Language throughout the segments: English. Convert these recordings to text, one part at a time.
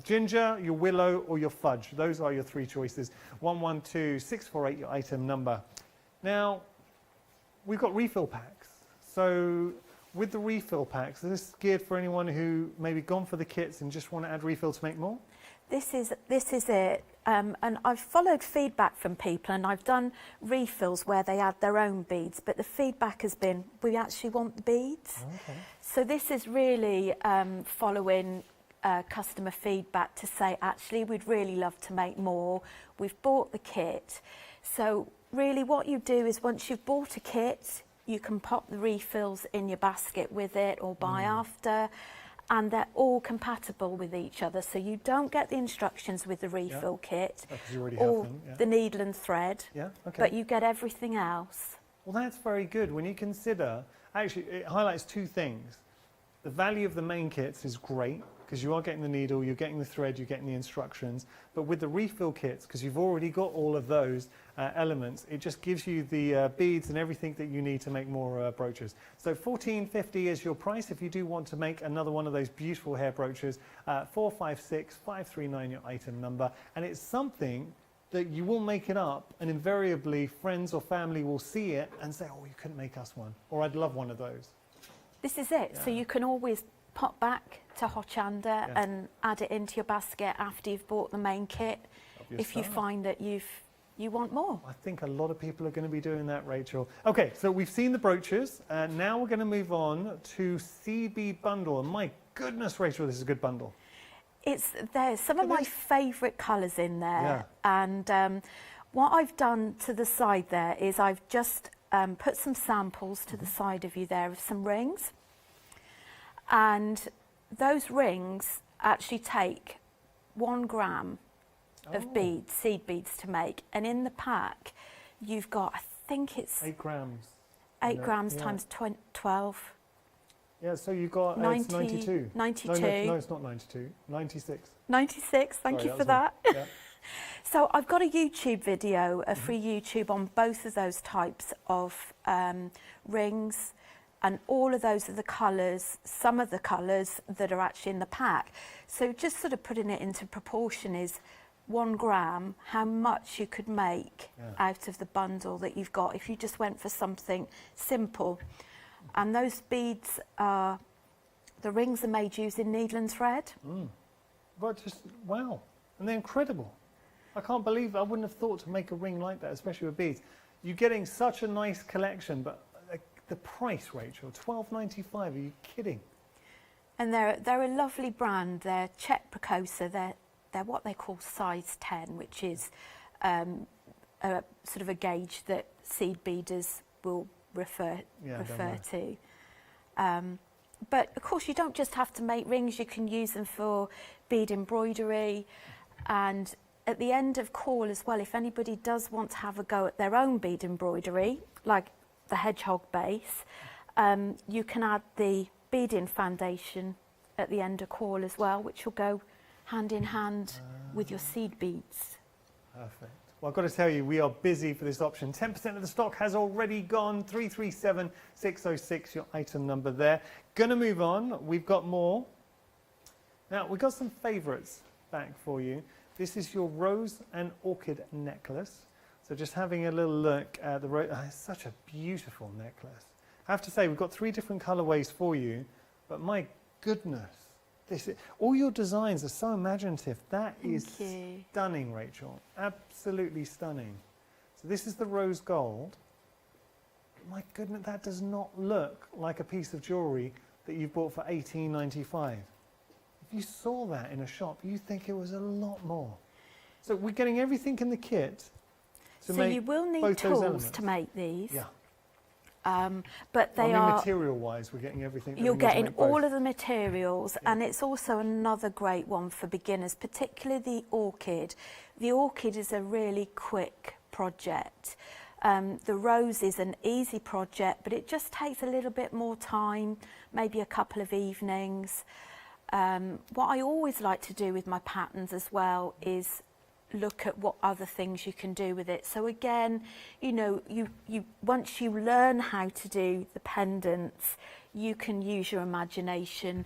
ginger, your willow, or your fudge. Those are your three choices. 112648, your item number. Now, we've got refill packs. So with the refill packs, is this geared for anyone who maybe gone for the kits and just want to add refill to make more? This is it. And I've followed feedback from people, and I've done refills where they add their own beads, but the feedback has been, we actually want the beads. Okay. So this is really following customer feedback to say, actually, we'd really love to make more. We've bought the kit. So really what you do is once you've bought a kit, you can pop the refills in your basket with it or buy after. And they're all compatible with each other, so you don't get the instructions with the refill kit You already or have them, the needle and thread, but you get everything else. Well, that's very good. When you consider, actually, it highlights two things. The value of the main kits is great, because you are getting the needle, you're getting the thread, you're getting the instructions. But with the refill kits, because you've already got all of those elements, it just gives you the beads and everything that you need to make more brooches. So $14.50 is your price if you do want to make another one of those beautiful hair brooches. 456539, your item number. And it's something that you will make it up, and invariably friends or family will see it and say, oh, you couldn't make us one, or I'd love one of those. This is it. So you can always pop back to Hochanda and add it into your basket after you've bought the main kit if you find that you want more. I think a lot of people are going to be doing that, Rachel. Okay, so we've seen the brooches, and now we're going to move on to CB bundle. And my goodness, Rachel, this is a good bundle. There's some of my favourite colours in there, and what I've done to the side there is I've just put some samples to the side of you there of some rings. And those rings actually take 1 gram of beads, seed beads to make. And in the pack, you've got, I think it's 8 grams. 8 grams times 12. Yeah, so you've got 90, it's 92. 92. No, it's not 92. 96. 96, thank you for that. Yeah. So I've got a YouTube video, a free YouTube on both of those types of rings. And all of those are the colours, some of the colours that are actually in the pack. So just sort of putting it into proportion is 1 gram, how much you could make out of the bundle that you've got if you just went for something simple. And those beads are, the rings are made using needle and thread. But just, wow, and they're incredible. I can't believe, I wouldn't have thought to make a ring like that, especially with beads. You're getting such a nice collection, but the price, Rachel, $12.95. Are you kidding? And they're a lovely brand. They're Czech Precosa. They're what they call size 10, which is a sort of a gauge that seed beaders will refer to. But of course, you don't just have to make rings. You can use them for bead embroidery, and at the end of call as well, if anybody does want to have a go at their own bead embroidery, like the hedgehog base, you can add the beading foundation at the end of call as well, which will go hand in hand with your seed beads. Perfect. Well, I've got to tell you, we are busy for this option. 10% of the stock has already gone. 337606, your item number there. Gonna move on. We've got more. Now, we've got some favourites back for you. This is your rose and orchid necklace. So just having a little look at the rose. It's such a beautiful necklace. I have to say, we've got 3 different colourways for you, but my goodness, all your designs are so imaginative. That is stunning, Rachel. Absolutely stunning. So this is the rose gold. My goodness, that does not look like a piece of jewellery that you bought for $18.95. If you saw that in a shop, you'd think it was a lot more. So we're getting everything in the kit. So you will need tools to make these. But they material-wise, we're getting everything. You're getting all of the materials, and it's also another great one for beginners, particularly the orchid. The orchid is a really quick project. The rose is an easy project, but it just takes a little bit more time, maybe a couple of evenings. What I always like to do with my patterns as well is look at what other things you can do with it. So again, you know, once you learn how to do the pendants, you can use your imagination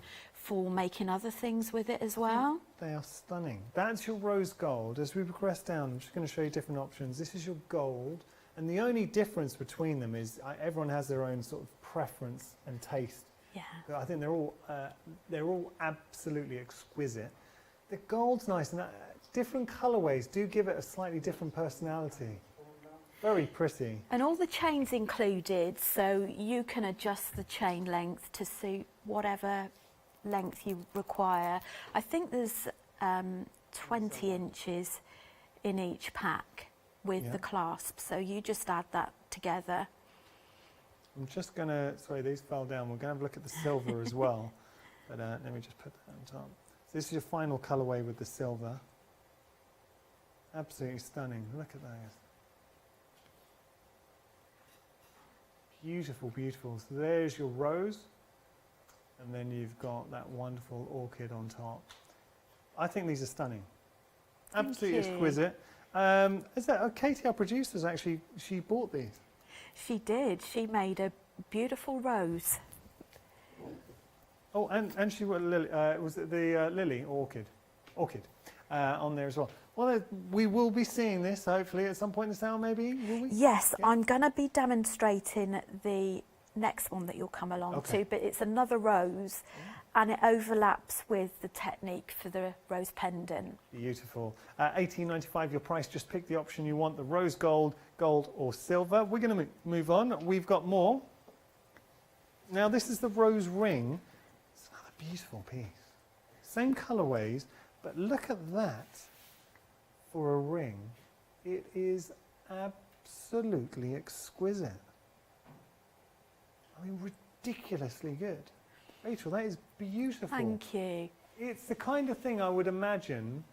for making other things with it as well. They are stunning. That's your rose gold. As we progress down, I'm just going to show you different options. This is your gold, and the only difference between them is everyone has their own sort of preference and taste. Yeah. I think they're all absolutely exquisite. The gold's nice, and different colourways do give it a slightly different personality. Very pretty. And all the chains included, so you can adjust the chain length to suit whatever length you require. I think there's 20 inches in each pack with the clasp, so you just add that together. I'm just going to, sorry, these fell down. We're going to have a look at the silver as well, but let me just put that on top. So this is your final colourway with the silver. Absolutely stunning. Look at those. Beautiful, beautiful. So there's your rose, and then you've got that wonderful orchid on top. I think these are stunning. Absolutely exquisite. Is that Katie, our producer, actually, she bought these? She did. She made a beautiful rose. Oh, and she was the lily or orchid? Orchid on there as well. Well, we will be seeing this hopefully at some point in the sale, maybe, will we? Yes, yeah. I'm going to be demonstrating the next one that you'll come along to, but it's another rose, and it overlaps with the technique for the rose pendant. Beautiful. $18.95 your price. Just pick the option you want, the rose gold, gold or silver. We're going to move on. We've got more. Now this is the rose ring. It's another beautiful piece. Same colourways, but look at that. For a ring, it is absolutely exquisite. I mean, ridiculously good. Rachel, that is beautiful. Thank you. It's the kind of thing I would imagine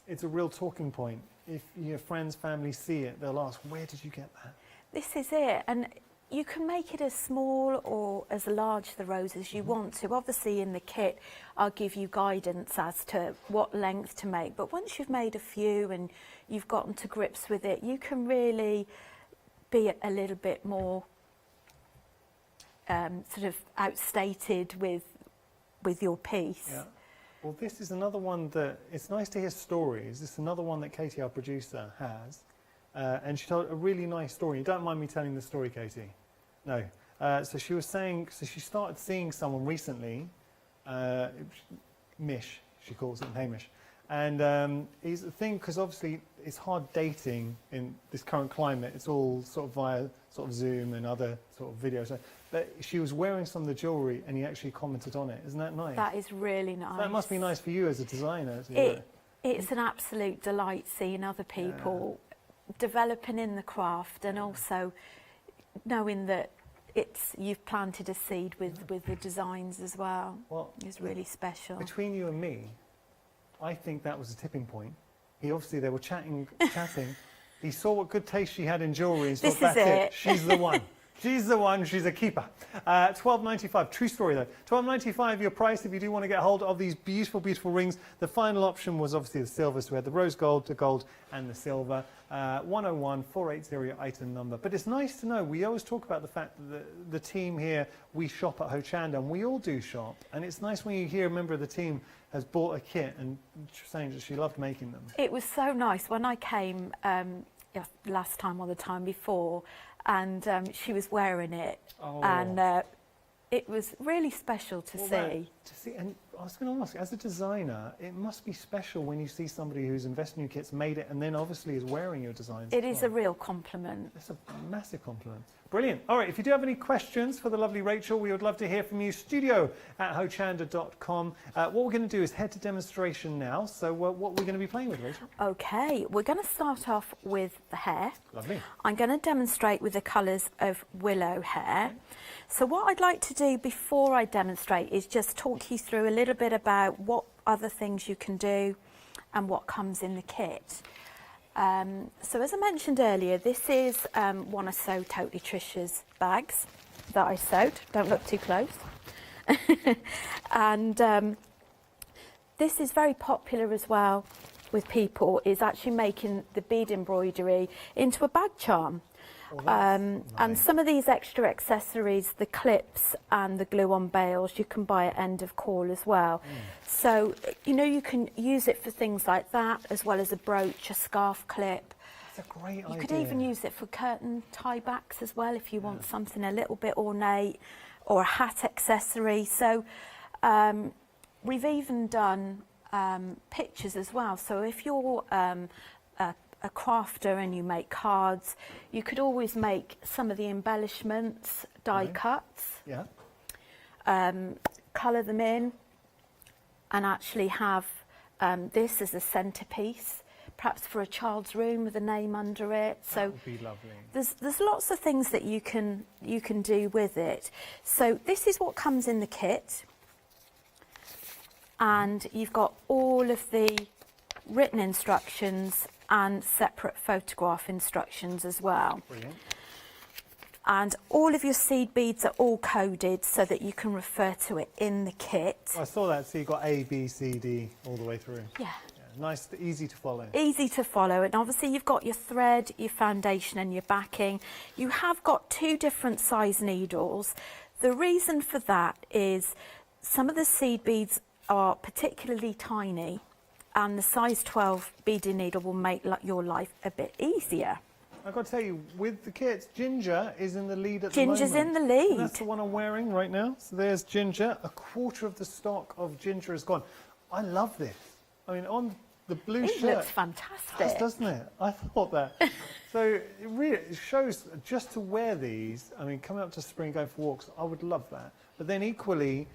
it's a real talking point. If your friends, family see it, they'll ask, where did you get that? This is it. And you can make it as small or as large the rose as you want to. Obviously in the kit I'll give you guidance as to what length to make, but once you've made a few and you've gotten to grips with it, you can really be a little bit more sort of outstated with your piece. Yeah. Well, this is another one that, it's nice to hear stories. This is another one that Katie, our producer, has. And she told a really nice story. You don't mind me telling the story, Katie? No. So she was saying, so she started seeing someone recently, Mish, she calls him Hamish. And he's the thing, because obviously it's hard dating in this current climate. It's all sort of via sort of Zoom and other sort of videos. But she was wearing some of the jewellery and he actually commented on it. Isn't that nice? That is really nice. So that must be nice for you as a designer. It's an absolute delight seeing other people developing in the craft, and also knowing that you've planted a seed with the designs as well. Well, it's really special. Between you and me, I think that was a tipping point. They were chatting. He saw what good taste she had in jewellery and thought, that's it. She's the one. She's the one, she's a keeper. $12.95, true story though. $12.95 your price if you do want to get hold of these beautiful, beautiful rings. The final option was obviously the silver, so we had the rose gold, the gold and the silver. 101480 your item number. But it's nice to know, we always talk about the fact that the team here, we shop at Hochanda, and we all do shop. And it's nice when you hear a member of the team has bought a kit and saying that she loved making them. It was so nice when I came last time or the time before, and she was wearing it, and it was really special to see. And I was going to ask, as a designer, it must be special when you see somebody who's invested in your kits, made it, and then obviously is wearing your designs. It is a real compliment. It's a massive compliment. Brilliant. All right, if you do have any questions for the lovely Rachel, we would love to hear from you. studio@hochanda.com. What we're going to do is head to demonstration now. So what we're going to be playing with, Rachel? Okay, we're going to start off with the hair. Lovely. I'm going to demonstrate with the colours of willow hair. So what I'd like to do before I demonstrate is just talk you through a little bit about what other things you can do and what comes in the kit. So as I mentioned earlier, this is one of Sew Totally Tricia's bags that I sewed. Don't look too close. And this is very popular as well with people, is actually making the bead embroidery into a bag charm. Oh, that's And nice. some of these extra accessories, the clips and the glue-on bails, you can buy at end of call as well. So, you know, you can use it for things like that, as well as a brooch, a scarf clip. That's a great idea. You could even use it for curtain tie backs as well, if you want something a little bit ornate, or a hat accessory. So we've even done pictures as well. So if you're a crafter and you make cards, you could always make some of the embellishments, die Right. cuts, Yeah. colour them in, and actually have this as a centrepiece, perhaps for a child's room with a name under it. That So would be lovely. there's lots of things that you can do with it. So this is what comes in the kit, and you've got all of the written instructions and separate photograph instructions as well. Brilliant. And all of your seed beads are all coded so that you can refer to it in the kit. I saw that. So you got A, B, C, D all the way through. Yeah. Nice, easy to follow. Easy to follow, and obviously you've got your thread, your foundation and your backing. You have got 2 different size needles. The reason for that is some of the seed beads are particularly tiny, and the size 12 beading needle will make your life a bit easier. I've got to tell you, with the kits, Ginger is in the lead at the moment. Ginger's in the lead. And that's the one I'm wearing right now. So there's Ginger. A quarter of the stock of Ginger is gone. I love this. I mean, on the blue It shirt. looks fantastic. Does, doesn't it? I thought that. So it really shows just to wear these. I mean, coming up to spring, going for walks, I would love that. But then equally,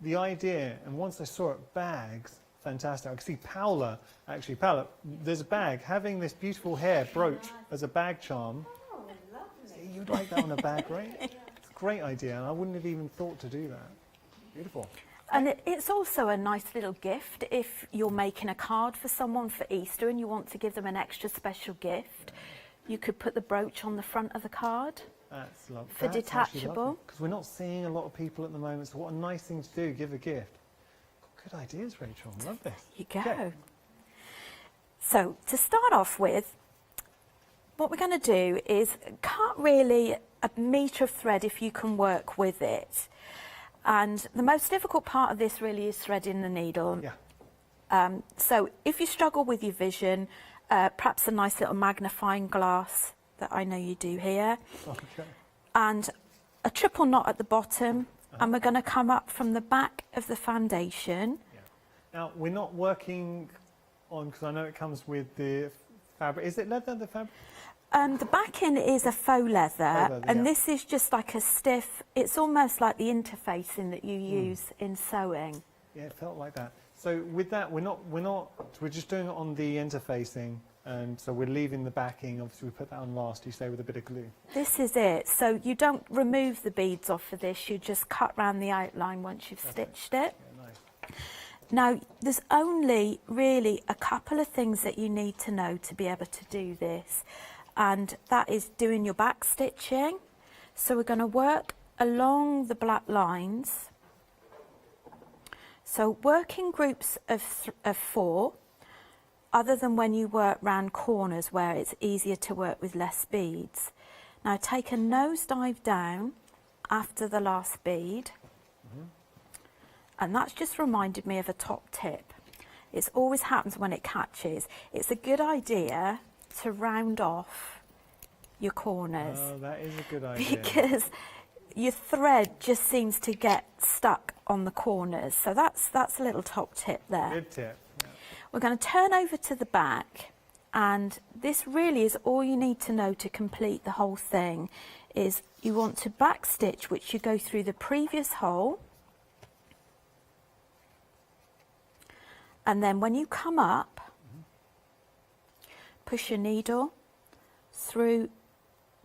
the idea, and once I saw it, bags, fantastic. I can see Paola, actually, Paola, there's a bag. Having this beautiful hair brooch as a bag charm. Oh, lovely. See, you'd like that on a bag, right? It's a great idea, and I wouldn't have even thought to do that. Beautiful. And it's also a nice little gift if you're making a card for someone for Easter and you want to give them an extra special gift. You could put the brooch on the front of the card. That's lovely. For detachable. Because we're not seeing a lot of people at the moment, so what a nice thing to do, give a gift. Good ideas, Rachel. I love this. You go. Okay. So to start off with, what we're going to do is cut really a metre of thread if you can work with it. And the most difficult part of this really is threading the needle. Yeah. So if you struggle with your vision, perhaps a nice little magnifying glass that I know you do here, Okay. and a triple knot at the bottom, and we're going to come up from the back of the foundation. Yeah. Now, we're not working on, because I know it comes with the fabric. Is it leather, the fabric? The backing is a faux leather, leather, and yeah. this is just like a stiff, it's almost like the interfacing that you use in sewing. Yeah, it felt like that. So with that, we're just doing it on the interfacing, and so we're leaving the backing. Obviously, we put that on last, you say, with a bit of glue. This is it. So you don't remove the beads off of this, you just cut round the outline once you've stitched it. Yeah, nice. Now, there's only really a couple of things that you need to know to be able to do this, and that is doing your back stitching. So we're going to work along the black lines. So work in groups of 4, other than when you work round corners where it's easier to work with less beads. Now take a nosedive down after the last bead, and that's just reminded me of a top tip. It always happens when it catches. It's a good idea to round off your corners, Oh, that is a good idea. because your thread just seems to get stuck on the corners. So that's a little top tip there. Good tip. Yeah. We're going to turn over to the back, and this really is all you need to know to complete the whole thing. Is you want to back stitch, which you go through the previous hole, and then when you come up, push your needle through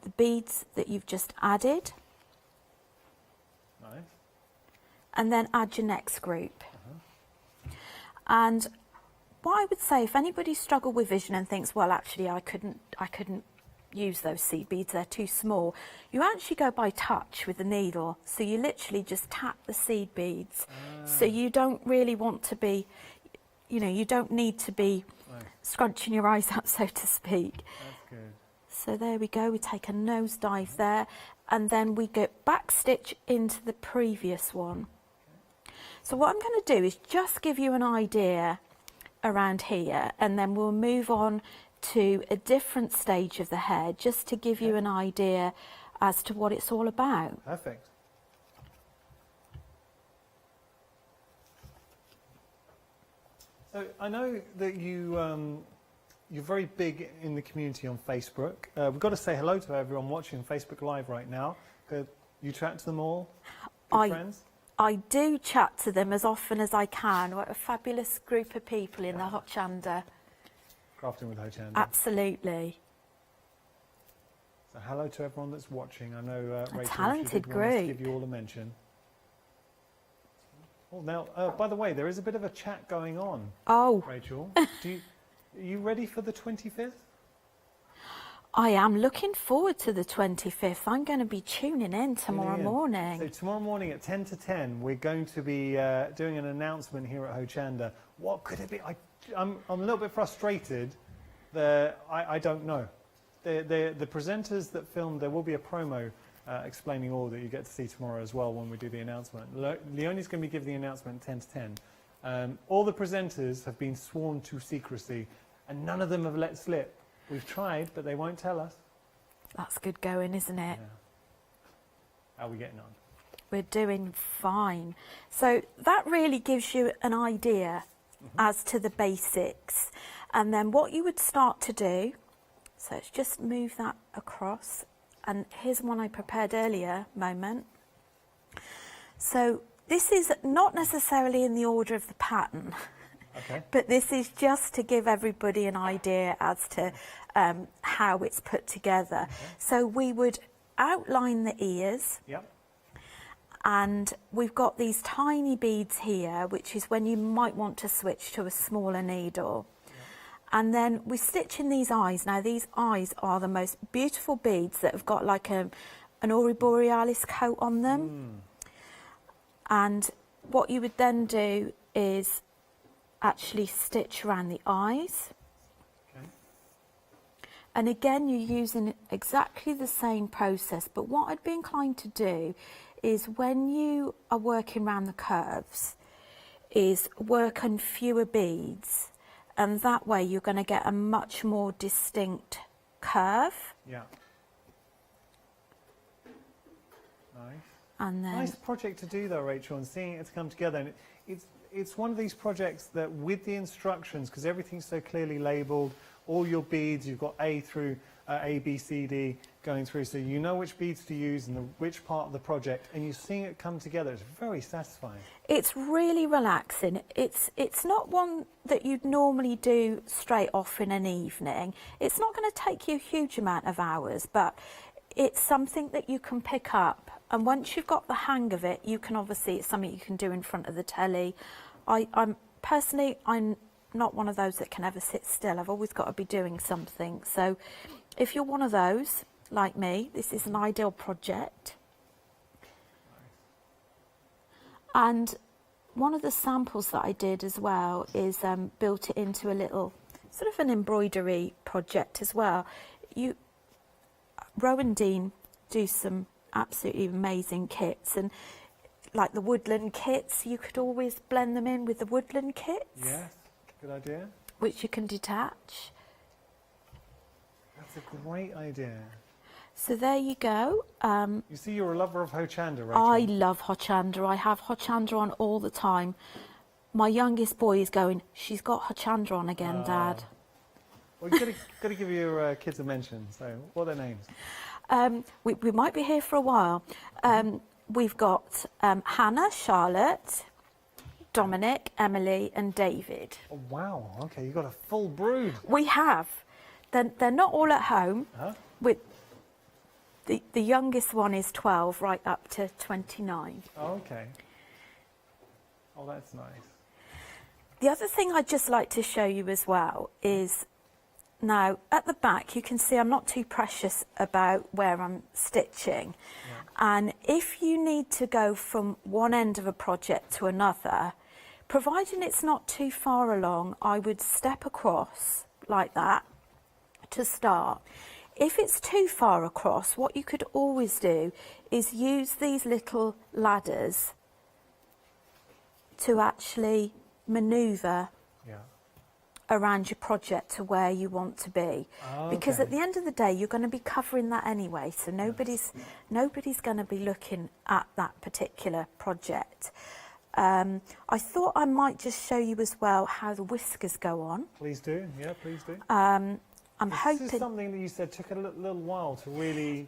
the beads that you've just added, Nice. and then add your next group. And what I would say, if anybody struggled with vision and thinks, well, actually I couldn't use those seed beads, they're too small, you actually go by touch with the needle. So you literally just tap the seed beads. So you don't really want to be, you don't need to be Nice. scrunching your eyes up, so to speak. That's good. So there we go, we take a nosedive there, and then we go back stitch into the previous one. So what I'm going to do is just give you an idea around here, and then we'll move on to a different stage of the hair, just to give you an idea as to what it's all about. Perfect. So I know that you're very big in the community on Facebook. We've got to say hello to everyone watching Facebook Live right now. You chat to them all? Good friends? I do chat to them as often as I can. What a fabulous group of people in the Hochanda. Crafting with Hochanda. Absolutely. So hello to everyone that's watching. I know Rachel, talented want us to group. give you all a mention. Well, now, by the way, there is a bit of a chat going on. Oh. Rachel, are you ready for the 25th? I am looking forward to the 25th. I'm going to be tuning in tomorrow morning. So tomorrow morning at 10 to 10, we're going to be doing an announcement here at Hochanda. What could it be? I'm a little bit frustrated. I don't know. The presenters that filmed, there will be a promo explaining all that you get to see tomorrow as well when we do the announcement. Leonie's going to be giving the announcement 10 to 10. All the presenters have been sworn to secrecy, and none of them have let slip. We've tried, but they won't tell us. That's good going, isn't it? Yeah. How are we getting on? We're doing fine. So that really gives you an idea as to the basics. And then what you would start to do, so let's just move that across. And here's one I prepared earlier, moment. So this is not necessarily in the order of the pattern. Okay. But this is just to give everybody an idea as to how it's put together. Okay. So we would outline the ears. Yep. And we've got these tiny beads here, which is when you might want to switch to a smaller needle. Yep. And then we stitch in these eyes. Now these eyes are the most beautiful beads that have got like an Aurora Borealis coat on them. And what you would then do is actually stitch around the eyes. Okay. And again, you're using exactly the same process, but what I'd be inclined to do is when you are working around the curves, is work on fewer beads, and that way you're going to get a much more distinct curve. Yeah. Nice. And then Nice project to do though, Rachel, and seeing it come together. And it's one of these projects that with the instructions, because everything's so clearly labelled, all your beads, you've got A through A, B, C, D going through, so you know which beads to use and which part of the project, and you're seeing it come together. It's very satisfying. it's really relaxing. It's not one that you'd normally do straight off in an evening. It's not going to take you a huge amount of hours, but it's something that you can pick up. And once you've got the hang of it, you can obviously, it's something you can do in front of the telly. I'm not one of those that can ever sit still. I've always got to be doing something. So if you're one of those, like me, this is an ideal project. And one of the samples that I did as well is built it into a little sort of an embroidery project as well. Rowan Dean do some absolutely amazing kits, and like the woodland kits, you could always blend them in with the woodland kits. Yes, good idea. Which you can detach. That's a great idea. So there you go. You see, you're a lover of Hochanda, Rachel. I love Hochanda. I have Hochanda on all the time. My youngest boy is going, she's got Hochanda on again, Dad. Well, you've got to give your kids a mention. So, what are their names? We might be here for a while. We've got Hannah, Charlotte, Dominic, Emily and David. Oh, wow. Okay, you've got a full brood. We have. They're not all at home. Huh? With the youngest one is 12, right up to 29. Oh, okay. Oh, that's nice. The other thing I'd just like to show you as well is, now at the back you can see I'm not too precious about where I'm stitching. Yeah. And if you need to go from one end of a project to another, providing it's not too far along, I would step across like that to start. If it's too far across, what you could always do is use these little ladders to actually manoeuvre Yeah. around your project to where you want to be. Because at the end of the day, you're going to be covering that anyway, so nobody's going to be looking at that particular project. I thought I might just show you as well how the whiskers go on. Please do. Yeah, please do. I'm This hoping... is something that you said took a little while to really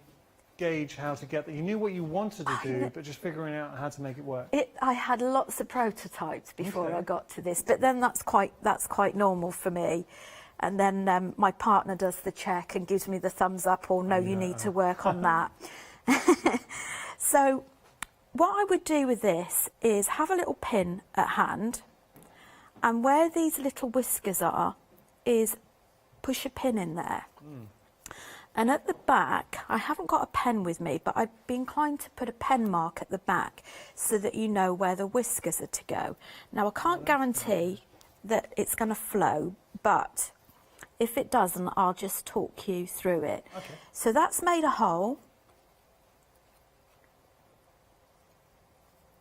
gauge how to get there. You knew what you wanted to do, but just figuring out how to make it work. I had lots of prototypes before Okay. I got to this, but then that's quite normal for me. And then my partner does the check and gives me the thumbs up, or no, you need to work on that. So what I would do with this is have a little pin at hand, and where these little whiskers are is push a pin in there. And at the back, I haven't got a pen with me, but I'd be inclined to put a pen mark at the back so that you know where the whiskers are to go. Now, I can't guarantee that it's going to flow, but if it doesn't, I'll just talk you through it. Okay. So that's made a hole.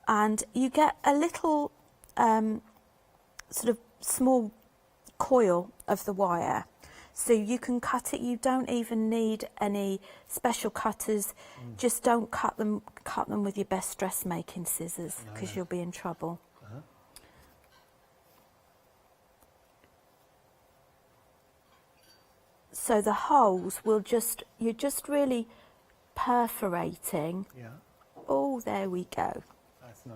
And you get a little sort of small coil of the wire. So you can cut it. You don't even need any special cutters. Just don't cut them with your best dressmaking scissors, because you'll be in trouble. So the holes will you're just really perforating. Yeah, Oh, there we go. that's nice.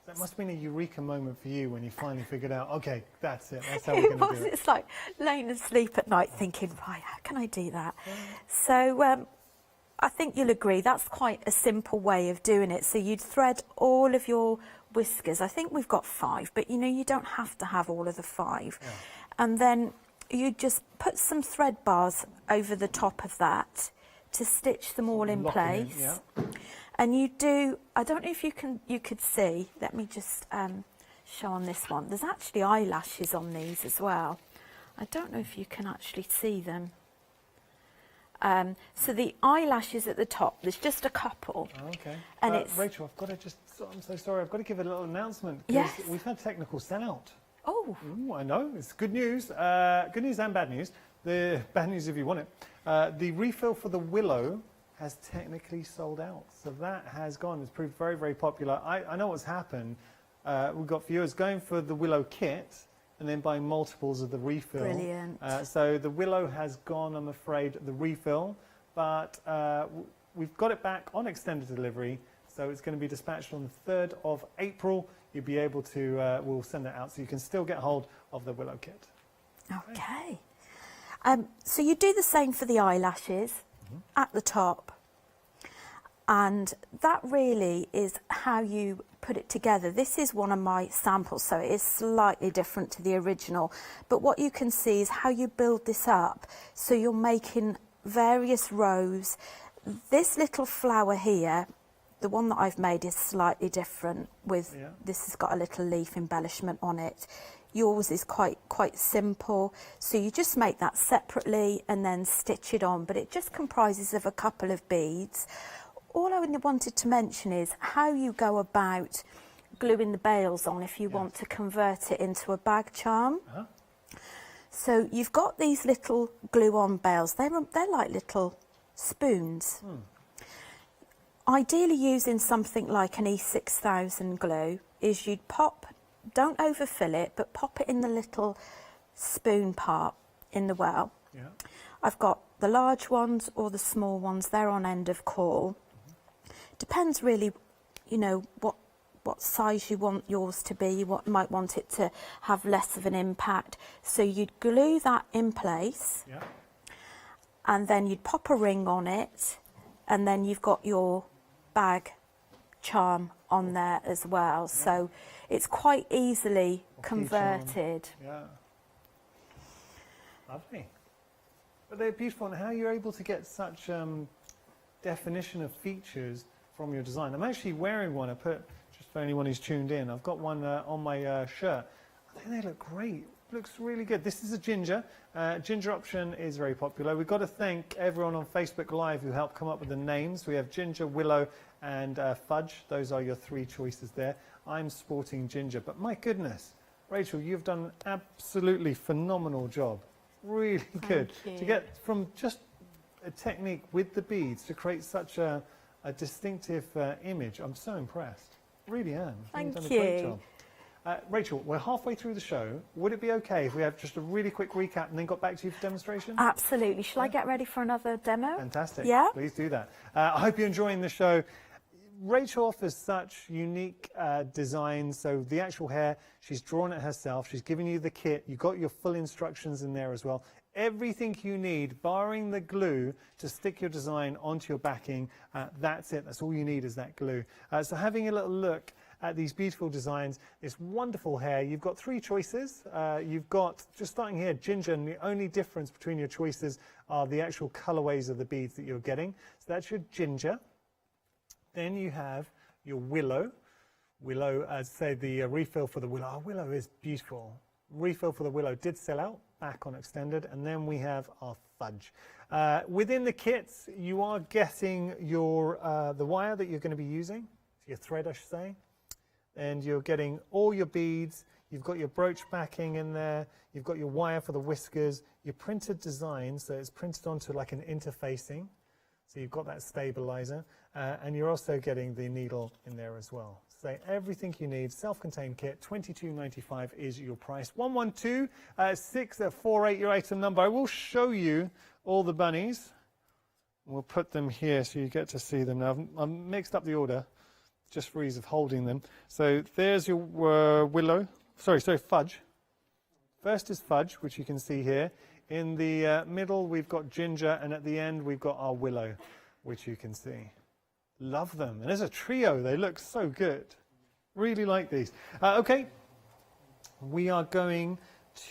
That must have been a eureka moment for you when you finally figured out, okay, that's it, that's how we're It going to was. do it. It's like laying asleep at night thinking, right, how can I do that? So I think you'll agree that's quite a simple way of doing it. So you'd thread all of your whiskers. I think we've got 5, but you know, you don't have to have all of the 5. Yeah. And then you just put some thread bars over the top of that to stitch them all in Lock 'em in, place. yeah. And you do, I don't know if you could see, let me just show on this one. There's actually eyelashes on these as well. I don't know if you can actually see them. So the eyelashes at the top, there's just a couple. Oh, okay. And it's... Rachel, I've got to I'm so sorry, I've got to give a little announcement. Yes. We've had technical sellout. Oh, Ooh, I know, it's good news. Good news and bad news. The bad news if you want it. The refill for the Willow has technically sold out. So that has gone. It's proved very, very popular. I know what's happened. We've got viewers going for the Willow kit and then buying multiples of the refill. Brilliant. So the Willow has gone, I'm afraid, the refill. But we've got it back on extended delivery. So it's going to be dispatched on the 3rd of April. You'll be able to, we'll send that out so you can still get hold of the Willow kit. okay. So you do the same for the eyelashes at the top. And that really is how you put it together. This is one of my samples, so it is slightly different to the original. But what you can see is how you build this up. So you're making various rows. This little flower here, the one that I've made is slightly different with, this has got a little leaf embellishment on it. Yours is quite simple. So you just make that separately and then stitch it on, but it just comprises of a couple of beads. All I wanted to mention is how you go about gluing the bails on if you want to convert it into a bag charm. So you've got these little glue-on bails. They're like little spoons. Ideally using something like an E6000 glue is you'd pop, don't overfill it, but pop it in the little spoon part in the well. I've got the large ones or the small ones, they're on end of call. Depends really, you know, what size you want yours to be. You might want it to have less of an impact. So you'd glue that in place, and then you'd pop a ring on it, and then you've got your bag charm on there as well. So it's quite easily converted. Lovely. But they're beautiful. And how you're able to get such definition of features from your design. I'm actually wearing one. I put, just for anyone who's tuned in, I've got one on my shirt. I think they look great. looks really good. This is a ginger. Ginger option is very popular. We've got to thank everyone on Facebook Live who helped come up with the names. We have ginger, willow, and fudge. Those are your three choices there. I'm sporting ginger, but my goodness, Rachel, you've done an absolutely phenomenal job. Really good. Thank you. To get from just a technique with the beads to create such a distinctive image. I'm so impressed. Really am. Thank You've done a great you. job. Rachel, we're halfway through the show. Would it be okay if we have just a really quick recap and then got back to you for demonstration? Absolutely. Shall I get ready for another demo? Fantastic. Yeah. Please do that. I hope you're enjoying the show. Rachel offers such unique designs. So the actual hair, she's drawn it herself. She's given you the kit. You've got your full instructions in there as well. Everything you need, barring the glue to stick your design onto your backing, that's it. That's all you need is that glue. So having a little look at these beautiful designs, this wonderful hair. You've got three choices. You've got, just starting here, ginger, and the only difference between your choices are the actual colorways of the beads that you're getting. So that's your ginger. Then you have your willow. Willow, as say the refill for the willow. Oh, willow is beautiful. Refill for the willow did sell out, back on extended. And then we have our fudge. Within the kits, you are getting your the wire that you're going to be using, your thread, I should say. And you're getting all your beads. You've got your brooch backing in there. You've got your wire for the whiskers. Your printed design, so it's printed onto like an interfacing. So you've got that stabilizer. And you're also getting the needle in there as well. So everything you need, self-contained kit, $22.95 is your price. 112648, your item number. I will show you all the bunnies. We'll put them here so you get to see them now. I've mixed up the order, just for ease of holding them. So there's your fudge. First is fudge, which you can see here. In the middle, we've got ginger, and at the end, we've got our willow, which you can see. Love them. And as a trio, they look so good. Really like these. Okay, we are going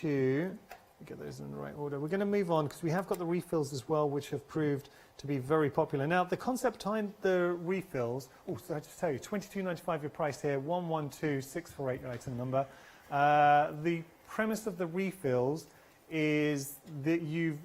to get those in the right order. We're going to move on because we have got the refills as well, which have proved to be very popular. Now, the concept behind the refills, so I just tell you, $22.95 your price here, 112648 your item number. The premise of the refills is that you've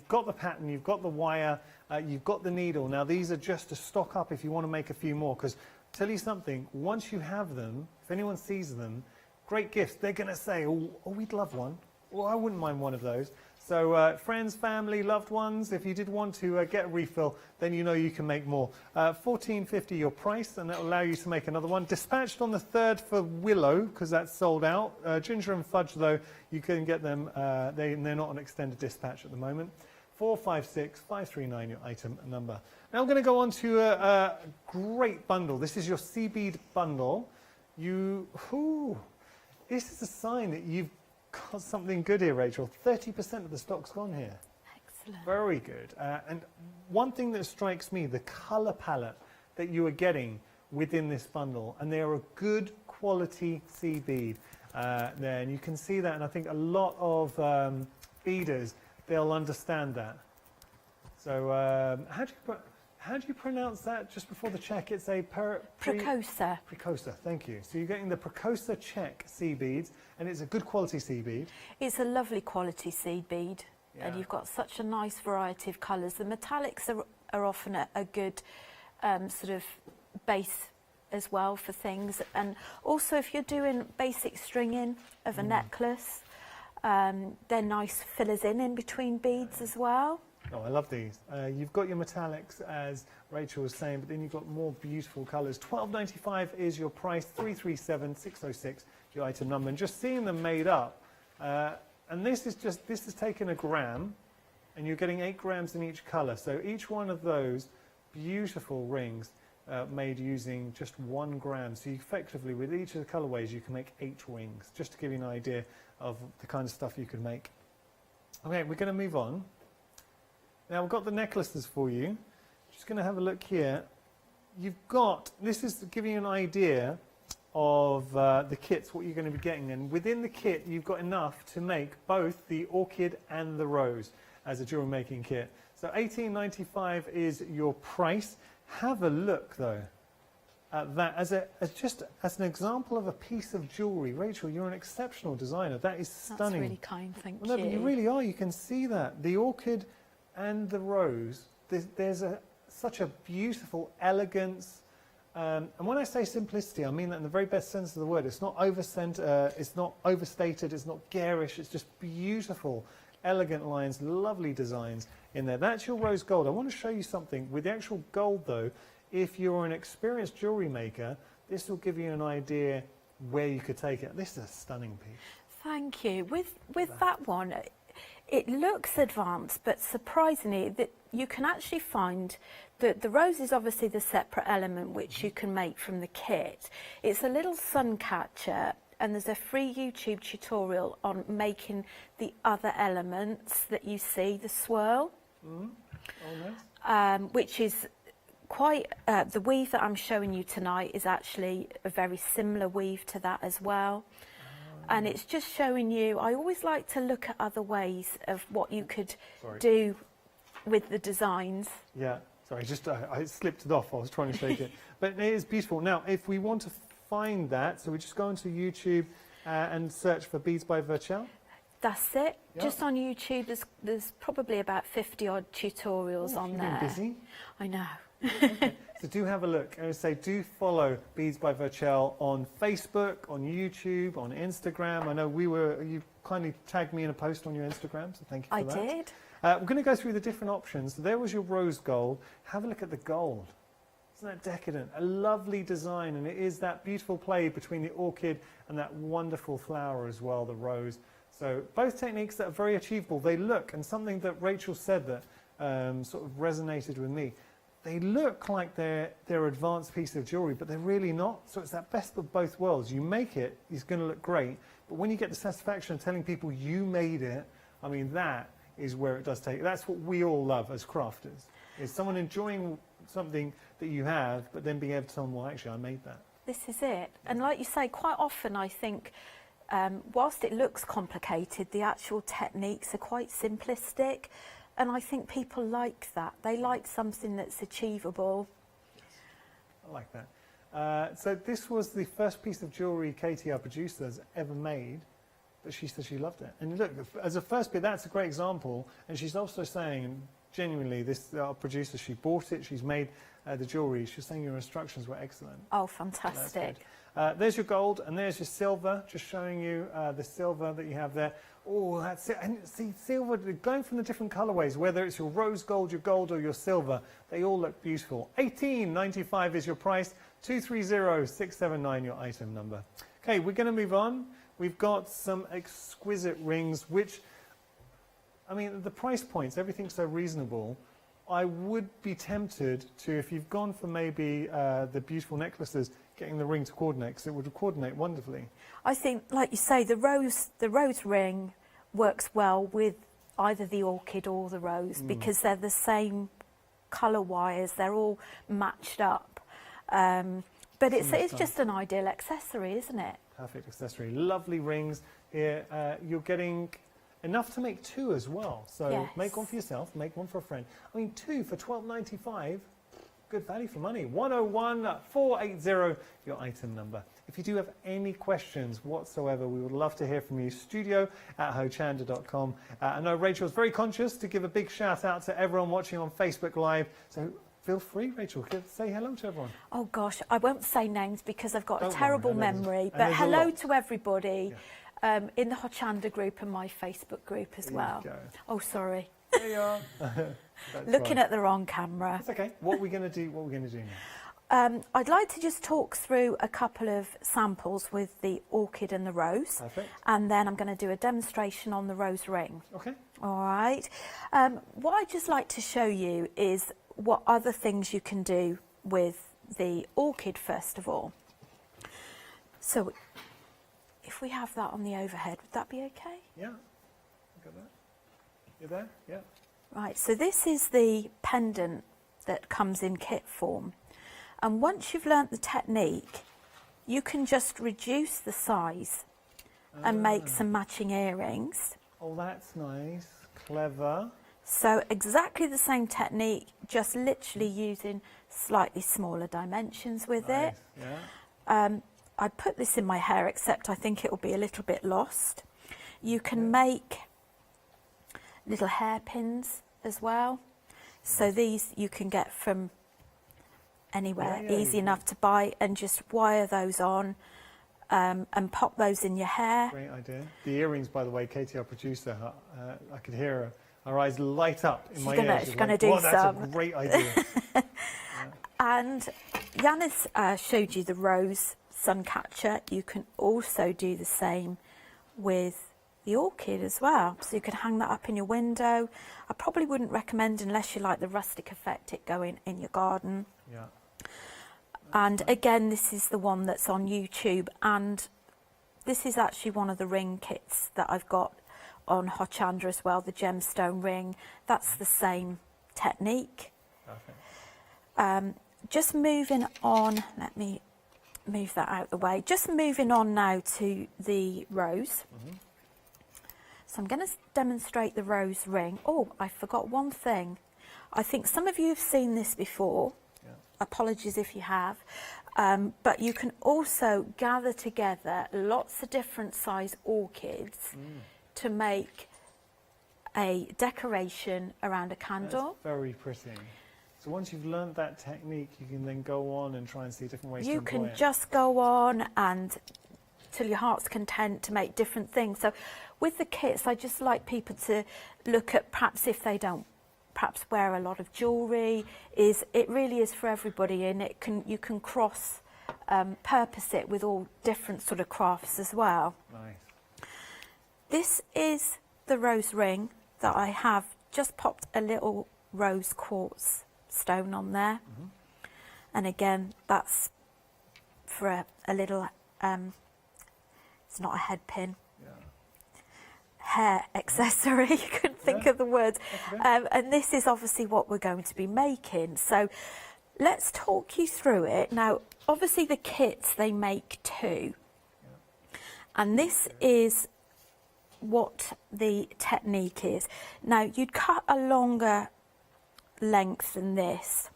got the pattern, you've got the wire, you've got the needle. Now, these are just to stock up if you want to make a few more, because tell you something, once you have them, if anyone sees them, great gifts, they're going to say, oh, we'd love one. Well, I wouldn't mind one of those. So friends, family, loved ones, if you did want to get a refill, then you know you can make more. $14.50 your price, and that will allow you to make another one. Dispatched on the 3rd for willow, because that's sold out. Ginger and fudge, though, you can get them. They're not on extended dispatch at the moment. 456539 your item number. Now I'm going to go on to a great bundle. This is your sea bead bundle. This is a sign that you've got something good here, Rachel. 30% of the stock's gone here. Excellent. Very good. And one thing that strikes me, the color palette that you are getting within this bundle, and they are a good quality sea bead there. And you can see that, and I think a lot of beaders, they'll understand that. So how do you pronounce that just before the check? It's a Precosa. Precosa, thank you. So you're getting the Precosa check sea beads, and it's a good quality sea bead. It's a lovely quality seed bead, Yeah. and you've got such a nice variety of colours. The metallics are often a good sort of base as well for things. And also if you're doing basic stringing of a necklace, they're nice fillers in between beads as well. Oh, I love these. You've got your metallics, as Rachel was saying, but then you've got more beautiful colours. $12.95 is your price, 337606 your item number. And just seeing them made up, and this is taken a gram, and you're getting 8 grams in each colour. So each one of those beautiful rings made using just 1 gram. So you effectively, with each of the colourways, you can make 8 rings, just to give you an idea of the kind of stuff you could make. Okay, we're going to move on. Now we've got the necklaces for you. Just going to have a look here. This is giving you an idea of the kits, what you're going to be getting. And within the kit, you've got enough to make both the orchid and the rose as a jewelry making kit. So $18.95 is your price. Have a look though. that as an example of a piece of jewellery. Rachel, you're an exceptional designer. That is stunning. That's really kind, thank Well, no, you. but you really are. You can see that. The orchid and the rose, there's such a beautiful elegance. And when I say simplicity, I mean that in the very best sense of the word. It's not it's not overstated, it's not garish, it's just beautiful, elegant lines, lovely designs in there. That's your rose gold. I want to show you something. With the actual gold, though, if you're an experienced jewellery maker, this will give you an idea where you could take it. This is a stunning piece. Thank you. With that one, it looks advanced, but surprisingly, that you can actually find that the rose is obviously the separate element which you can make from the kit. It's a little sun catcher, and there's a free YouTube tutorial on making the other elements that you see, the swirl, Oh, nice. which is quite, the weave that I'm showing you tonight is actually a very similar weave to that as well. And it's just showing you, I always like to look at other ways of what you could do with the designs. Yeah, sorry, just I slipped it off. I was trying to shake it. But it is beautiful. Now, if we want to find that, so we just go into YouTube and search for Beads by Virchel. That's it. Yep. Just on YouTube, there's probably about 50 odd tutorials on you've there. been busy. I know. Okay. So do have a look. I would say do follow Beads by Virchel on Facebook, on YouTube, on Instagram. I know you kindly tagged me in a post on your Instagram, so thank you for that. I did. We're going to go through the different options. There was your rose gold. Have a look at the gold. Isn't that decadent? A lovely design, and it is that beautiful play between the orchid and that wonderful flower as well, the rose. So both techniques that are very achievable. They look, and something that Rachel said that sort of resonated with me, they look like they're advanced piece of jewellery, but they're really not. So it's that best of both worlds. You make it, it's going to look great, but when you get the satisfaction of telling people you made it, I mean, that is where it does take. That's what we all love as crafters, is someone enjoying something that you have, but then being able to tell them, well, actually, I made that. This is it. And like you say, quite often I think, whilst it looks complicated, the actual techniques are quite simplistic. And I think people like that. They like something that's achievable. Yes. I like that. So this was the first piece of jewellery Katie, our producer, has ever made, but she said she loved it. And look, as a first bit, that's a great example. And she's also saying, genuinely, our producer, she bought it, she's made the jewellery. She's saying your instructions were excellent. Oh, fantastic. There's your gold, and there's your silver, just showing you the silver that you have there. Oh, that's it. And see, silver, going from the different colourways, whether it's your rose gold, or your silver, they all look beautiful. $18.95 is your price. 230679 your item number. Okay, we're going to move on. We've got some exquisite rings, which, I mean, the price points, everything's so reasonable. I would be tempted to, if you've gone for maybe the beautiful necklaces, getting the ring to coordinate, because it would coordinate wonderfully. I think, like you say, the rose ring works well with either the orchid or the rose because they're the same colour wires. They're all matched up. But it's just an ideal accessory, isn't it? Perfect accessory. Lovely rings here. You're getting enough to make two as well. So yes. Make one for yourself, make one for a friend. I mean, two for $12.95. Good value for money. 101480, your item number. If you do have any questions whatsoever, we would love to hear from you. studio@hochanda.com. I know Rachel's very conscious to give a big shout out to everyone watching on Facebook Live. So feel free, Rachel, say hello to everyone. Oh gosh, I won't say names because I've got a terrible memory. But there's hello to everybody in the Hochanda group and my Facebook group as well. There you go. Oh, sorry. There you are. Looking at the wrong camera. That's okay. What are we going to do? What are we going to do now? I'd like to just talk through a couple of samples with the orchid and the rose. Perfect. And then I'm going to do a demonstration on the rose ring. Okay. All right. What I'd just like to show you is what other things you can do with the orchid first of all. So if we have that on the overhead, would that be okay? Yeah. Got that. You there? Yeah. Right, so this is the pendant that comes in kit form. And once you've learnt the technique, you can just reduce the size and make some matching earrings. Oh, that's nice. Clever. So exactly the same technique, just literally using slightly smaller dimensions with Nice. it. Yeah. I put this in my hair, except I think it will be a little bit lost. You can make little hairpins as well. So these you can get from anywhere, easy enough to buy, and just wire those on and pop those in your hair. Great idea. The earrings, by the way, Katie, our producer, I could hear her eyes light up in my ears. She's going to do "Wow, that's some." a great idea. And Yanis showed you the rose sun catcher. You can also do the same with the orchid as well. So you could hang that up in your window. I probably wouldn't recommend, unless you like the rustic effect, it going in your garden. Yeah. And again, this is the one that's on YouTube, and this is actually one of the ring kits that I've got on Hochanda as well, the gemstone ring. That's the same technique. Perfect. Just moving on, let me move that out of the way. Just moving on now to the rose. So I'm going to demonstrate the rose ring. Oh, I forgot one thing. I think some of you have seen this before. Yeah. Apologies if you have. But you can also gather together lots of different size orchids to make a decoration around a candle. That's very pretty. So once you've learned that technique, you can then go on and try and see different ways to You employ can it. just go on and till your heart's content to make different things. So with the kits, I just like people to look at, perhaps if they don't perhaps wear a lot of jewellery, it really is for everybody, and you can cross purpose it with all different sort of crafts as well. Nice. This is the rose ring that I have just popped a little rose quartz stone on there. And again, that's for a little, it's not a head pin, hair accessory, you couldn't think of the words. And this is obviously what we're going to be making. So let's talk you through it. Now, obviously the kits, they make two. And this is what the technique is. Now, you'd cut a longer length than this,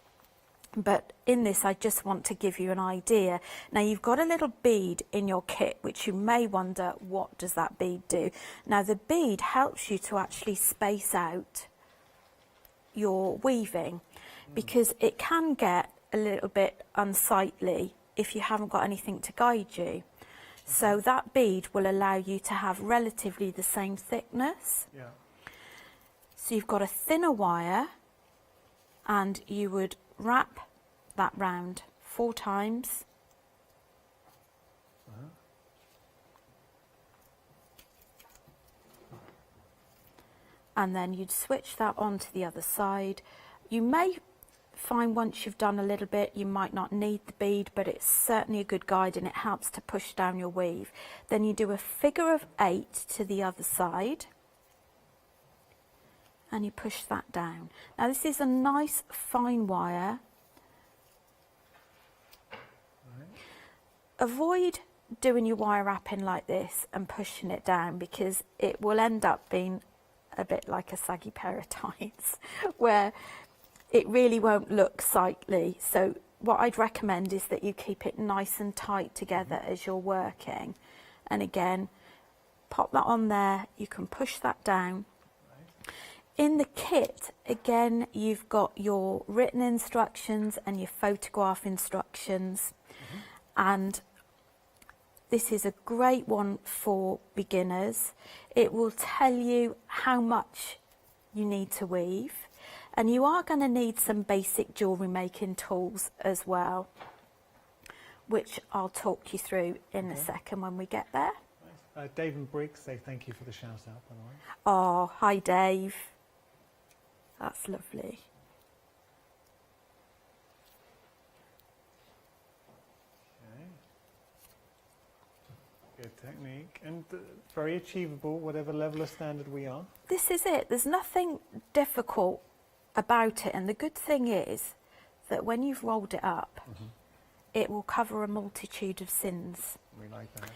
but in this I just want to give you an idea. Now, you've got a little bead in your kit, which you may wonder, what does that bead do? Now, the bead helps you to actually space out your weaving, because it can get a little bit unsightly if you haven't got anything to guide you. So that bead will allow you to have relatively the same thickness. Yeah. So you've got a thinner wire, and you would wrap that round 4 times. And then you'd switch that on to the other side. You may find once you've done a little bit, you might not need the bead, but it's certainly a good guide, and it helps to push down your weave. Then you do a figure of 8 to the other side, and you push that down. Now, this is a nice fine wire. Avoid doing your wire wrapping like this and pushing it down, because it will end up being a bit like a saggy pair of tights, where it really won't look sightly. So what I'd recommend is that you keep it nice and tight together as you're working. And again, pop that on there, you can push that down. In the kit, again, you've got your written instructions and your photograph instructions. And this is a great one for beginners. It will tell you how much you need to weave. And you are going to need some basic jewellery making tools as well, which I'll talk you through in a second when we get there. Nice. Dave and Briggs say thank you for the shout out, by the way. Oh, hi Dave. That's lovely. Okay. Good technique, and very achievable, whatever level of standard we are. This is it. There's nothing difficult about it, and the good thing is that when you've rolled it up, it will cover a multitude of sins. We like that.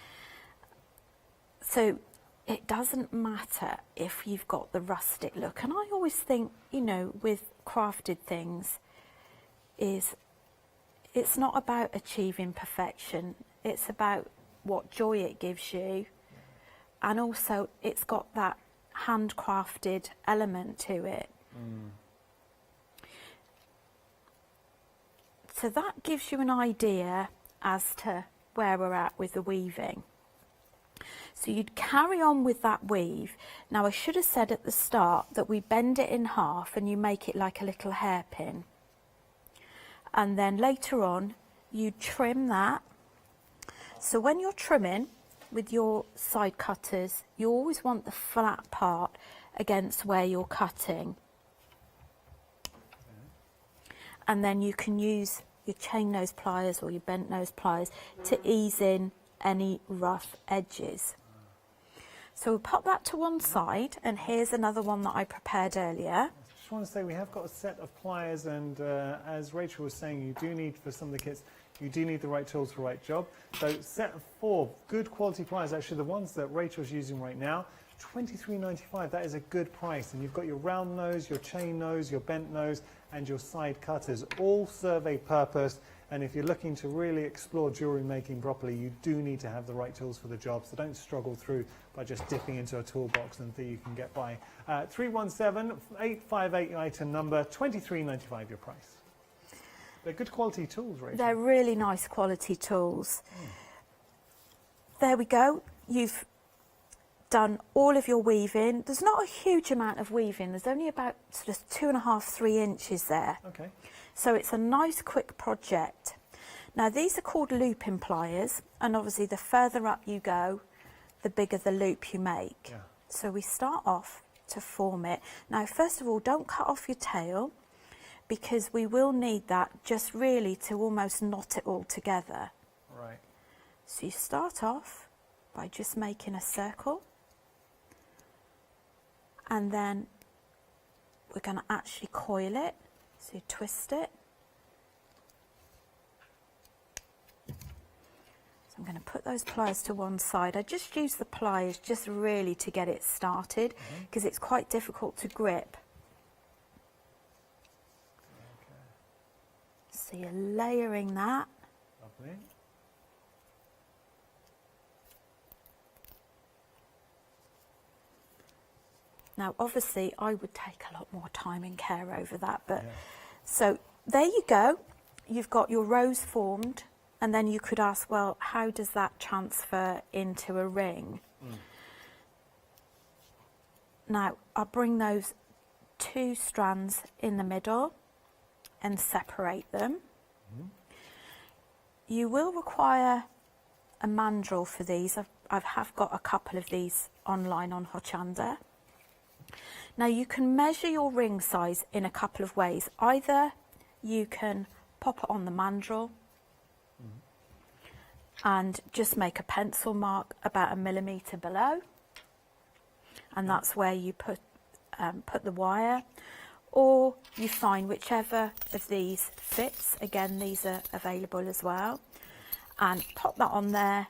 So it doesn't matter if you've got the rustic look. And I always think, you know, with crafted things, it's not about achieving perfection. It's about what joy it gives you. And also it's got that handcrafted element to it. So that gives you an idea as to where we're at with the weaving. So you'd carry on with that weave. Now I should have said at the start that we bend it in half and you make it like a little hairpin. And then later on you trim that. So when you're trimming with your side cutters, you always want the flat part against where you're cutting. And then you can use your chain nose pliers or your bent nose pliers to ease in any rough edges. So we'll pop that to one side, and here's another one that I prepared earlier. I just want to say we have got a set of pliers, and as Rachel was saying, you do need, for some of the kits, you do need the right tools for the right job. So set of 4 good quality pliers, actually the ones that Rachel's using right now, $23.95. That is a good price, and you've got your round nose, your chain nose, your bent nose, and your side cutters all serve a purpose. And if you're looking to really explore jewellery making properly, you do need to have the right tools for the job. So don't struggle through by just dipping into a toolbox and think you can get by. 317-858 item number, $23.95 your price. They're good quality tools, Rachel. They're really nice quality tools. There we go. You've done all of your weaving. There's not a huge amount of weaving. There's only about sort of 2.5–3 inches there. Okay. So it's a nice quick project. Now these are called looping pliers, and obviously the further up you go, the bigger the loop you make. Yeah. So we start off to form it. Now first of all, don't cut off your tail, because we will need that just really to almost knot it all together. Right. So you start off by just making a circle, and then we're going to actually coil it. So you twist it. So I'm going to put those pliers to one side. I just use the pliers just really to get it started, because it's quite difficult to grip. Okay. So you're layering that. Lovely. Now, obviously, I would take a lot more time and care over that, but Yeah. so there you go. You've got your rose formed, and then you could ask, well, how does that transfer into a ring? Now, I'll bring those 2 strands in the middle and separate them. You will require a mandrel for these. I have got a couple of these online on Hochanda. Now you can measure your ring size in a couple of ways. Either you can pop it on the mandrel and just make a pencil mark about 1 millimetre below, and that's where you put the wire, or you find whichever of these fits. Again, these are available as well, and pop that on there,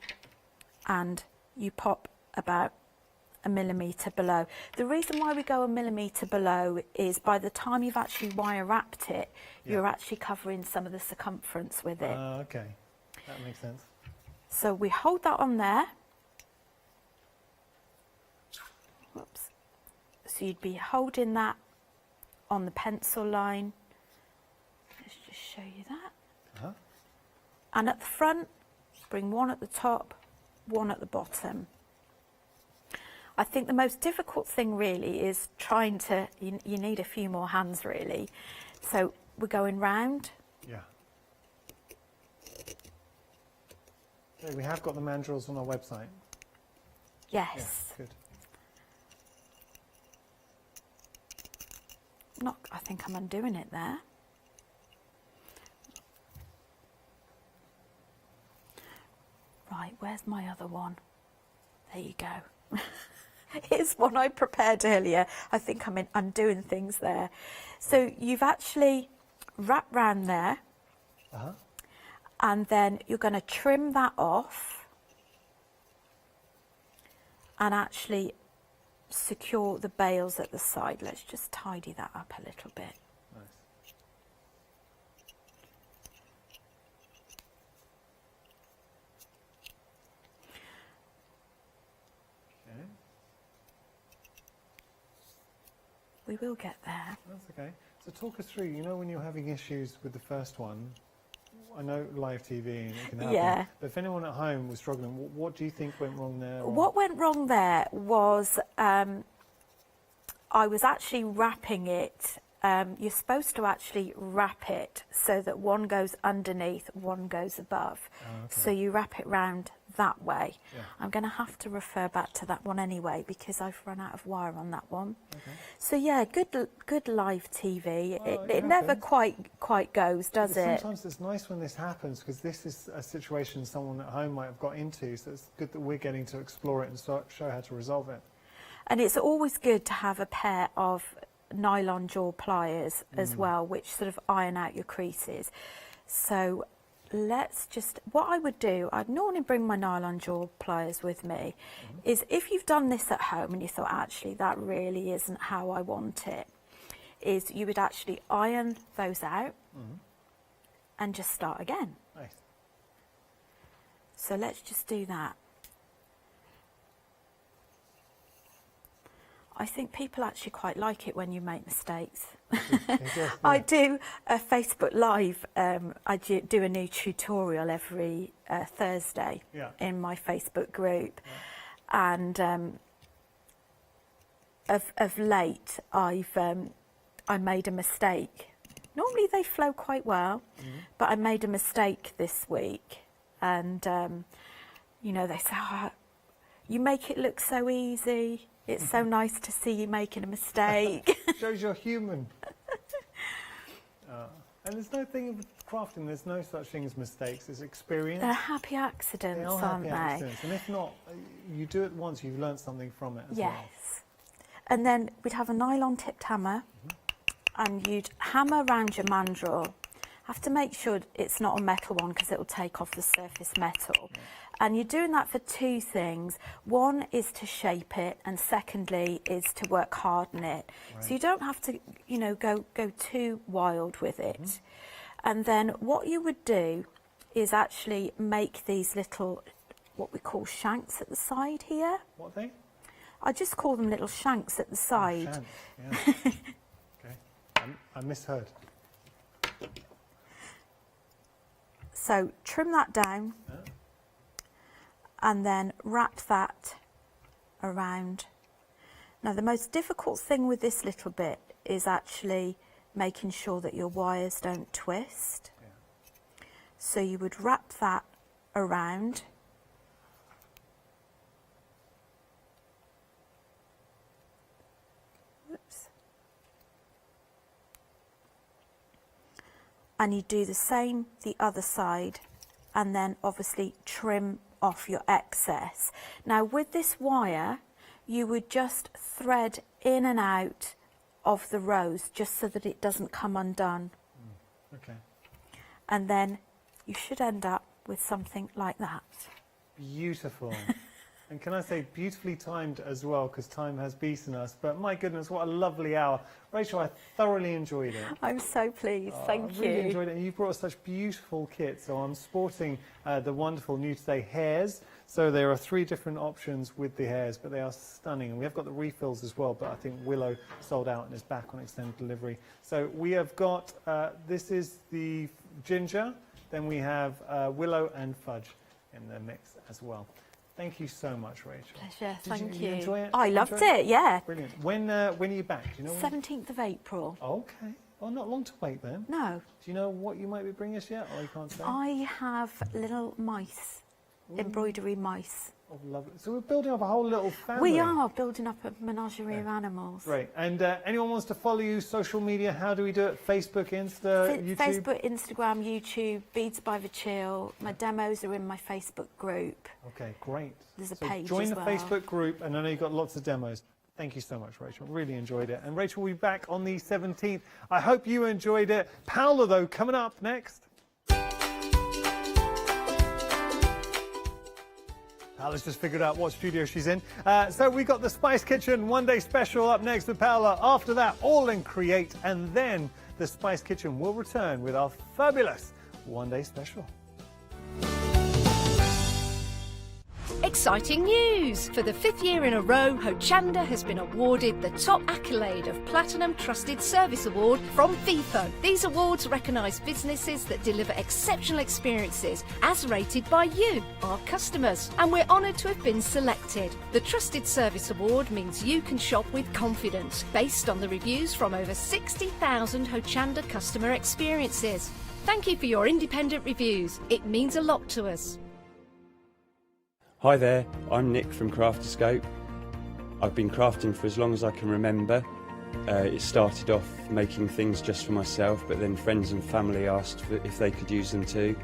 and you pop about 1 millimetre below. The reason why we go 1 millimetre below is by the time you've actually wire wrapped it, you're actually covering some of the circumference with it. Okay, that makes sense. So we hold that on there. Whoops. So you'd be holding that on the pencil line. Let's just show you that. And at the front, bring one at the top, one at the bottom. I think the most difficult thing really is trying to, you need a few more hands really. So we're going round. Yeah. So we have got the mandrels on our website. Yes. Yeah, good. I think I'm undoing it there. Right, where's my other one? There you go. Here's one I prepared earlier. I think I'm doing things there. So you've actually wrapped round there, and then you're going to trim that off, and actually secure the bails at the side. Let's just tidy that up a little bit. Nice. Okay. We will get there. That's okay. So talk us through, you know, when you're having issues with the first one, I know live TV and it can happen, Yeah. but if anyone at home was struggling, what do you think went wrong there? Or- What went wrong there was I was actually wrapping it. You're supposed to actually wrap it so that one goes underneath, one goes above. Oh, okay. So you wrap it round that way. Yeah. I'm going to have to refer back to that one anyway because I've run out of wire on that one. Okay. So yeah, good live TV. Well, it never happens. quite goes, does But it? sometimes it's nice when this happens because this is a situation someone at home might have got into, so it's good that we're getting to explore it and show how to resolve it. And it's always good to have a pair of nylon jaw pliers as well, which sort of iron out your creases. So let's just, what I would do, I'd normally bring my nylon jaw pliers with me, is if you've done this at home and you thought, actually, that really isn't how I want it, is you would actually iron those out and just start again. Nice. So let's just do that. I think people actually quite like it when you make mistakes. I do a Facebook Live. I do a new tutorial every Thursday in my Facebook group. And of late, I made a mistake. Normally they flow quite well, but I made a mistake this week. And, you know, they say, oh, you make it look so easy. It's so nice to see you making a mistake. Shows you're human. And there's no thing of crafting, there's no such thing as mistakes, it's experience. They're happy accidents, They are aren't happy they? accidents. And if not, you do it once, you've learned something from it as well. Yes. And then we'd have a nylon tipped hammer and you'd hammer around your mandrel. Have to make sure it's not a metal one because it will take off the surface metal. And you're doing that for two things. One is to shape it, and secondly is to work hard on it. Right. So you don't have to, you know, go too wild with it. And then what you would do is actually make these little, what we call shanks at the side here. What thing? I just call them little shanks at the side. Shanks, yeah. Okay, I misheard. So trim that down. And then wrap that around. Now the most difficult thing with this little bit is actually making sure that your wires don't twist. Yeah. So you would wrap that around. Whoops. And you do the same the other side, and then obviously trim off your excess. Now with this wire, you would just thread in and out of the rows just so that it doesn't come undone. Okay. And then you should end up with something like that. Beautiful. And can I say beautifully timed as well, because time has beaten us. But my goodness, what a lovely hour. Rachel, I thoroughly enjoyed it. I'm so pleased, thank I really you. enjoyed it. And you've brought us such beautiful kits. So I'm sporting the wonderful new today hairs. So there are 3 different options with the hairs, but they are stunning. And we have got the refills as well, but I think Willow sold out and is back on extended delivery. So we have got, this is the ginger. Then we have Willow and fudge in the mix as well. Thank you so much, Rachel. Pleasure, thank Did you enjoy it? I loved it, yeah. Brilliant. When are you back? Do you know when? 17th of April. Okay. Well, not long to wait then. No, Do you know what you might be bringing us yet, or you can't say? I have little mice, embroidery mice. Oh, lovely. So we're building up a whole little family. We are building up a menagerie of animals. Great. And anyone wants to follow you, social media, how do we do it? Facebook, Insta, YouTube? Facebook, Instagram, YouTube, Beads by the Chill. My demos are in my Facebook group. Okay, great. There's a So page join as the well. Facebook group, and I know you've got lots of demos. Thank you so much, Rachel. Really enjoyed it. And Rachel will be back on the 17th. I hope you enjoyed it. Paola, though, coming up next. Paola's just figured out what studio she's in. So we got the Spice Kitchen one-day special up next with Paola. After that, all in Create, and then the Spice Kitchen will return with our fabulous one-day special. Exciting news! For the 5th year in a row, Hochanda has been awarded the top accolade of Platinum Trusted Service Award from Feefo. These awards recognise businesses that deliver exceptional experiences as rated by you, our customers, and we're honoured to have been selected. The Trusted Service Award means you can shop with confidence, based on the reviews from over 60,000 Hochanda customer experiences. Thank you for your independent reviews. It means a lot to us. Hi there, I'm Nick from Crafterscope. I've been crafting for as long as I can remember. It started off making things just for myself, but then friends and family asked if they could use them too.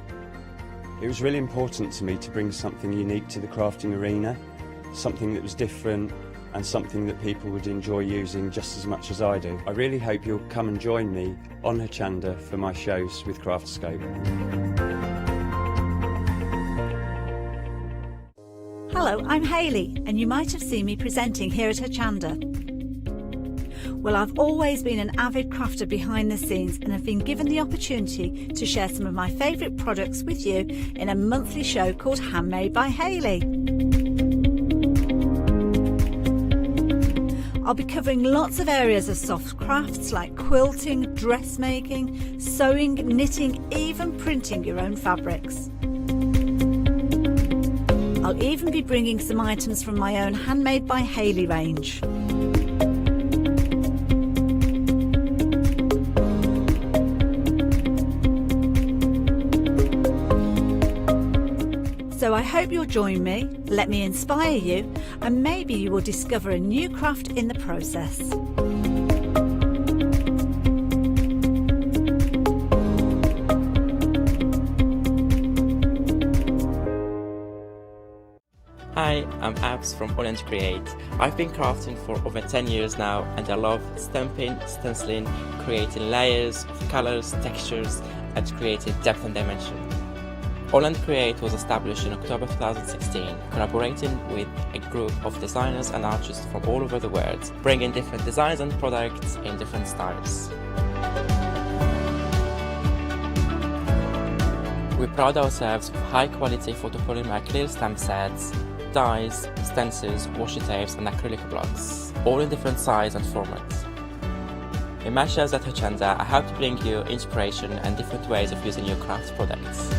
It was really important to me to bring something unique to the crafting arena, something that was different and something that people would enjoy using just as much as I do. I really hope you'll come and join me on Hochanda for my shows with Crafterscope. Hello, I'm Hayley, and you might have seen me presenting here at Hochanda. Well, I've always been an avid crafter behind the scenes and have been given the opportunity to share some of my favourite products with you in a monthly show called Handmade by Hayley. I'll be covering lots of areas of soft crafts like quilting, dressmaking, sewing, knitting, even printing your own fabrics. I'll even be bringing some items from my own Handmade by Hayley range. So I hope you'll join me, let me inspire you, and maybe you will discover a new craft in the process. Hi, I'm Abs from Hochanda Create. I've been crafting for over 10 years now, and I love stamping, stenciling, creating layers of colors, textures, and creating depth and dimension. Hochanda Create was established in October 2016, collaborating with a group of designers and artists from all over the world, bringing different designs and products in different styles. We pride ourselves with high-quality photopolymer clear stamp sets, dies, stencils, washi tapes and acrylic blocks, all in different size and formats. In my shows at Hochanda, I hope to bring you inspiration and different ways of using your craft products.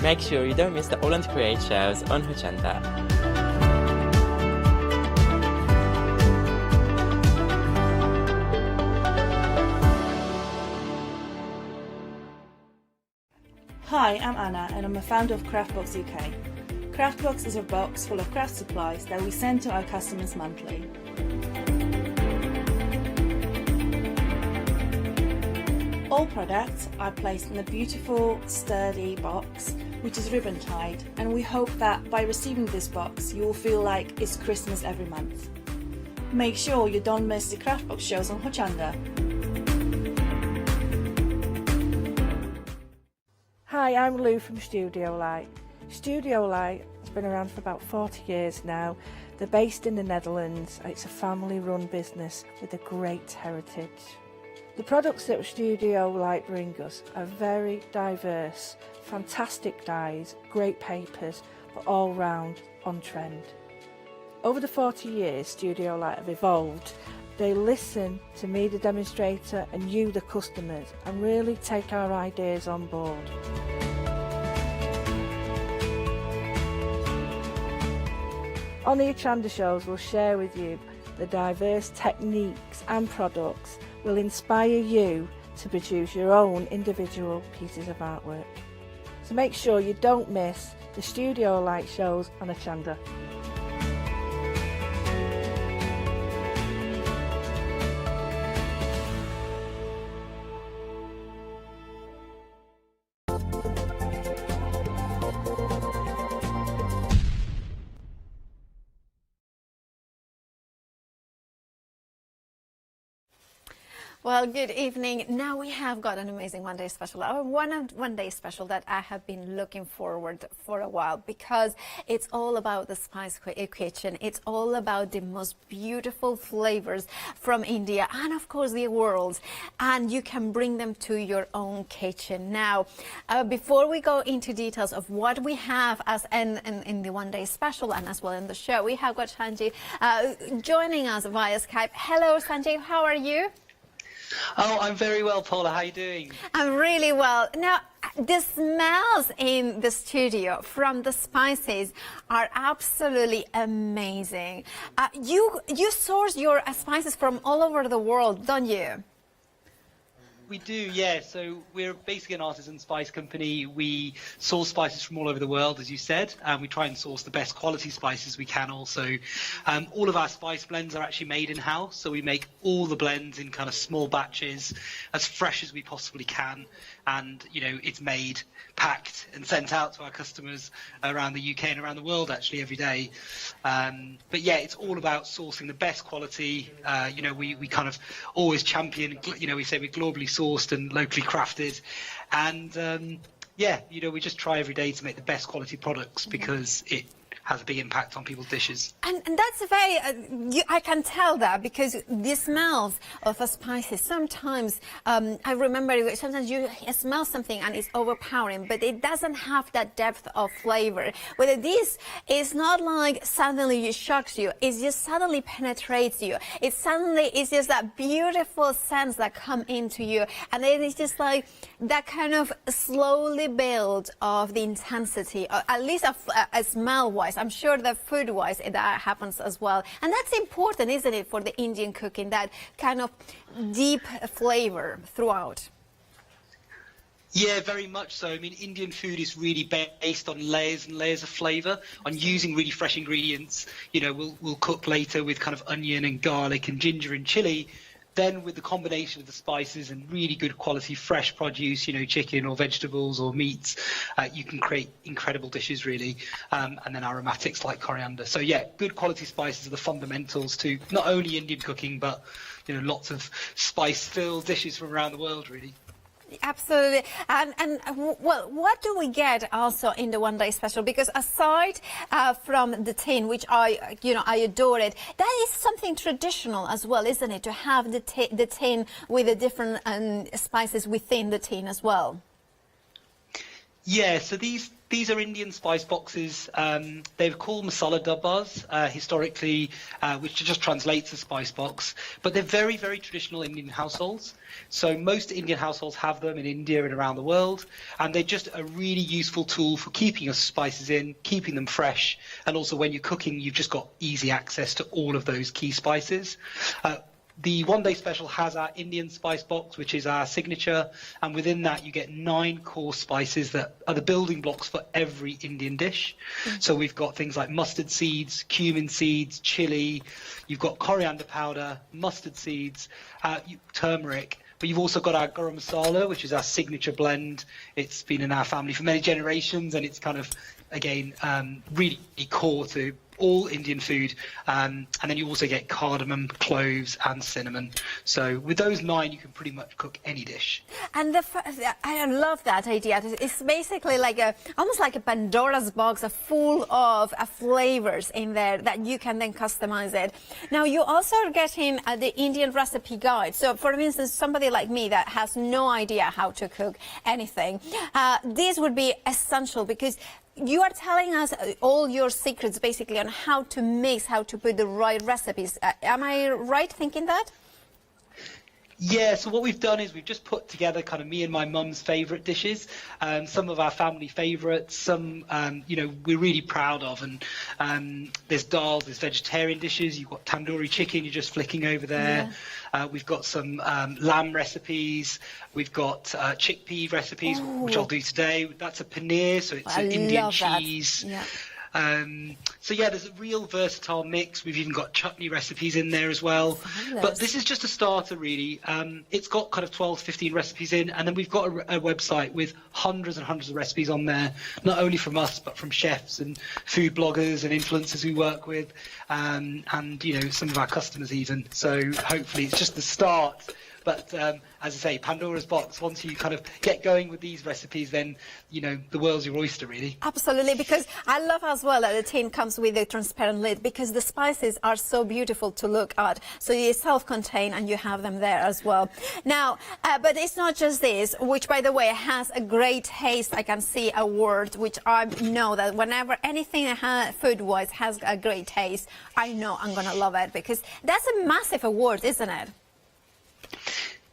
Make sure you don't miss the Hochanda Create shows on Hochanda. Hi, I'm Anna and I'm a founder of Craftbox UK. Craftbox is a box full of craft supplies that we send to our customers monthly. All products are placed in a beautiful, sturdy box which is ribbon tied, and we hope that by receiving this box you will feel like it's Christmas every month. Make sure you don't miss the Craftbox shows on Hochanda. Hi, I'm Lou from Studio Light. Studio Light has been around for about 40 years now. They're based in the Netherlands. It's a family-run business with a great heritage. The products that Studio Light bring us are very diverse, fantastic dyes, great papers, but all round on trend. Over the 40 years Studio Light have evolved. They listen to me, the demonstrator, and you, the customers, and really take our ideas on board. On the Hochanda shows, we'll share with you the diverse techniques and products will inspire you to produce your own individual pieces of artwork. So make sure you don't miss the Studio Light shows on Hochanda. Well, good evening. Now we have got an amazing one-day special, our one-day special that I have been looking forward for a while, because it's all about the spice kitchen. It's all about the most beautiful flavors from India and, of course, the world. And you can bring them to your own kitchen. Now, before we go into details of what we have as in the one-day special and as well in the show, we have got Sanjeev joining us via Skype. Hello, Sanjeev. How are you? Oh, I'm very well, Paula. How are you doing? I'm really well. Now, the smells in the studio from the spices are absolutely amazing. You source your spices from all over the world, don't you? We do, yeah. So we're basically an artisan spice company. We source spices from all over the world, as you said, and we try and source the best quality spices we can also. All of our spice blends are actually made in-house, so we make all the blends in kind of small batches, as fresh as we possibly can. And, you know, it's made, packed and sent out to our customers around the UK and around the world, actually, every day. But, yeah, it's all about sourcing the best quality. You know, we kind of always champion, you know, we say we're globally sourced and locally crafted. And, yeah, you know, we just try every day to make the best quality products because it has a big impact on people's dishes. And that's very, I can tell that because the smells of spices, sometimes, I remember sometimes you smell something and it's overpowering, but it doesn't have that depth of flavor. Whether this is not like suddenly it shocks you, it just suddenly penetrates you. It suddenly is just that beautiful scents that come into you. And then it's just like that kind of slowly build of the intensity, or at least a smell-wise. I'm sure that food-wise that happens as well. And that's important, isn't it, for the Indian cooking, that kind of deep flavor throughout? Yeah, very much so. I mean, Indian food is really based on layers and layers of flavour, on using really fresh ingredients. You know, we'll cook later with kind of onion and garlic and ginger and chilli. Then with the combination of the spices and really good quality fresh produce, you know, chicken or vegetables or meats, you can create incredible dishes, really, and then aromatics like coriander. So, yeah, good quality spices are the fundamentals to not only Indian cooking, but, you know, lots of spice-filled dishes from around the world, really. Absolutely. And well, what do we get also in the one-day special? Because aside from the tin, which I adore it, that is something traditional as well, isn't it? To have the tin with the different spices within the tin as well. Yeah, so these are Indian spice boxes. They're called masala dabbas historically, which just translates as spice box. But they're very, very traditional Indian households. So most Indian households have them in India and around the world. And they're just a really useful tool for keeping your spices in, keeping them fresh. And also when you're cooking, you've just got easy access to all of those key spices. The one-day special has our Indian spice box, which is our signature, and within that you get 9 core spices that are the building blocks for every Indian dish. So we've got things like mustard seeds, cumin seeds, chili, you've got coriander powder, mustard seeds, turmeric, but you've also got our garam masala, which is our signature blend. It's been in our family for many generations, and it's kind of, again, really core to all Indian food, and then you also get cardamom, cloves and cinnamon. So with those 9 you can pretty much cook any dish. And I love that idea. It's basically like almost like a Pandora's box full of flavors in there that you can then customize it. Now you also are getting the Indian recipe guide. So for instance, somebody like me that has no idea how to cook anything, this would be essential because you are telling us all your secrets basically on how to mix, how to put the right recipes. Am I right thinking that? Yeah, so what we've done is we've just put together kind of me and my mum's favourite dishes, some of our family favourites, some, you know, we're really proud of. And there's dals, there's vegetarian dishes, you've got tandoori chicken, you're just flicking over there. Yeah. We've got some lamb recipes, we've got chickpea recipes, which I'll do today. That's a paneer, so it's an Indian cheese. Yeah. So yeah, there's a real versatile mix. We've even got chutney recipes in there as well. But this is just a starter, really. It's got kind of 12, 15 recipes in, and then we've got a website with hundreds and hundreds of recipes on there, not only from us, but from chefs and food bloggers and influencers we work with, and you know, some of our customers even. So hopefully it's just the start But as I say, Pandora's box, once you kind of get going with these recipes, then, you know, the world's your oyster, really. Absolutely, because I love as well that the tin comes with a transparent lid, because the spices are so beautiful to look at. So you're self-contained and you have them there as well. Now, but it's not just this, which, by the way, has a great taste. I can see a word which I know that whenever anything food-wise has a great taste, I know I'm going to love it, because that's a massive award, isn't it?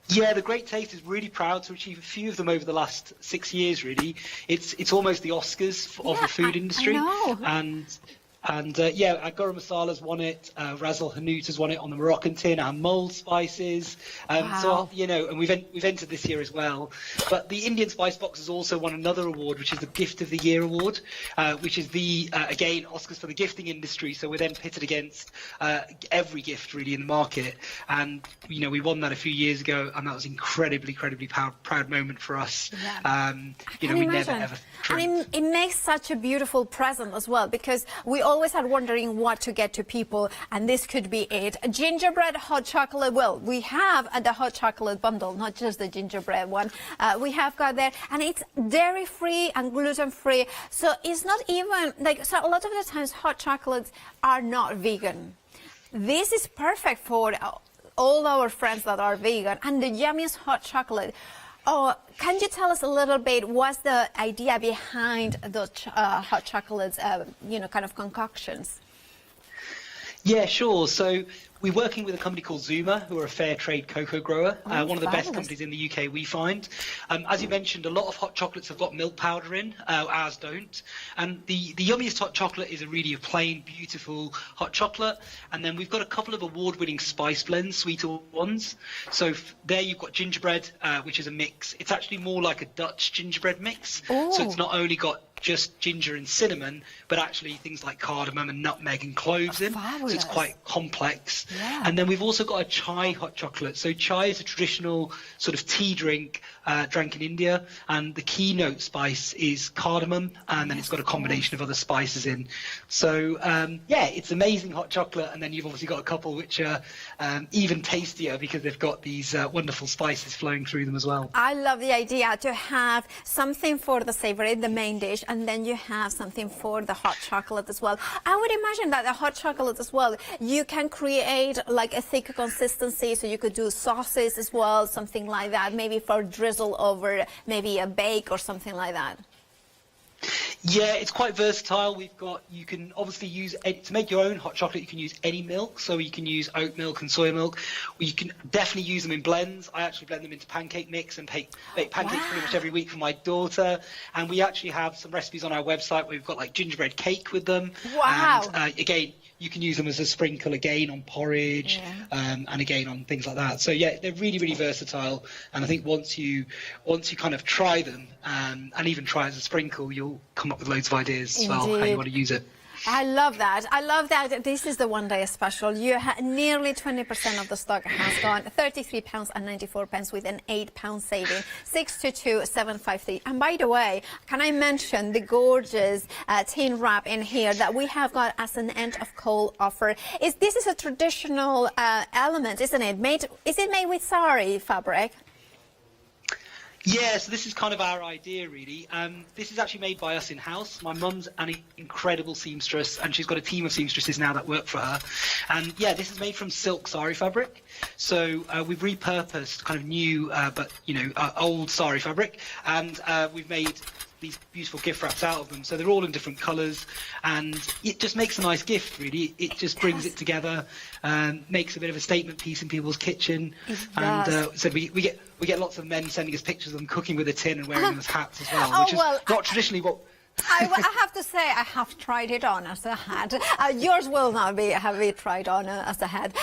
Yeah, the Great Taste is really proud to achieve a few of them over the last 6 years, really. It's almost the Oscars of the food industry. I know. And yeah, Garam Masala's won it, Ras Al Hanout has won it on the Moroccan tin, and mulled spices. Wow. So, you know, and we've entered this year as well. But the Indian Spice Box has also won another award, which is the Gift of the Year award, which is the, again, Oscars for the gifting industry. So we're then pitted against every gift, really, in the market. And, you know, we won that a few years ago, and that was incredibly proud moment for us. Yeah. You know, we never, ever... And it makes such a beautiful present as well, because we always are wondering what to get to people, and this could be it. Gingerbread hot chocolate. Well, we have the hot chocolate bundle, not just the gingerbread one. We have got there, and it's dairy-free and gluten-free. So it's not even like, so a lot of the times hot chocolates are not vegan. This is perfect for all our friends that are vegan, and the yummiest hot chocolate. Oh, can you tell us a little bit, what's the idea behind those hot chocolates, you know, kind of concoctions? Yeah, sure. So we're working with a company called Zuma, who are a fair trade cocoa grower, one of the best companies in the UK, we find. As you mentioned, a lot of hot chocolates have got milk powder in, ours don't. And the yummiest hot chocolate is a really plain, beautiful hot chocolate. And then we've got a couple of award-winning spice blends, sweeter ones. So there you've got gingerbread, which is a mix. It's actually more like a Dutch gingerbread mix. Ooh. So it's not only got just ginger and cinnamon, but actually things like cardamom and nutmeg and cloves in. Fabulous. So it's quite complex. Yeah. And then we've also got a chai hot chocolate. So chai is a traditional sort of tea drink drank in India, and the keynote spice is cardamom, and then it's got a combination of other spices in. So yeah, it's amazing hot chocolate, and then you've obviously got a couple which are even tastier because they've got these wonderful spices flowing through them as well. I love the idea to have something for the savory, the main dish, and then you have something for the hot chocolate as well. I would imagine that the hot chocolate as well, you can create like a thicker consistency, so you could do sauces as well, something like that, maybe for drizzle over maybe a bake or something like that. Yeah, it's quite versatile. You can obviously use, to make your own hot chocolate, you can use any milk. So you can use oat milk and soy milk. Or you can definitely use them in blends. I actually blend them into pancake mix and bake pancakes pretty much every week for my daughter. And we actually have some recipes on our website where we've got like gingerbread cake with them. Wow. And again, you can use them as a sprinkle again on porridge, and again on things like that. So yeah, they're really versatile. And I think once you kind of try them, and even try as a sprinkle, you'll come up with loads of ideas as well how you want to use it. I love that. I love that. This is the one-day special. Nearly 20% of the stock has gone. £33.94 with an £8 saving. 622-753. And by the way, can I mention the gorgeous tin wrap in here that we have got as an end of coal offer? This is a traditional element, isn't it? Is it made with sari fabric? Yeah, so this is kind of our idea, really. This is actually made by us in-house. My mum's an incredible seamstress, and she's got a team of seamstresses now that work for her. And yeah, this is made from silk sari fabric. So we've repurposed kind of new, but you know, old sari fabric, and we've made these beautiful gift wraps out of them. So they're all in different colours, and it just makes a nice gift, really. It just brings it together, makes a bit of a statement piece in people's kitchen. And so we get lots of men sending us pictures of them cooking with a tin and wearing them as hats as well, which is not traditionally what... I have to say, I have tried it on as a hat. Yours will not have it tried on as a hat.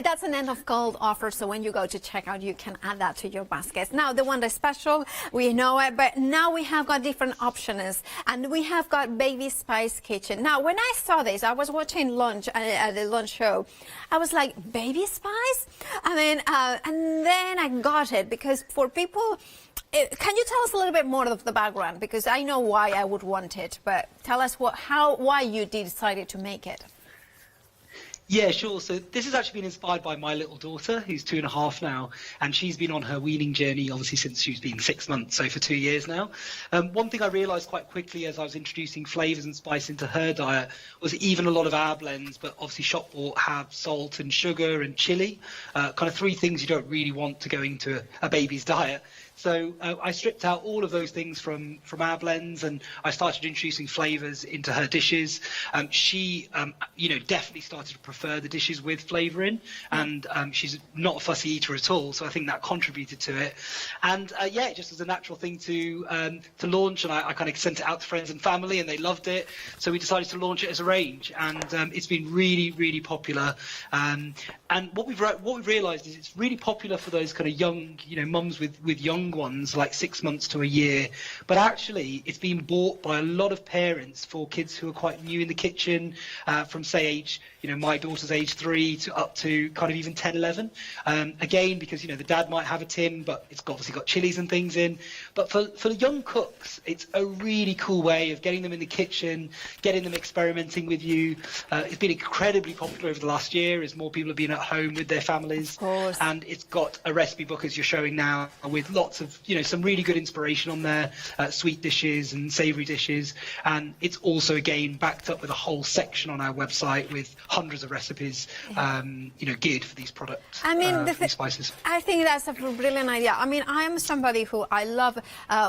That's an end of gold offer, so when you go to checkout, you can add that to your baskets. Now, the one day special, we know it, but now we have got different options, and we have got Baby Spice Kitchen. Now, when I saw this, I was watching lunch at the lunch show. I was like, Baby Spice? I mean, and then I got it, because for people... Can you tell us a little bit more of the background? Because I know why I would want it, but tell us why you decided to make it. Yeah, sure. So this has actually been inspired by my little daughter, who's 2.5 now, and she's been on her weaning journey, obviously, since she's been 6 months, so for 2 years now. One thing I realised quite quickly as I was introducing flavours and spice into her diet was even a lot of our blends, but obviously shop bought, have salt and sugar and chilli, kind of 3 things you don't really want to go into a baby's diet. So I stripped out all of those things from our blends, and I started introducing flavours into her dishes. She, definitely started to prefer the dishes with flavour in, and she's not a fussy eater at all. So I think that contributed to it. And it just was a natural thing to launch, and I kind of sent it out to friends and family, and they loved it. So we decided to launch it as a range, and it's been really, really popular. And what we've realised is it's really popular for those kind of young, mums with young ones, like 6 months to a year, but actually it's been bought by a lot of parents for kids who are quite new in the kitchen, from say age, my daughter's age 3 to up to kind of even 10, 11. Again, because the dad might have a tin, but it's obviously got chilies and things in. But for young cooks, it's a really cool way of getting them in the kitchen, getting them experimenting with you. It's been incredibly popular over the last year as more people have been at home with their families. Of course. And it's got a recipe book, as you're showing now, with lots of some really good inspiration on there, sweet dishes and savoury dishes, and it's also again backed up with a whole section on our website with hundreds of recipes, geared for these products. I mean, these spices. I think that's a brilliant idea. I mean, I am somebody who I love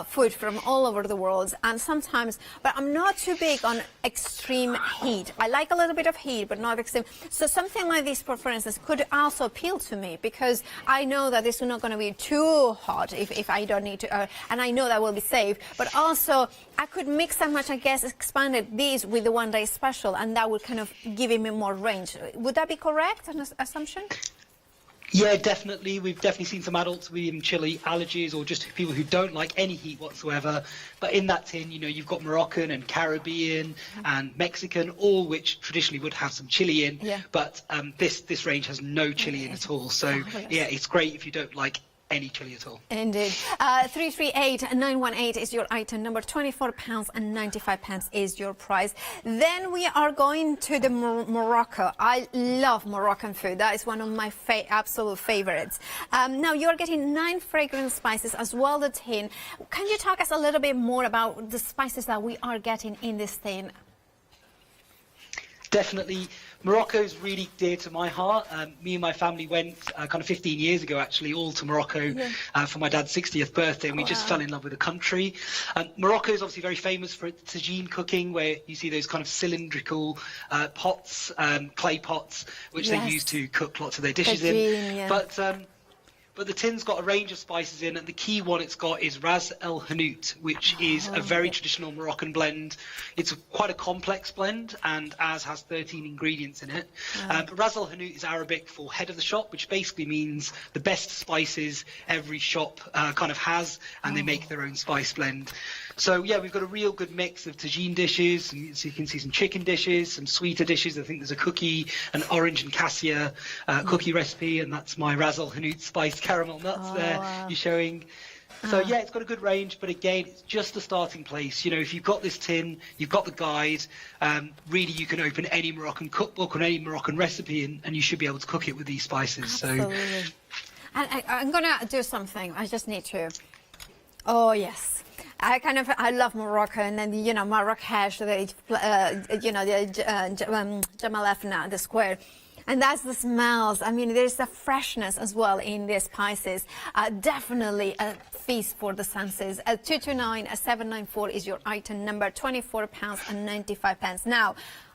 food from all over the world, and sometimes, but I'm not too big on extreme heat. I like a little bit of heat, but not extreme. So something like this, for instance, could also appeal to me, because I know that it's not going to be too hot if I don't need to, and I know that will be safe. But also, I could mix and match, I guess, expanded these with the one-day special, and that would kind of give me more range. Would that be correct, an assumption? Yeah, definitely. We've definitely seen some adults with even chili allergies, or just people who don't like any heat whatsoever. But in that tin, you've got Moroccan and Caribbean and Mexican, all which traditionally would have some chili in. Yeah. But this range has no chili in at all. So yeah, it's great if you don't like any chili at all. Indeed. 338-918 is your item number. £24.95 is your price. Then we are going to the Morocco. I love Moroccan food. That is one of my absolute favorites. Now you're getting 9 fragrant spices as well, the tin. Can you talk us a little bit more about the spices that we are getting in this tin? Definitely. Morocco's really dear to my heart. Me and my family went kind of 15 years ago, actually, all to Morocco for my dad's 60th birthday, and we just fell in love with the country. Morocco is obviously very famous for its tagine cooking, where you see those kind of cylindrical pots, clay pots, which they use to cook lots of their dishes in. But the tin's got a range of spices in, and the key one it's got is Ras El Hanout, which is a very traditional Moroccan blend. It's quite a complex blend, and has 13 ingredients in it. But Ras El Hanout is Arabic for head of the shop, which basically means the best spices every shop kind of has, and they make their own spice blend. So yeah, we've got a real good mix of tagine dishes, and so you can see some chicken dishes, some sweeter dishes. I think there's a cookie, an orange and cassia cookie recipe, and that's my Ras El Hanout spiced caramel nuts you're showing. So yeah, it's got a good range, but again, it's just a starting place. If you've got this tin, you've got the guide, really you can open any Moroccan cookbook or any Moroccan recipe, and you should be able to cook it with these spices. Absolutely. So I'm gonna do something. I just need to. Oh yes. I love Morocco, and then Marrakesh, the Jamal Efna, the square. And that's the smells. I mean, there's a freshness as well in the spices. Definitely a feast for the senses. 229-794 is your item number. £24.95. Now,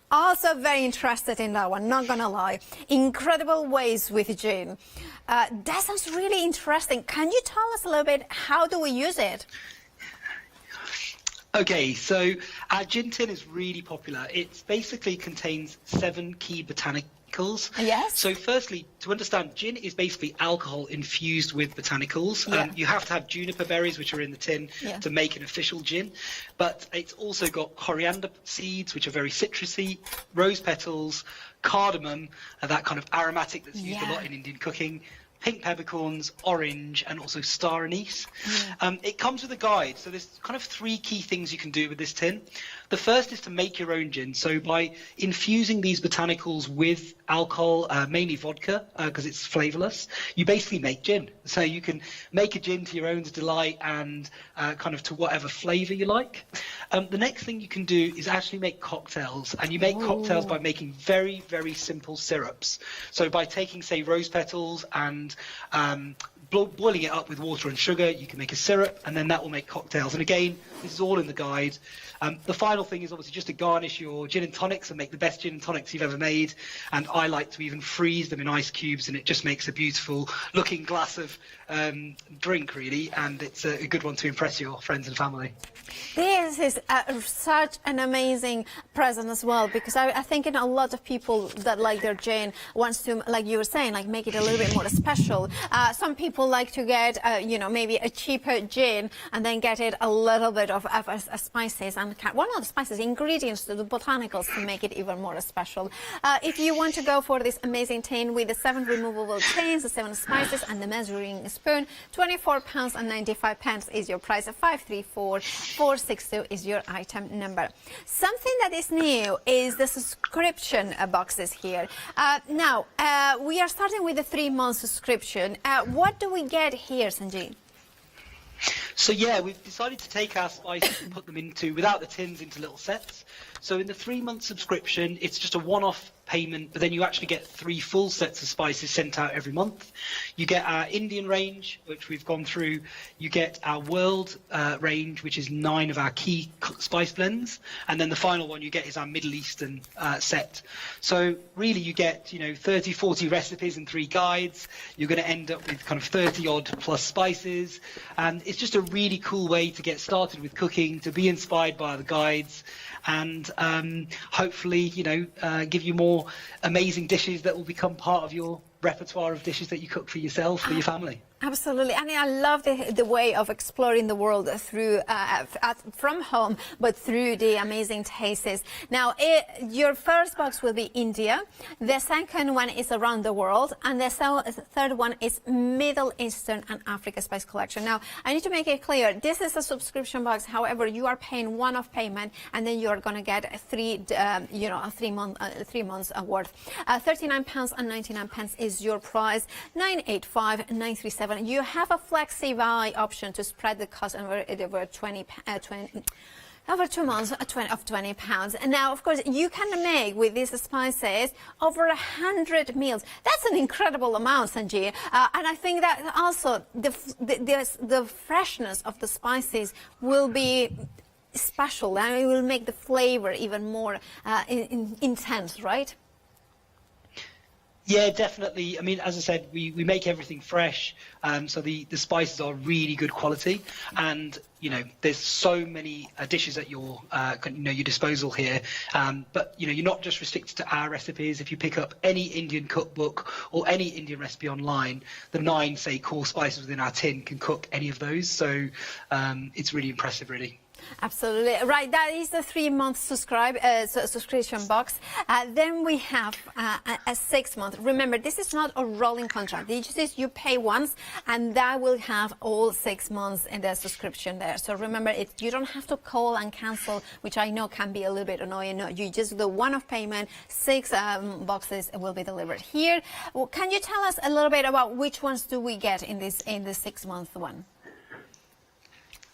also very interested in that one, not gonna lie. Incredible ways with gin. That sounds really interesting. Can you tell us a little bit, how do we use it? Okay, so our gin tin is really popular. It basically contains 7 key botanicals. Yes. So firstly, to understand, gin is basically alcohol infused with botanicals. You have to have juniper berries, which are in the tin, to make an official gin. But it's also got coriander seeds, which are very citrusy, rose petals, cardamom, that kind of aromatic that's used a lot in Indian cooking, pink peppercorns, orange, and also star anise. It comes with a guide, so there's kind of 3 key things you can do with this tin. The first is to make your own gin. So by infusing these botanicals with alcohol, mainly vodka, because it's flavourless, you basically make gin. So you can make a gin to your own delight and kind of to whatever flavour you like. The next thing you can do is actually make cocktails, and you make cocktails by making very, very simple syrups. So by taking, say, rose petals and boiling it up with water and sugar, you can make a syrup, and then that will make cocktails. And again, this is all in the guide. The final thing is obviously just to garnish your gin and tonics and make the best gin and tonics you've ever made. And I like to even freeze them in ice cubes, and it just makes a beautiful looking glass of drink, really. And it's a good one to impress your friends and family. This is such an amazing present as well, because I think a lot of people that like their gin wants to, like you were saying, like make it a little bit more special. Some people like to get, maybe a cheaper gin and then get it a little bit of spices and one of the spices, ingredients, the botanicals to make it even more special. If you want to go for this amazing tin with the 7 removable tins, the 7 spices and the measuring spoon, £24.95 is your price. 534462 is your item number. Something that is new is the subscription boxes here. Now, we are starting with the 3-month subscription. What do we get here, Sanjeev? So yeah, we've decided to take our spices and put them without the tins, into little sets. So in the 3-month subscription, it's just a one-off payment, but then you actually get 3 full sets of spices sent out every month. You get our Indian range, which we've gone through. You get our world range, which is 9 of our key spice blends. And then the final one you get is our Middle Eastern set. So really you get, 30, 40 recipes and 3 guides. You're going to end up with kind of 30 odd plus spices. And it's just a really cool way to get started with cooking, to be inspired by the guides, and hopefully, give you more amazing dishes that will become part of your repertoire of dishes that you cook for yourself, for your family. Absolutely, and I love the way of exploring the world through from home, but through the amazing tastes. Now, your first box will be India, the second one is around the world, and the third one is Middle Eastern and Africa Spice Collection. Now, I need to make it clear, this is a subscription box. However, you are paying one-off payment, and then you are going to get 3 months worth. £39.99 is your price. 985,937. You have a flexi buy option to spread the cost over 2 months of £20. And now, of course, you can make with these spices over 100 meals. That's an incredible amount, Sanjeev. And I think that also the freshness of the spices will be special, and it will make the flavor even more intense, right? Yeah, definitely. I mean, as I said, we make everything fresh, so the spices are really good quality, and there's so many dishes at your your disposal here. But you're not just restricted to our recipes. If you pick up any Indian cookbook or any Indian recipe online, the 9 core spices within our tin can cook any of those. So it's really impressive, really. Absolutely. Right, that is the 3-month subscription box. Then we have a 6-month. Remember, this is not a rolling contract. This is you pay once, and that will have all 6 months in the subscription there. So remember, you don't have to call and cancel, which I know can be a little bit annoying. No, you just do one-off payment, 6 boxes will be delivered here. Well, can you tell us a little bit about which ones do we get in the 6-month one?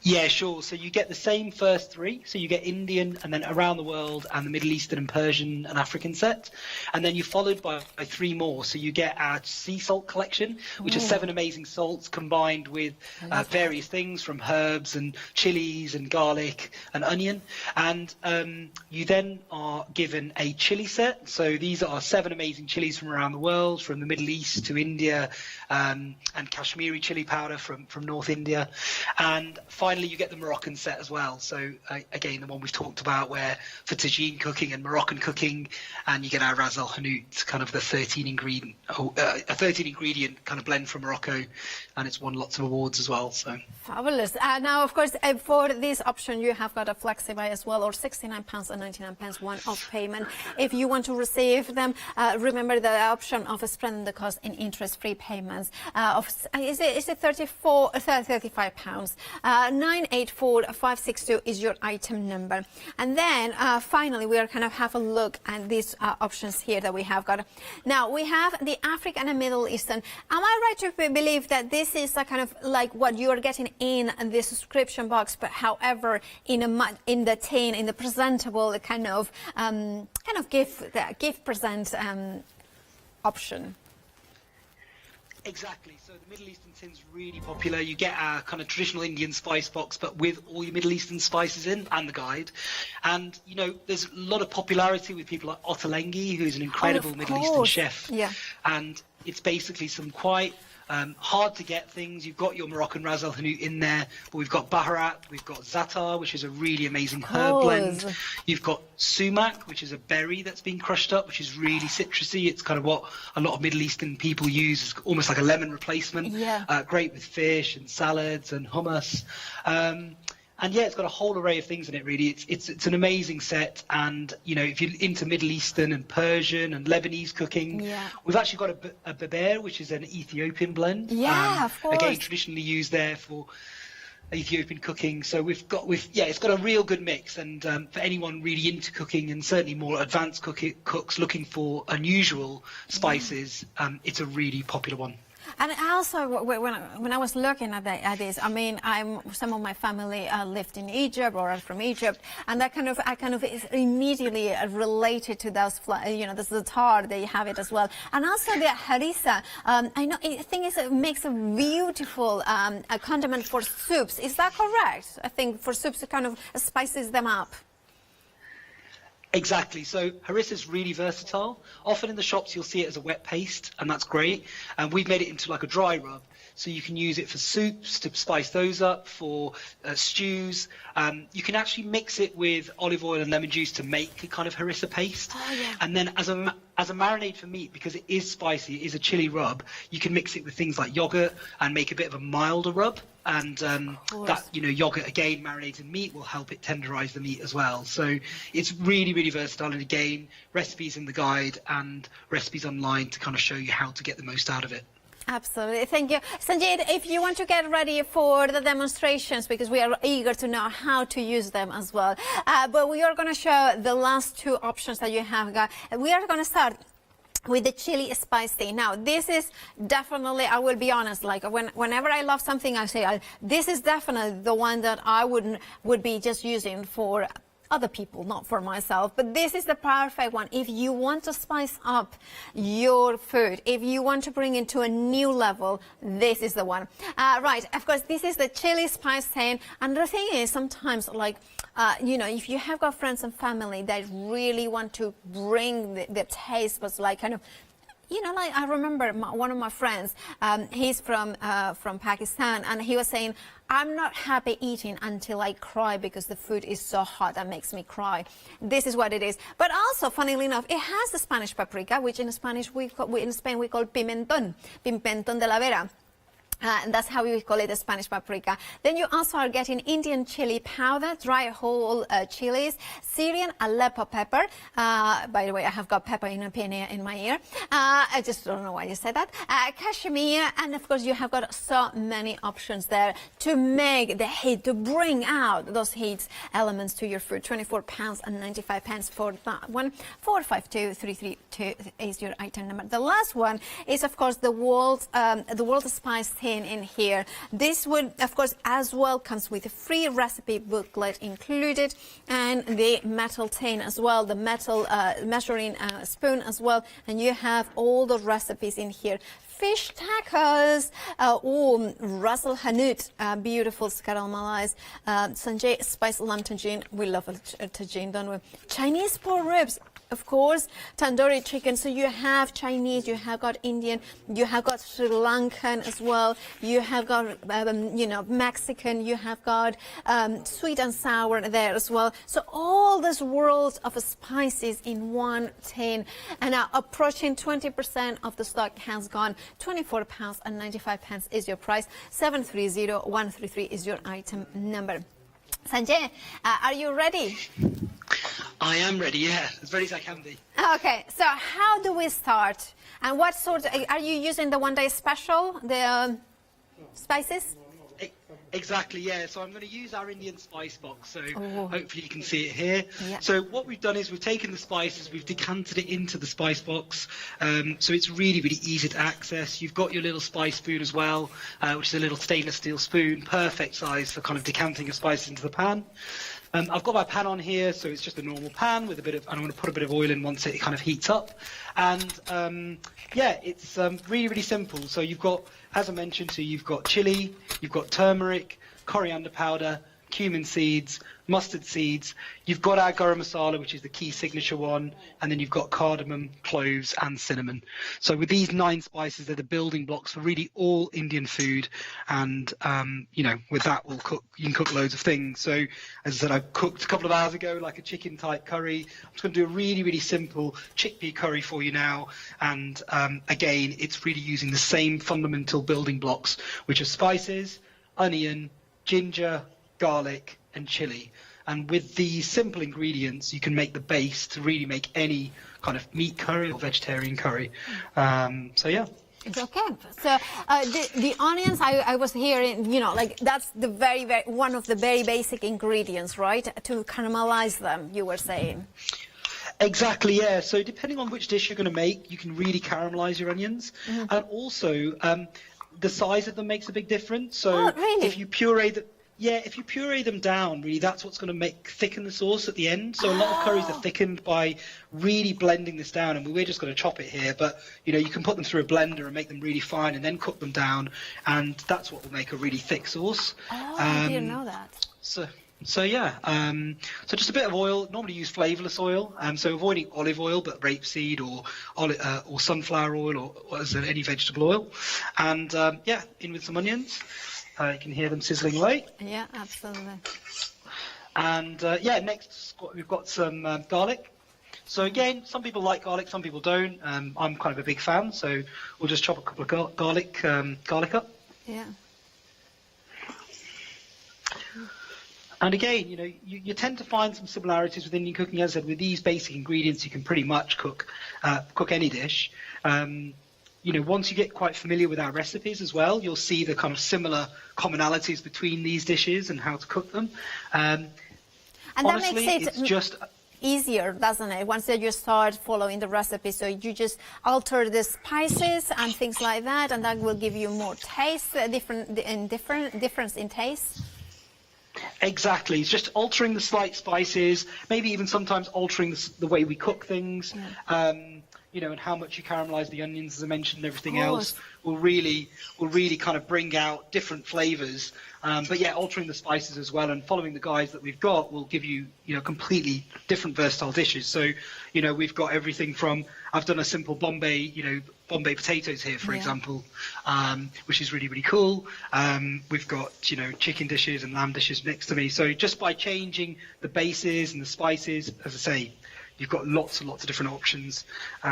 Yeah, sure. So you get the same first 3. So you get Indian, and then around the world, and the Middle Eastern and Persian and African set. And then you're followed by 3 more. So you get our sea salt collection, which is 7 amazing salts combined with various things from herbs and chilies and garlic and onion. And you then are given a chili set. So these are 7 amazing chilies from around the world, from the Middle East to India, and Kashmiri chili powder from North India. And finally, you get the Moroccan set as well. So again, the one we've talked about, where for tagine cooking and Moroccan cooking, and you get our Ras El Hanout, kind of the 13 ingredient kind of blend from Morocco, and it's won lots of awards as well. So fabulous. Now, of course, for this option, you have got a flexi buy as well, or £69.99 one-off payment. If you want to receive them, remember the option of spreading the cost in interest-free payments. Is it £35? 984562 is your item number. And then finally we are kind of have a look at these options here that we have got. Now we have the African and Middle Eastern. Am I right to believe that this is a kind of like what you are getting in the subscription box, but however in the tin, in the presentable kind of gift present option? Exactly. So the Middle Eastern tin's really popular. You get a kind of traditional Indian spice box, but with all your Middle Eastern spices in and the guide. And, you know, there's a lot of popularity with people like Ottolenghi, who's an incredible Middle Eastern chef. Yeah. And it's basically some quite hard to get things. You've got your Moroccan Ras El Hanout in there, but we've got Baharat, we've got Za'atar, which is a really amazing herb blend. You've got sumac, which is a berry that's been crushed up, which is really citrusy. It's kind of what a lot of Middle Eastern people use. It's almost like a lemon replacement. Yeah. Great with fish and salads and hummus. And yeah, it's got a whole array of things in it, really. It's an amazing set. And, you know, if you're into Middle Eastern and Persian and Lebanese cooking, we've actually got a beber, which is an Ethiopian blend. Yeah, of course. Again, traditionally used there for Ethiopian cooking. So it's got a real good mix. And for anyone really into cooking and certainly more advanced cooks looking for unusual spices, it's a really popular one. And also, when I was looking at this, I mean, some of my family lived in Egypt or are from Egypt, and I kind of immediately related to those, you know, the za'atar, they have it as well, and also the harissa. I think it makes a beautiful a condiment for soups. Is that correct? I think for soups it kind of spices them up. Exactly. So harissa is really versatile. Often in the shops you'll see it as a wet paste, and that's great. And we've made it into like a dry rub, so you can use it for soups to spice those up, for stews. You can actually mix it with olive oil and lemon juice to make a kind of harissa paste. Oh, yeah. And then as a marinade for meat, because it is spicy, it is a chili rub, you can mix it with things like yogurt and make a bit of a milder rub. And that, you know, yogurt, again, marinated meat will help it tenderize the meat as well. So it's really, really versatile. And again, recipes in the guide and recipes online to kind of show you how to get the most out of it. Absolutely. Thank you. Sanjay, if you want to get ready for the demonstrations, because we are eager to know how to use them as well. But we are going to show the last two options that you have got. We are going to start with the chili spice thing. Now, this is definitely, I will be honest, like whenever I love something, I say, this is definitely the one that I would be just using for other people, not for myself. But this is the perfect one. If you want to spice up your food, if you want to bring it to a new level, this is the one. Right, of course, this is the chili spice thing. And the thing is, sometimes, like, you know, if you have got friends and family that really want to bring the taste, but like kind of, you know, like I remember one of my friends, he's from Pakistan, and he was saying, I'm not happy eating until I cry because the food is so hot that makes me cry. This is what it is. But also, funnily enough, it has the Spanish paprika, which in Spanish in Spain we call pimentón de la vera. And that's how we call it, the Spanish paprika. Then you also are getting Indian chili powder, dry whole chilies, Syrian Aleppo pepper. By the way, I have got pepper in my ear. I just don't know why you said that. Kashmir, and of course you have got so many options there to make the heat, to bring out those heat elements to your food. £24.95 for that one. 452332 is your item number. The last one is, of course, the world spice tin in here. This would, of course, as well comes with a free recipe booklet included, and the metal tin as well, the metal measuring spoon as well, and you have all the recipes in here. Fish tacos, Ras El Hanout, beautiful caramelized, Sanjay spice lamb tagine, we love a tagine, don't we? Chinese pork ribs, of course, tandoori chicken. So you have Chinese, you have got Indian, you have got Sri Lankan as well, you have got, you know, Mexican, you have got sweet and sour there as well. So all this world of spices in one tin. And now approaching 20% of the stock has gone. £24.95 is your price. 730133 is your item number. Sanjay, are you ready? I am ready, yeah, as ready as I can be. Okay, so how do we start? And what sort of, are you using the one-day special, the spices? Exactly, yeah. So I'm going to use our Indian spice box. So Oh. hopefully you can see it here. Yeah. So what we've done is we've taken the spices, we've decanted it into the spice box. So it's really, really easy to access. You've got your little spice spoon as well, which is a little stainless steel spoon, perfect size for kind of decanting your spices into the pan. I've got my pan on here, so it's just a normal pan with a bit of, and I'm going to put a bit of oil in once it kind of heats up. And yeah, it's really, really simple. So you've got, as I mentioned, so you've got chili, you've got turmeric, coriander powder, cumin seeds, mustard seeds. You've got our garam masala, which is the key signature one, and then you've got cardamom, cloves, and cinnamon. So with these 9 spices, they're the building blocks for really all Indian food. And you know, with that, you can cook loads of things. So as I said, I cooked a couple of hours ago, like a chicken type curry. I'm just going to do a really, really simple chickpea curry for you now. And again, it's really using the same fundamental building blocks, which are spices, onion, ginger, garlic, and chili. And with these simple ingredients, you can make the base to really make any kind of meat curry or vegetarian curry. So yeah. It's okay. So the onions, I was hearing, you know, like that's the very one of the very basic ingredients, right? To caramelize them, you were saying. Exactly, yeah. So depending on which dish you're going to make, you can really caramelize your onions. Mm-hmm. And also, the size of them makes a big difference. So Oh, really? if you puree them down, really, that's what's going to thicken the sauce at the end. So a lot of curries are thickened by really blending this down, and we're just going to chop it here. But you know, you can put them through a blender and make them really fine, and then cook them down, and that's what will make a really thick sauce. Oh, I didn't know that. So yeah, so just a bit of oil. Normally use flavourless oil, so avoiding olive oil, but rapeseed or sunflower oil or any vegetable oil. And yeah, in with some onions. You can hear them sizzling away. Yeah, absolutely. And yeah, next we've got some garlic. So again, some people like garlic, some people don't. I'm kind of a big fan, so we'll just chop a couple of garlic up. Yeah. And again, you know, you tend to find some similarities with Indian cooking. As I said, with these basic ingredients, you can pretty much cook any dish. You know, once you get quite familiar with our recipes as well, you'll see the kind of similar commonalities between these dishes and how to cook them. And honestly, that makes it it's just easier, doesn't it? Once that you start following the recipe, so you just alter the spices and things like that, and that will give you more taste, difference in taste. Exactly. It's just altering the slight spices, maybe even sometimes altering the way we cook things. Yeah. You know, and how much you caramelize the onions, as I mentioned, and everything else will really kind of bring out different flavors. But yeah, altering the spices as well and following the guides that we've got will give you, you know, completely different versatile dishes. So, you know, we've got everything from, I've done a simple Bombay potatoes here, for example, which is really, really cool. We've got, you know, chicken dishes and lamb dishes next to me. So just by changing the bases and the spices, as I say, you've got lots and lots of different options. So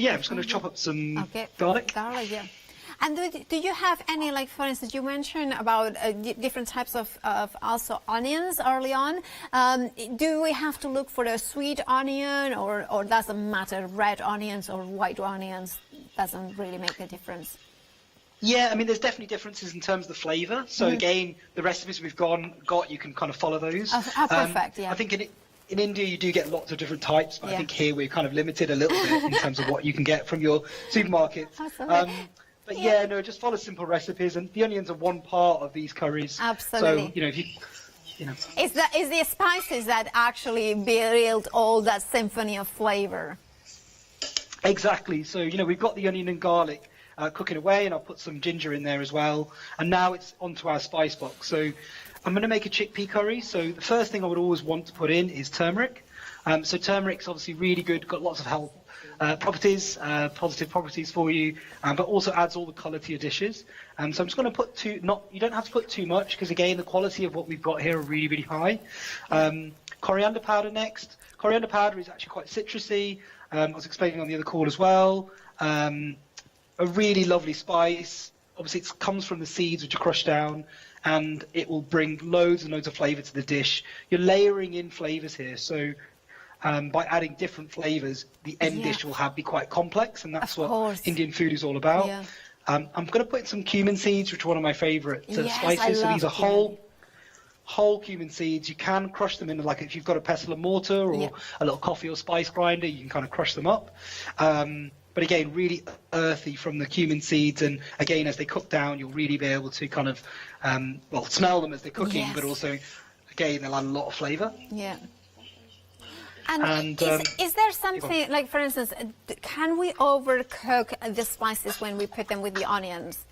yeah, I'm just going to chop up some garlic. Garlic, yeah. And do you have any, like, for instance, you mentioned about different types of also onions early on. Do we have to look for a sweet onion, or doesn't matter, red onions or white onions doesn't really make a difference? Yeah, I mean, there's definitely differences in terms of the flavour. So again, the recipes we've got, you can kind of follow those. Perfect, yeah. I think in India you do get lots of different types, but I think here we're kind of limited a little bit in terms of what you can get from your supermarkets. But yeah, no, just follow simple recipes, and the onions are one part of these curries. Absolutely. So, you know, if you know. It's the spices that actually build all that symphony of flavor. Exactly. So, you know, we've got the onion and garlic cooking away, and I'll put some ginger in there as well. And now it's onto our spice box. So I'm going to make a chickpea curry. So the first thing I would always want to put in is turmeric. So turmeric's obviously really good, got lots of health properties, positive properties for you, but also adds all the colour to your dishes. So I'm just going to put you don't have to put too much, because again, the quality of what we've got here are really, really high. Coriander powder next. Coriander powder is actually quite citrusy. I was explaining on the other call as well. A really lovely spice. Obviously, it comes from the seeds, which are crushed down, and it will bring loads and loads of flavour to the dish. You're layering in flavours here, so by adding different flavours, the end dish will be quite complex, and that's what Indian food is all about. I'm going to put in some cumin seeds, which are one of my favourite Yes, spices. I So love these are cumin. whole cumin seeds. You can crush them in, like if you've got a pestle and mortar or Yeah. a little coffee or spice grinder, you can kind of crush them up. But again, really earthy from the cumin seeds, and again, as they cook down, you'll really be able to kind of smell them as they're cooking, Yes. but also, again, they'll add a lot of flavour. Yeah. And, And, is there something, like for instance, can we overcook the spices when we put them with the onions?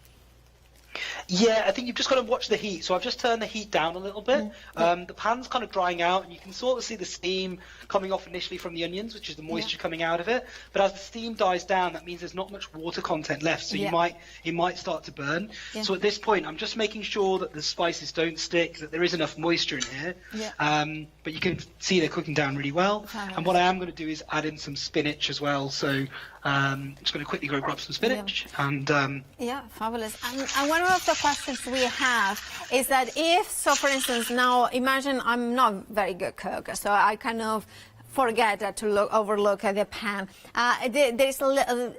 Yeah, I think you've just got to watch the heat. So I've just turned the heat down a little bit. The pan's kind of drying out, and you can sort of see the steam coming off initially from the onions, which is the moisture coming out of it. But as the steam dies down, that means there's not much water content left, so it might start to burn. Yeah. So at this point, I'm just making sure that the spices don't stick, that there is enough moisture in here. Yeah. But you can see they're cooking down really well. Fabulous. And what I am going to do is add in some spinach as well. So I'm just going to quickly go grab some spinach and. Yeah, fabulous. And one of the questions we have is that if, so for instance, now imagine I'm not a very good cook, so I kind of forget to overlook the pan. There's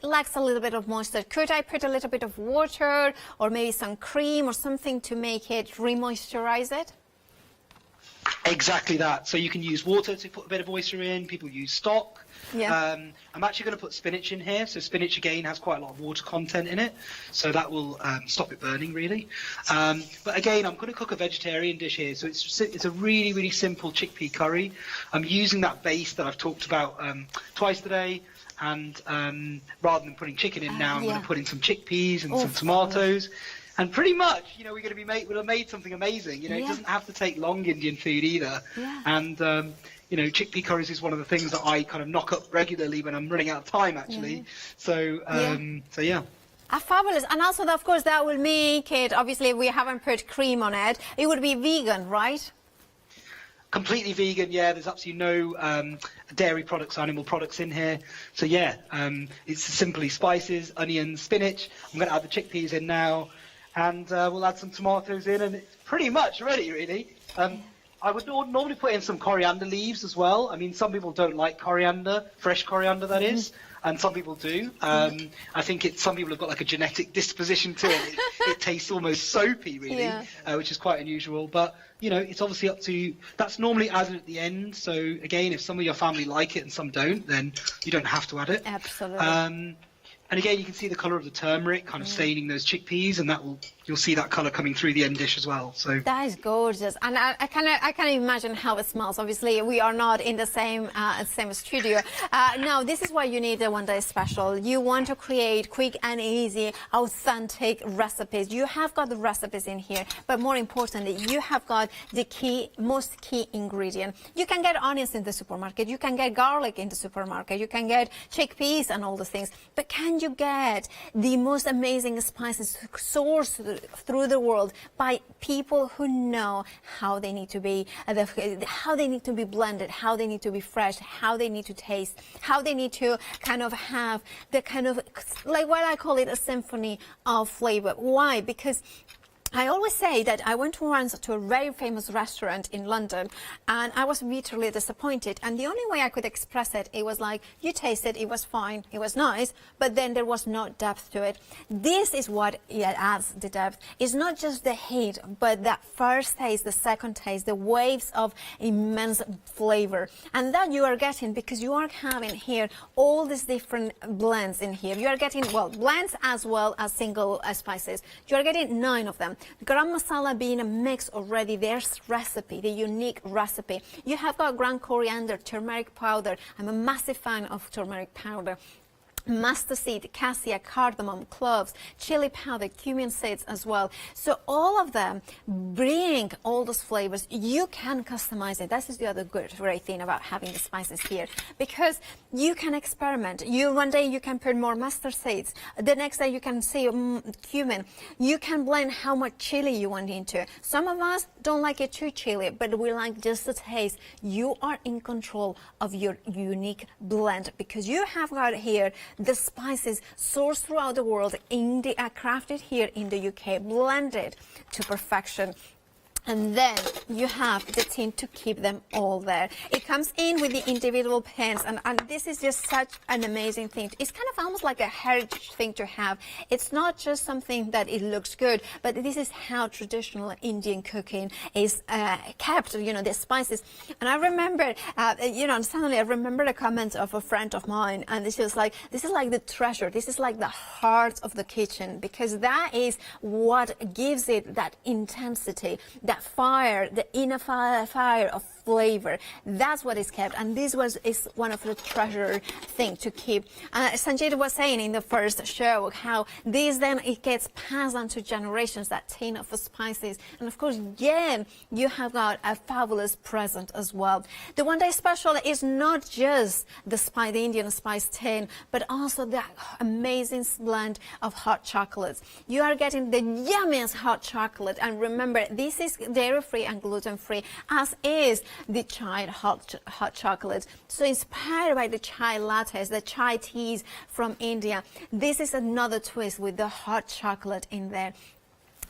lacks a little bit of moisture. Could I put a little bit of water or maybe some cream or something to make it re-moisturize it? Exactly that. So you can use water to put a bit of moisture in. People use stock. Yeah. I'm actually going to put spinach in here. So spinach, again, has quite a lot of water content in it. So that will stop it burning, really. But again, I'm going to cook a vegetarian dish here. So it's a really, really simple chickpea curry. I'm using that base that I've talked about twice today. And rather than putting chicken in now, I'm going to put in some chickpeas and some tomatoes. And pretty much, we're going to we'll have made something amazing. It doesn't have to take long Indian food either. Yeah. And, chickpea curries is one of the things that I kind of knock up regularly when I'm running out of time, actually. So, yeah. Fabulous. And also, of course, that will make it, obviously, we haven't put cream on it. It would be vegan, right? Completely vegan, yeah. There's absolutely no dairy products, animal products in here. So, yeah, it's simply spices, onions, spinach. I'm going to add the chickpeas in now. And we'll add some tomatoes in, and it's pretty much ready, really. I would normally put in some coriander leaves as well. I mean, some people don't like coriander, fresh coriander, that is, and some people do. I think some people have got like a genetic disposition to it. It tastes almost soapy, really, which is quite unusual. But, it's obviously up to, that's normally added at the end. So, again, if some of your family like it and some don't, then you don't have to add it. Absolutely. And again, you can see the colour of the turmeric kind of staining those chickpeas, and you'll see that colour coming through the end dish as well. So that is gorgeous, and I can imagine how it smells. Obviously, we are not in the same studio. Now, this is why you need a one-day special. You want to create quick and easy, authentic recipes. You have got the recipes in here, but more importantly, you have got the most key ingredient. You can get onions in the supermarket. You can get garlic in the supermarket. You can get chickpeas and all the things. But can you get the most amazing spices sourced through the world by people who know how they need to be, how they need to be blended, how they need to be fresh, how they need to taste, how they need to kind of have the kind of, like what I call it, a symphony of flavor. Why? Because I always say that I went once to a very famous restaurant in London, and I was bitterly disappointed. And the only way I could express it, it was like, you tasted, it was fine, it was nice, but then there was no depth to it. This is what adds the depth. It's not just the heat, but that first taste, the second taste, the waves of immense flavor. And that you are getting because you are having here all these different blends in here. You are getting, blends as well as single spices. You are getting 9 of them. Garam masala being a mix already, there's recipe, the unique recipe. You have got ground coriander, turmeric powder. I'm a massive fan of turmeric powder. Mustard seed, cassia, cardamom, cloves, chili powder, cumin seeds as well. So all of them bring all those flavors. You can customize it. That is the other great thing about having the spices here, because you can experiment. One day you can put more mustard seeds. The next day you can see cumin. You can blend how much chili you want into. Some of us don't like it too chili, but we like just the taste. You are in control of your unique blend because you have got here the spices sourced throughout the world, crafted here in the UK, blended to perfection. And then you have the tin to keep them all there. It comes in with the individual pans, and this is just such an amazing thing. It's kind of almost like a heritage thing to have. It's not just something that it looks good, but this is how traditional Indian cooking is kept, you know, the spices. And I remember, you know, suddenly I remember a comment of a friend of mine, and she was like, this is like the treasure. This is like the heart of the kitchen, because that is what gives it that intensity, that fire, the inner fire of flavor. That's what is kept, and this is one of the treasure thing to keep. Sanjit was saying in the first show how this then it gets passed on to generations, that tin of spices, and of course again you have got a fabulous present as well. The one day special is not just the Indian spice tin, but also the amazing blend of hot chocolates. You are getting the yummiest hot chocolate, and remember this is dairy free and gluten free, as is the chai hot chocolate. So inspired by the chai lattes, the chai teas from India, this is another twist with the hot chocolate in there.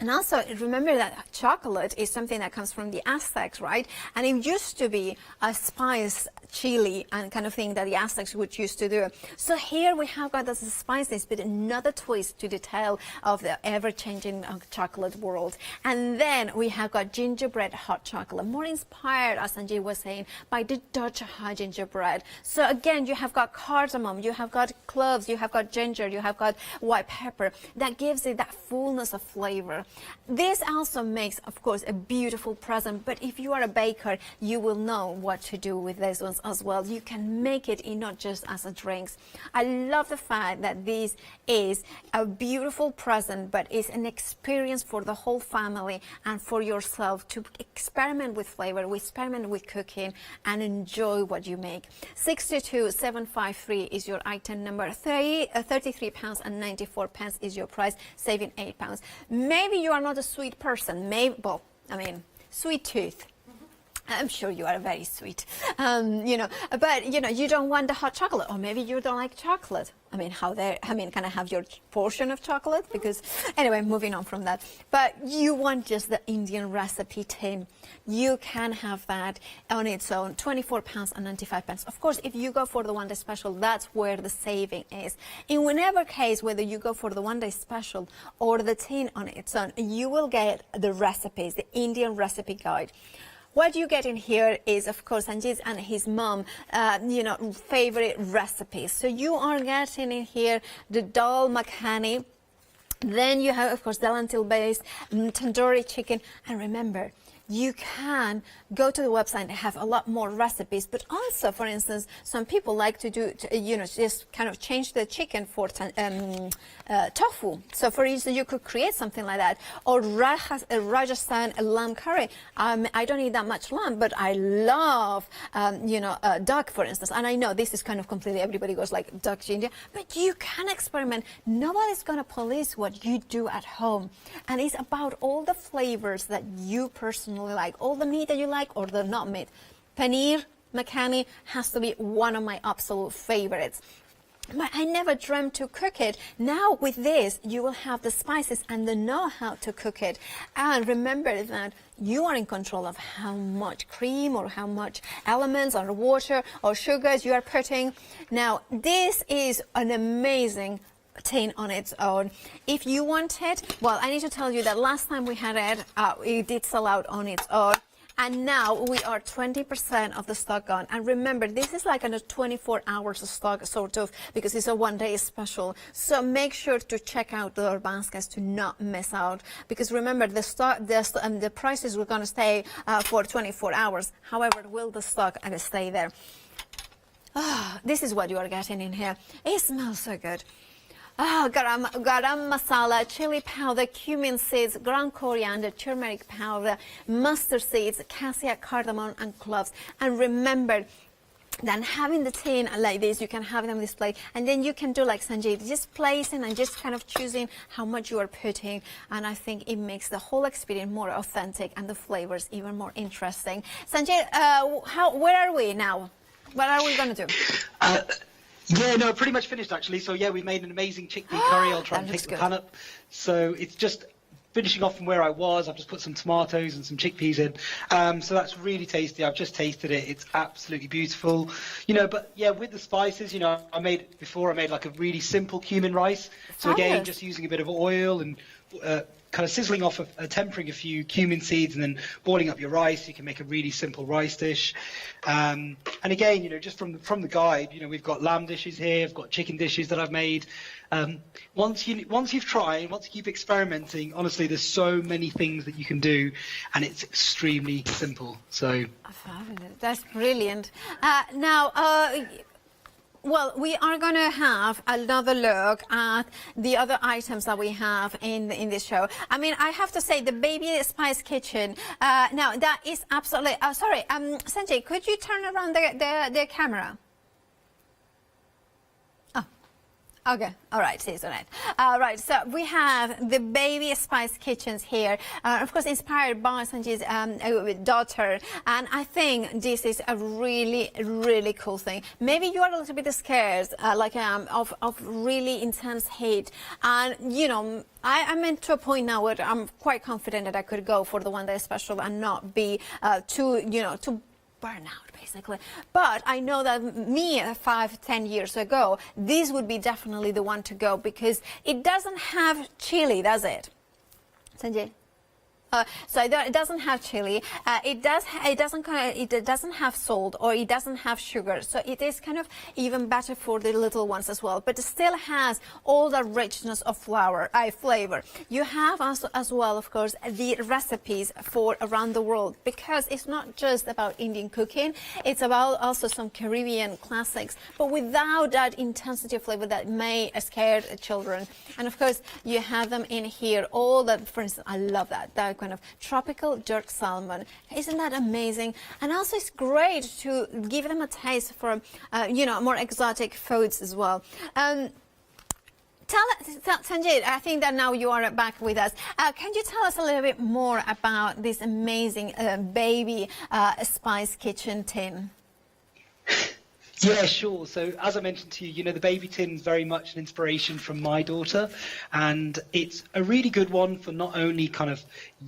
And also remember that chocolate is something that comes from the Aztecs, right? And it used to be a spice chili and kind of thing that the Aztecs would used to do. So here we have got the spices, but another twist to the tale of the ever-changing chocolate world. And then we have got gingerbread hot chocolate, more inspired, as Sanjay was saying, by the Dutch high gingerbread. So again, you have got cardamom, you have got cloves, you have got ginger, you have got white pepper. That gives it that fullness of flavor. This also makes, of course, a beautiful present, but if you are a baker, you will know what to do with these ones as well. You can make it in not just as a drinks. I love the fact that this is a beautiful present, but it's an experience for the whole family and for yourself to experiment with flavor, experiment with cooking, and enjoy what you make. 62,753 is your item number. £33.94 is your price, saving £8. Maybe you are not a sweet person. Maybe, well, I mean, sweet tooth. I'm sure you are very sweet, you know, but you know, you don't want the hot chocolate, or maybe you don't like chocolate. I mean, can I have your portion of chocolate? Because anyway, moving on from that, but you want just the Indian recipe tin. You can have that on its own, £24.95. Of course, if you go for the one day special, that's where the saving is. In whatever case, whether you go for the one day special or the tin on its own, you will get the recipes, the Indian recipe guide. What you get in here is, of course, Sanjit and his mom, you know, favorite recipes. So you are getting in here the dal makhani. Then you have, of course, the lentil based tandoori chicken. And remember, you can go to the website and have a lot more recipes, but also, for instance, some people like to do, you know, just kind of change the chicken for tofu. So for instance, you could create something like that. Or Rajasthan lamb curry. I don't eat that much lamb, but I love, you know, duck, for instance. And I know this is kind of completely, everybody goes like duck to India, but you can experiment. Nobody's going to police what you do at home. And it's about all the flavors that you personally like, all the meat that you like or the not meat. Paneer makhani has to be one of my absolute favorites. But I never dreamt to cook it. Now with this, you will have the spices and the know-how to cook it. And remember that you are in control of how much cream or how much elements or water or sugars you are putting. Now, this is an amazing tin on its own. If you want it, well, I need to tell you that last time we had it, it did sell out on its own. And now we are 20% of the stock gone. And remember, this is like a 24 hours of stock, sort of, because it's a one-day special. So make sure to check out the baskets to not miss out. Because remember, the prices were going to stay for 24 hours. However, will the stock stay there? Oh, this is what you are getting in here. It smells so good. Oh, garam masala, chili powder, cumin seeds, ground coriander, turmeric powder, mustard seeds, cassia, cardamom, and cloves. And remember, then having the tin like this, you can have them displayed, and then you can do like Sanjay, just placing and just kind of choosing how much you are putting, and I think it makes the whole experience more authentic and the flavors even more interesting. Sanjay, where are we now? What are we going to do? Yeah, no, pretty much finished actually. So yeah, we made an amazing chickpea curry. I'll try and pick the pan up. So it's just finishing off from where I was. I've just put some tomatoes and some chickpeas in. So that's really tasty. I've just tasted it. It's absolutely beautiful. You know, but yeah, with the spices, you know, I made like a really simple cumin rice. So again, just using a bit of oil and kind of sizzling off, tempering a few cumin seeds and then boiling up your rice. You can make a really simple rice dish. And again, you know, just from the guide, you know, we've got lamb dishes here. I've got chicken dishes that I've made. Once you've tried, once you keep experimenting, honestly, there's so many things that you can do, and it's extremely simple. So that's brilliant. Now, well, we are going to have another look at the other items that we have in this show. I mean, I have to say, the Baby Spice Kitchen. Now, that is absolutely. Sorry, Sanjay, could you turn around the camera? Okay, all right, it's all right. Right, so we have the Baby Spice Kitchens here, of course, inspired by Sanjay's daughter, and I think this is a really, really cool thing. Maybe you are a little bit scared, like I am, of really intense heat, and, you know, I'm to a point now where I'm quite confident that I could go for the one that is special and not be too burn out, basically. But I know that me 5-10 years ago, this would be definitely the one to go, because it doesn't have chili, does it, Sanjay? So it doesn't have chili. It doesn't have salt, or it doesn't have sugar. So it is kind of even better for the little ones as well. But it still has all the richness of flavor. You have also, as well, of course, the recipes for around the world, because it's not just about Indian cooking. It's about also some Caribbean classics, but without that intensity of flavor that may scare children. And of course, you have them in here. All that, for instance, I love that kind of tropical jerk salmon. Isn't that amazing? And also it's great to give them a taste for, more exotic foods as well. Sanjay, I think that now you are back with us. Can you tell us a little bit more about this amazing Baby Spice Kitchen tin? Yeah, sure. So as I mentioned to you, you know, the baby tin is very much an inspiration from my daughter, and it's a really good one for not only kind of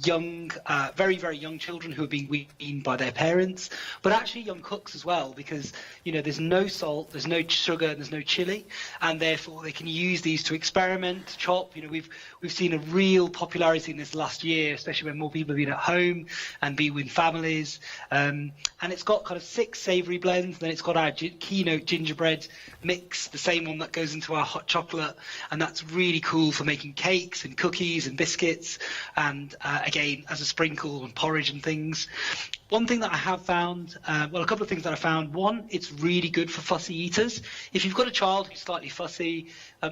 young, very, very young children who are being weaned by their parents, but actually young cooks as well, because, you know, there's no salt, there's no sugar, and there's no chili, and therefore they can use these to experiment, to chop. You know, we've seen a real popularity in this last year, especially when more people have been at home and be with families. And it's got kind of 6 savoury blends, then it's got our keynote gingerbread mix, the same one that goes into our hot chocolate, and that's really cool for making cakes and cookies and biscuits, and again, as a sprinkle and porridge and things. One thing that I have found, a couple of things that I found. One, it's really good for fussy eaters. If you've got a child who's slightly fussy,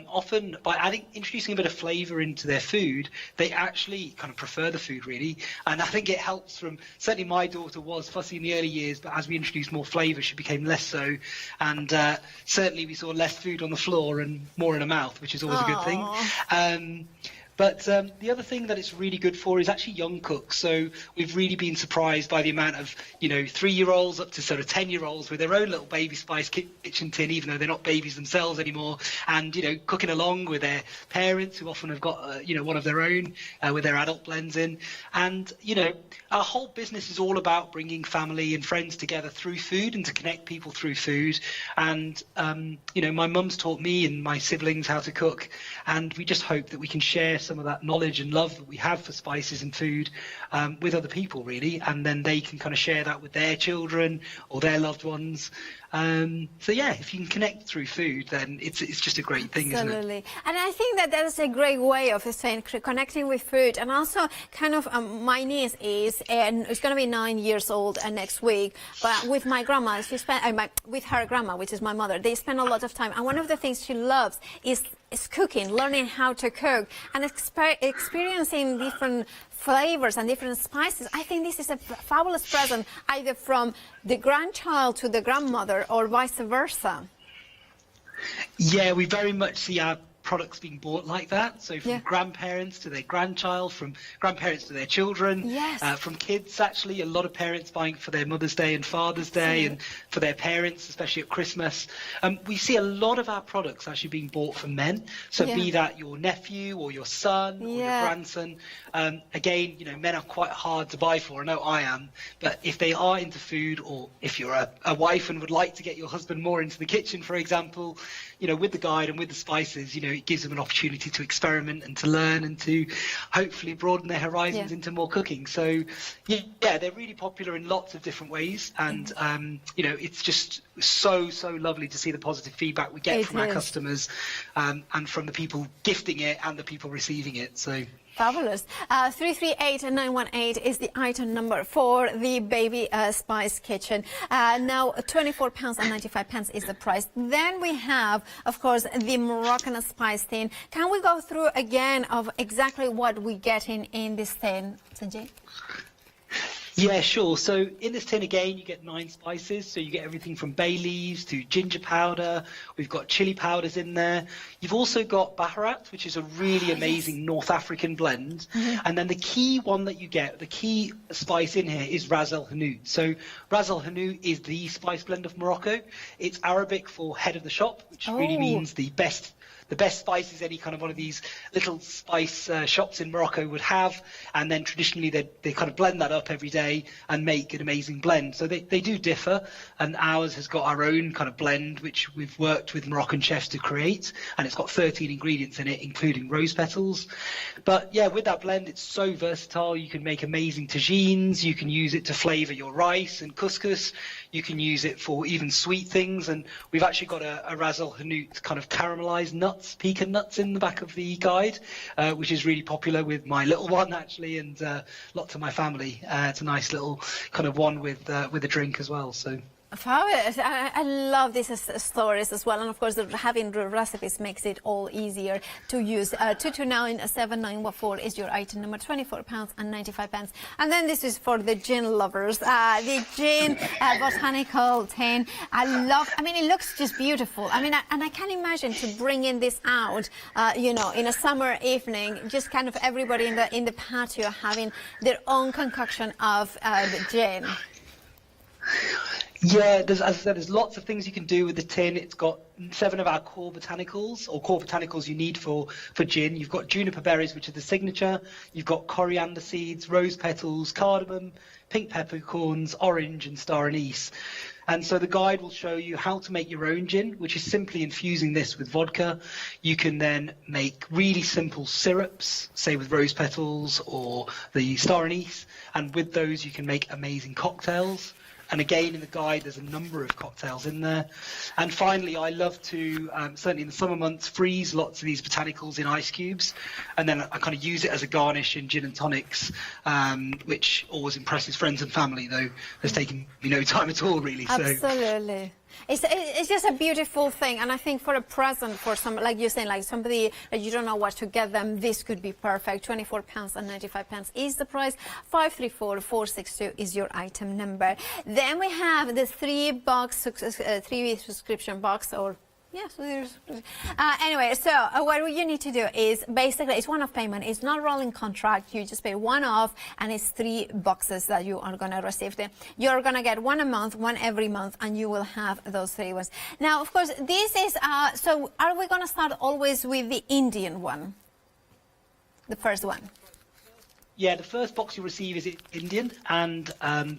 often by introducing a bit of flavour into their food, they actually kind of prefer the food, really. And I think it helps from, certainly my daughter was fussy in the early years, but as we introduced more flavour, she became less so. And certainly we saw less food on the floor and more in her mouth, which is always a good thing. But the other thing that it's really good for is actually young cooks. So we've really been surprised by the amount of, 3-year-olds up to sort of 10-year-olds with their own little Baby Spice kitchen tin, even though they're not babies themselves anymore, and, cooking along with their parents who often have got, one of their own with their adult blends in. And, our whole business is all about bringing family and friends together through food and to connect people through food. And, my mum's taught me and my siblings how to cook, and we just hope that we can share some of that knowledge and love that we have for spices and food with other people, really, and then they can kind of share that with their children or their loved ones. So yeah, if you can connect through food, then it's just a great thing, Absolutely. isn't it? And I think that is a great way of saying connecting with food. And also kind of my niece is going to be 9 years old next week, but with my grandma, she spent with her grandma, which is my mother, they spend a lot of time, and one of the things she loves is cooking, learning how to cook, and experiencing different flavors and different spices. I think this is a fabulous present, either from the grandchild to the grandmother or vice versa. Yeah, we very much see our products being bought like that. So from grandparents to their grandchild, from grandparents to their children, from kids, actually, a lot of parents buying for their Mother's Day and Father's Day and for their parents, especially at Christmas. We see a lot of our products actually being bought for men. So be that your nephew or your son or your grandson. Again, you know, men are quite hard to buy for. I know I am. But if they are into food, or if you're a wife and would like to get your husband more into the kitchen, for example, you know, with the guide and with the spices, you know, it gives them an opportunity to experiment and to learn and to hopefully broaden their horizons into more cooking. So, yeah, they're really popular in lots of different ways. And, you know, it's just so lovely to see the positive feedback we get from our customers and from the people gifting it and the people receiving it. So. Fabulous. 338918 is the item number for the Baby Spice Kitchen. Now, £24.95 is the price. Then we have, of course, the Moroccan spice tin. Can we go through again of exactly what we get in this tin, Sanjay? Yeah, sure. So in this tin, again, you get 9 spices. So you get everything from bay leaves to ginger powder. We've got chili powders in there. You've also got baharat, which is a really amazing North African blend. And then the key one that you get, the key spice in here is Ras El Hanout. So Ras El Hanout is the spice blend of Morocco. It's Arabic for head of the shop, which really means the best spices any kind of one of these little spice shops in Morocco would have, and then traditionally they kind of blend that up every day and make an amazing blend. So they do differ, and ours has got our own kind of blend which we've worked with Moroccan chefs to create, and it's got 13 ingredients in it, including rose petals. But yeah, with that blend, it's so versatile. You can make amazing tagines, you can use it to flavour your rice and couscous, you can use it for even sweet things, and we've actually got a Ras El Hanout kind of caramelised nuts, pecan nuts in the back of the guide, which is really popular with my little one actually, and lots of my family. It's a nice little kind of one with a drink as well. So. Fabulous. I love these stories as well, and of course having the recipes makes it all easier to use. 229794 is your item number, £24.95. And then this is for the gin lovers, the gin botanical tin. I mean, it looks just beautiful. I mean, and I can imagine to bring in this out, you know, in a summer evening, just kind of everybody in the patio having their own concoction of the gin. Yeah, as I said, there's lots of things you can do with the tin. It's got 7 of our core botanicals you need for gin. You've got juniper berries, which are the signature. You've got coriander seeds, rose petals, cardamom, pink peppercorns, orange, and star anise. And so the guide will show you how to make your own gin, which is simply infusing this with vodka. You can then make really simple syrups, say with rose petals or the star anise, and with those you can make amazing cocktails. And again, in the guide, there's a number of cocktails in there. And finally, I love to, certainly in the summer months, freeze lots of these botanicals in ice cubes. And then I kind of use it as a garnish in gin and tonics, which always impresses friends and family, though it's taken me no time at all, really. Absolutely. It's just a beautiful thing, and I think for a present for some, like you're saying, like somebody that you don't know what to get them, this could be perfect. £24.95 is the price. 534462 is your item number. Then we have the 3 subscription box, or yes, anyway, so what you need to do is basically it's one-off payment. It's not rolling contract. You just pay one-off, and it's 3 boxes that you are going to receive. You're going to get 1 a month, 1 every month, and you will have those 3 ones. Now, of course, this is so. Are we going to start always with the Indian one, the first one? Yeah, the first box you receive is Indian, and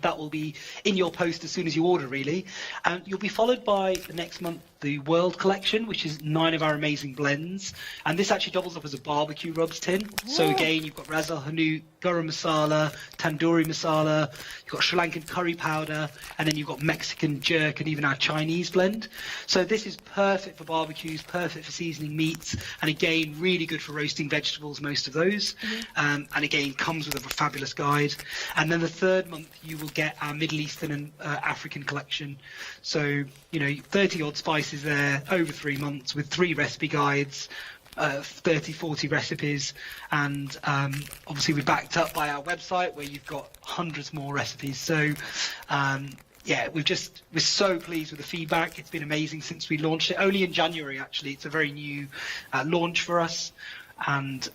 that will be in your post as soon as you order, really. And you'll be followed by the next month the World Collection, which is 9 of our amazing blends. And this actually doubles up as a barbecue rubs tin. Ooh. So again, you've got Ras El Hanout, garam masala, tandoori masala, you've got Sri Lankan curry powder, and then you've got Mexican jerk and even our Chinese blend. So this is perfect for barbecues, perfect for seasoning meats, and again, really good for roasting vegetables, most of those. And again, comes with a fabulous guide. And then the third month, you will get our Middle Eastern and African collection. So, you know, 30 odd spices there over 3 months with 3 recipe guides, 30-40 recipes, and obviously we're backed up by our website where you've got hundreds more recipes. So yeah, we're so pleased with the feedback. It's been amazing since we launched it. Only in January, actually. It's a very new launch for us. And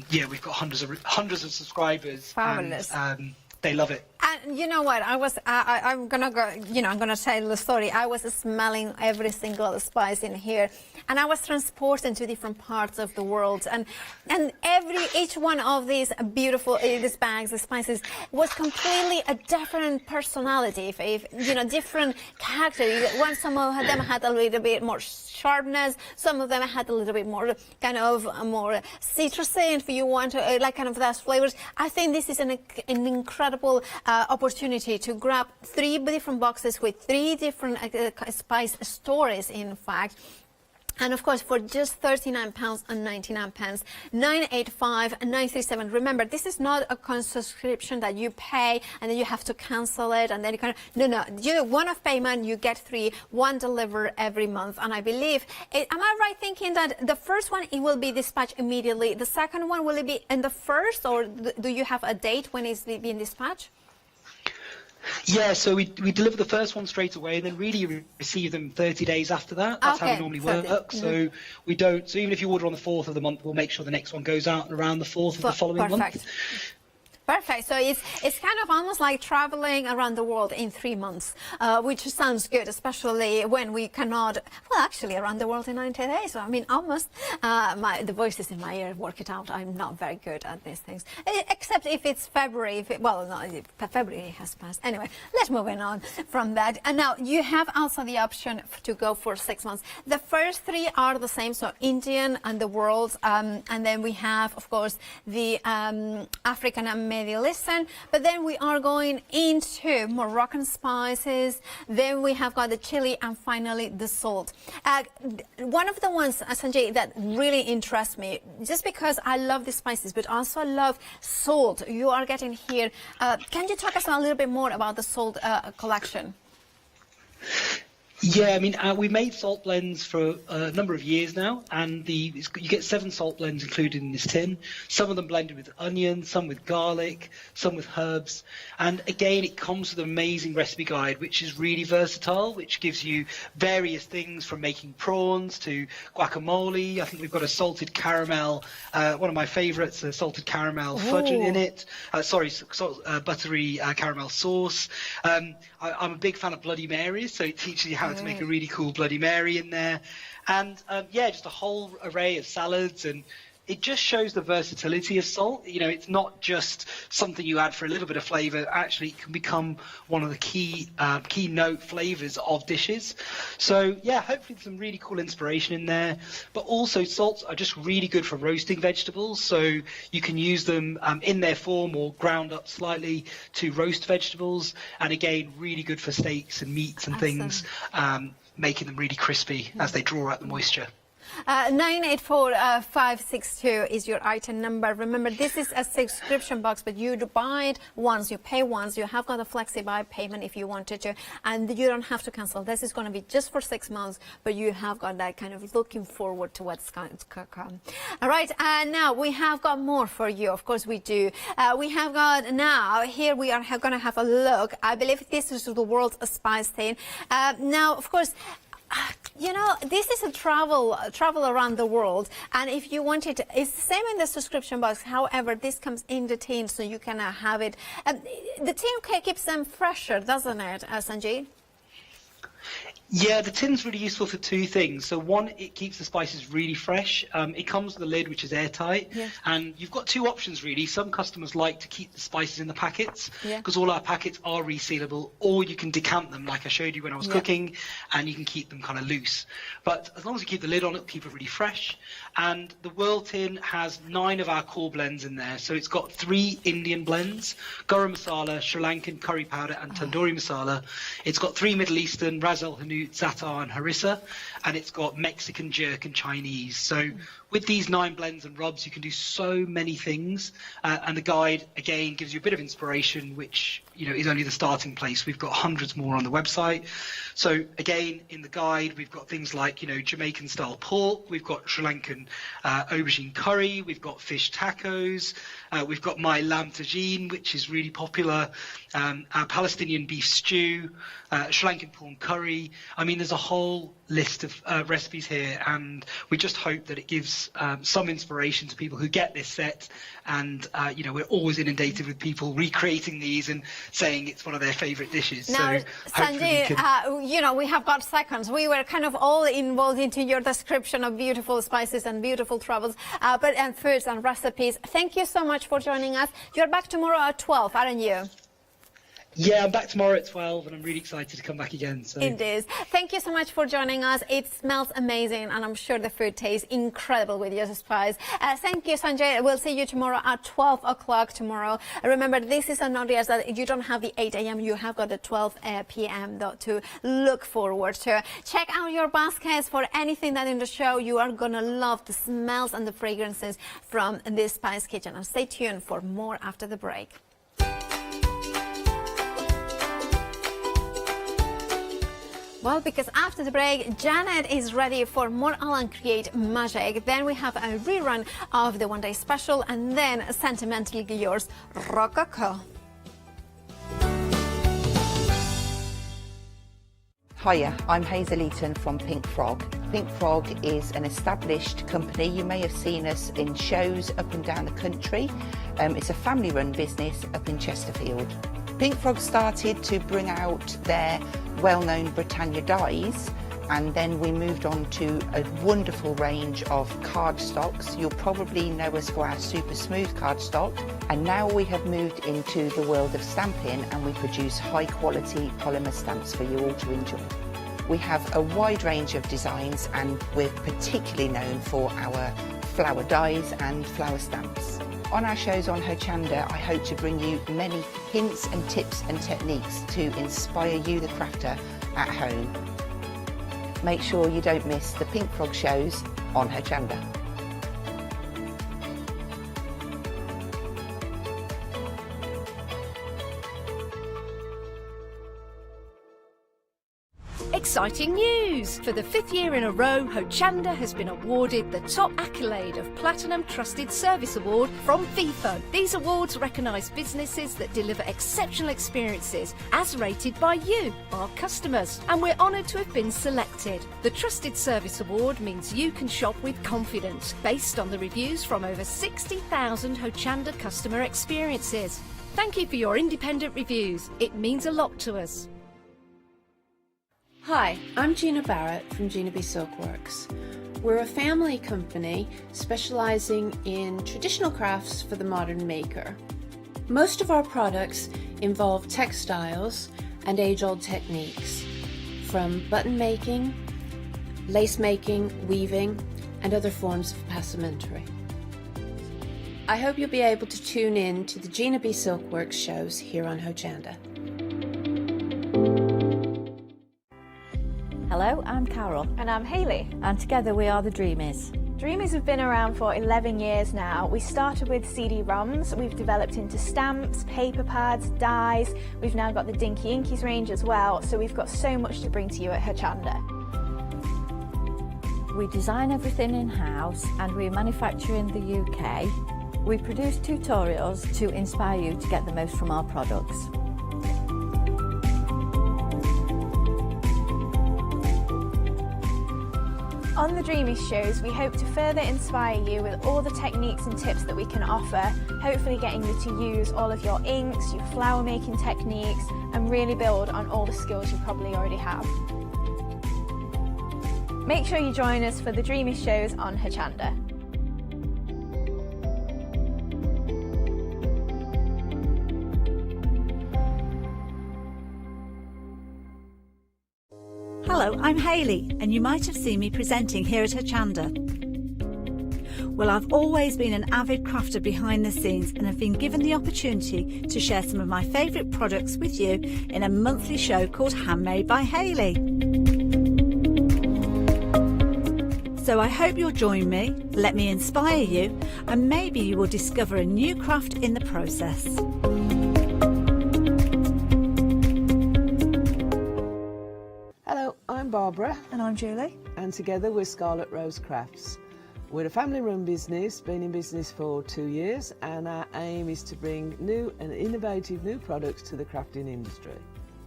yeah, we've got hundreds of subscribers. Fabulous. And they love it. And you know what? I'm gonna go. You know, I'm gonna tell the story. I was smelling every single spice in here, and I was transported to different parts of the world. And each one of these beautiful these bags, the spices, was completely a different personality. If you know, different character. Some of them had a little bit more sharpness. Some of them had a little bit more kind of more citrusy. If you want to like kind of those flavors, I think this is an incredible opportunity to grab 3 different boxes with 3 different spice stories, in fact. And of course, for just £39.99, 985 937. Remember, this is not a subscription that you pay and then you have to cancel it and then you can. No. You one-off payment, you get 3, 1 delivered every month. And I believe, am I right thinking that the first one it will be dispatched immediately? The second one will it be in the first, or do you have a date when it's being dispatched? Yeah, so we deliver the first one straight away, and then really receive them 30 days after that. That's how it normally works. So we don't. So even if you order on the 4th of the month, we'll make sure the next one goes out around the 4th of the following month. Perfect. So it's kind of almost like traveling around the world in 3 months, which sounds good, especially when we cannot. Well, actually, around the world in 90 days. So, I mean, almost. The voices in my ear work it out. I'm not very good at these things, except if it's February. February has passed. Anyway, let's move on from that. And now you have also the option to go for 6 months. The first 3 are the same. So Indian and the world, and then we have, of course, the African and Middle Eastern, but then we are going into Moroccan spices, then we have got the chili, and finally the salt. One of the ones, Sanjay, that really interests me, just because I love the spices, but also I love salt you are getting here. Can you talk us a little bit more about the salt collection? Yeah, I mean, we made salt blends for a number of years now, and you get 7 salt blends included in this tin. Some of them blended with onion, some with garlic, some with herbs. And again, it comes with an amazing recipe guide, which is really versatile, which gives you various things from making prawns to guacamole. I think we've got a salted caramel, one of my favorites, a salted caramel fudge in it. Buttery caramel sauce. I'm a big fan of Bloody Marys, so it teaches you how to make a really cool Bloody Mary in there. And yeah, just a whole array of salads, and it just shows the versatility of salt. You know, it's not just something you add for a little bit of flavor. Actually, it can become one of the keynote flavors of dishes. So yeah, hopefully some really cool inspiration in there. But also, salts are just really good for roasting vegetables. So you can use them in their form or ground up slightly to roast vegetables. And again, really good for steaks and meats and things, making them really crispy as they draw out the moisture. 984562 is your item number. Remember, this is a subscription box, but you buy it once, you pay once, you have got a flexi-buy payment if you wanted to, and you don't have to cancel. This is going to be just for 6 months, but you have got that kind of looking forward to what's going to come. All right, and now we have got more for you. Of course we do. We have got now, here we are going to have a look. I believe this is the world's spice tin. Now, of course, you know, this is a travel around the world, and if you want it, it's the same in the subscription box. However, this comes in the tin, so you can have it. The tin keeps them fresher, doesn't it, Sanjay? Yeah, the tin's really useful for 2 things. So one, it keeps the spices really fresh. It comes with a lid which is airtight, and you've got 2 options really. Some customers like to keep the spices in the packets because all our packets are resealable, or you can decant them like I showed you when I was cooking, and you can keep them kind of loose. But as long as you keep the lid on, it'll keep it really fresh. And the World Tin has 9 of our core blends in there. So it's got 3 Indian blends, garam masala, Sri Lankan curry powder, and tandoori masala. It's got 3 Middle Eastern, ras el hanout, barbecue, za'atar and harissa, and it's got Mexican jerk and Chinese. So with these 9 blends and rubs, you can do so many things, and the guide again gives you a bit of inspiration, which is only the starting place. We've got hundreds more on the website. So again, in the guide, we've got things like Jamaican style pork, we've got Sri Lankan aubergine curry, we've got fish tacos, we've got my lamb tagine, which is really popular, our Palestinian beef stew, Sri Lankan prawn curry. I mean, there's a whole list of recipes here, and we just hope that it gives some inspiration to people who get this set. And we're always inundated with people recreating these and saying it's one of their favourite dishes. Now, so Sanjay, we have got seconds. We were kind of all involved into your description of beautiful spices and beautiful travels, and foods and recipes. Thank you so much for joining us. You're back tomorrow at 12, aren't you? Yeah, I'm back tomorrow at 12, and I'm really excited to come back again. So. It is. Thank you so much for joining us. It smells amazing, and I'm sure the food tastes incredible with your spice. Thank you, Sanjay. We'll see you tomorrow at 12 o'clock tomorrow. Remember, this is an audience that you don't have the 8 a.m. You have got the 12 p.m. to look forward to. Check out your baskets for anything that in the show. You are going to love the smells and the fragrances from this Spice Kitchen. And stay tuned for more after the break. Well, because after the break, Janet is ready for more Alan Create magic. Then we have a rerun of the One Day Special, and then Sentimentally Yours, Rococo. Hiya, I'm Hazel Eaton from Pink Frog. Pink Frog is an established company. You may have seen us in shows up and down the country. It's a family-run business up in Chesterfield. Pink Frog started to bring out their well-known Britannia dyes, and then we moved on to a wonderful range of cardstocks. You'll probably know us for our super smooth cardstock, and now we have moved into the world of stamping, and we produce high quality polymer stamps for you all to enjoy. We have a wide range of designs, and we're particularly known for our flower dyes and flower stamps. On our shows on Hochanda, I hope to bring you many hints and tips and techniques to inspire you, the crafter, at home. Make sure you don't miss the Pink Frog shows on Hochanda. Exciting news! For the 5th year in a row, Hochanda has been awarded the top accolade of Platinum Trusted Service Award from Feefo. These awards recognise businesses that deliver exceptional experiences as rated by you, our customers, and we're honoured to have been selected. The Trusted Service Award means you can shop with confidence, based on the reviews from over 60,000 Hochanda customer experiences. Thank you for your independent reviews. It means a lot to us. Hi, I'm Gina Barrett from Gina B Silkworks. We're a family company specialising in traditional crafts for the modern maker. Most of our products involve textiles and age-old techniques, from button making, lace making, weaving, and other forms of passementerie. I hope you'll be able to tune in to the Gina B Silkworks shows here on Hochanda. Hello, I'm Carol. And I'm Hayley. And together we are the Dreamies. Dreamies have been around for 11 years now. We started with CD-ROMs, we've developed into stamps, paper pads, dies. We've now got the Dinky Inkies range as well, so we've got so much to bring to you at Hochanda. We design everything in-house and we manufacture in the UK. We produce tutorials to inspire you to get the most from our products. On the Dreamies shows, we hope to further inspire you with all the techniques and tips that we can offer, hopefully getting you to use all of your inks, your flower making techniques, and really build on all the skills you probably already have. Make sure you join us for the Dreamies shows on Hochanda. Hello, I'm Hayley, and you might have seen me presenting here at Hochanda. Well, I've always been an avid crafter behind the scenes and have been given the opportunity to share some of my favourite products with you in a monthly show called Handmade by Hayley. So I hope you'll join me, let me inspire you, and maybe you will discover a new craft in the process. Hello, I'm Barbara. And I'm Julie. And together we're Scarlet Rose Crafts. We're a family-run business, been in business for 2 years, and our aim is to bring new and innovative new products to the crafting industry.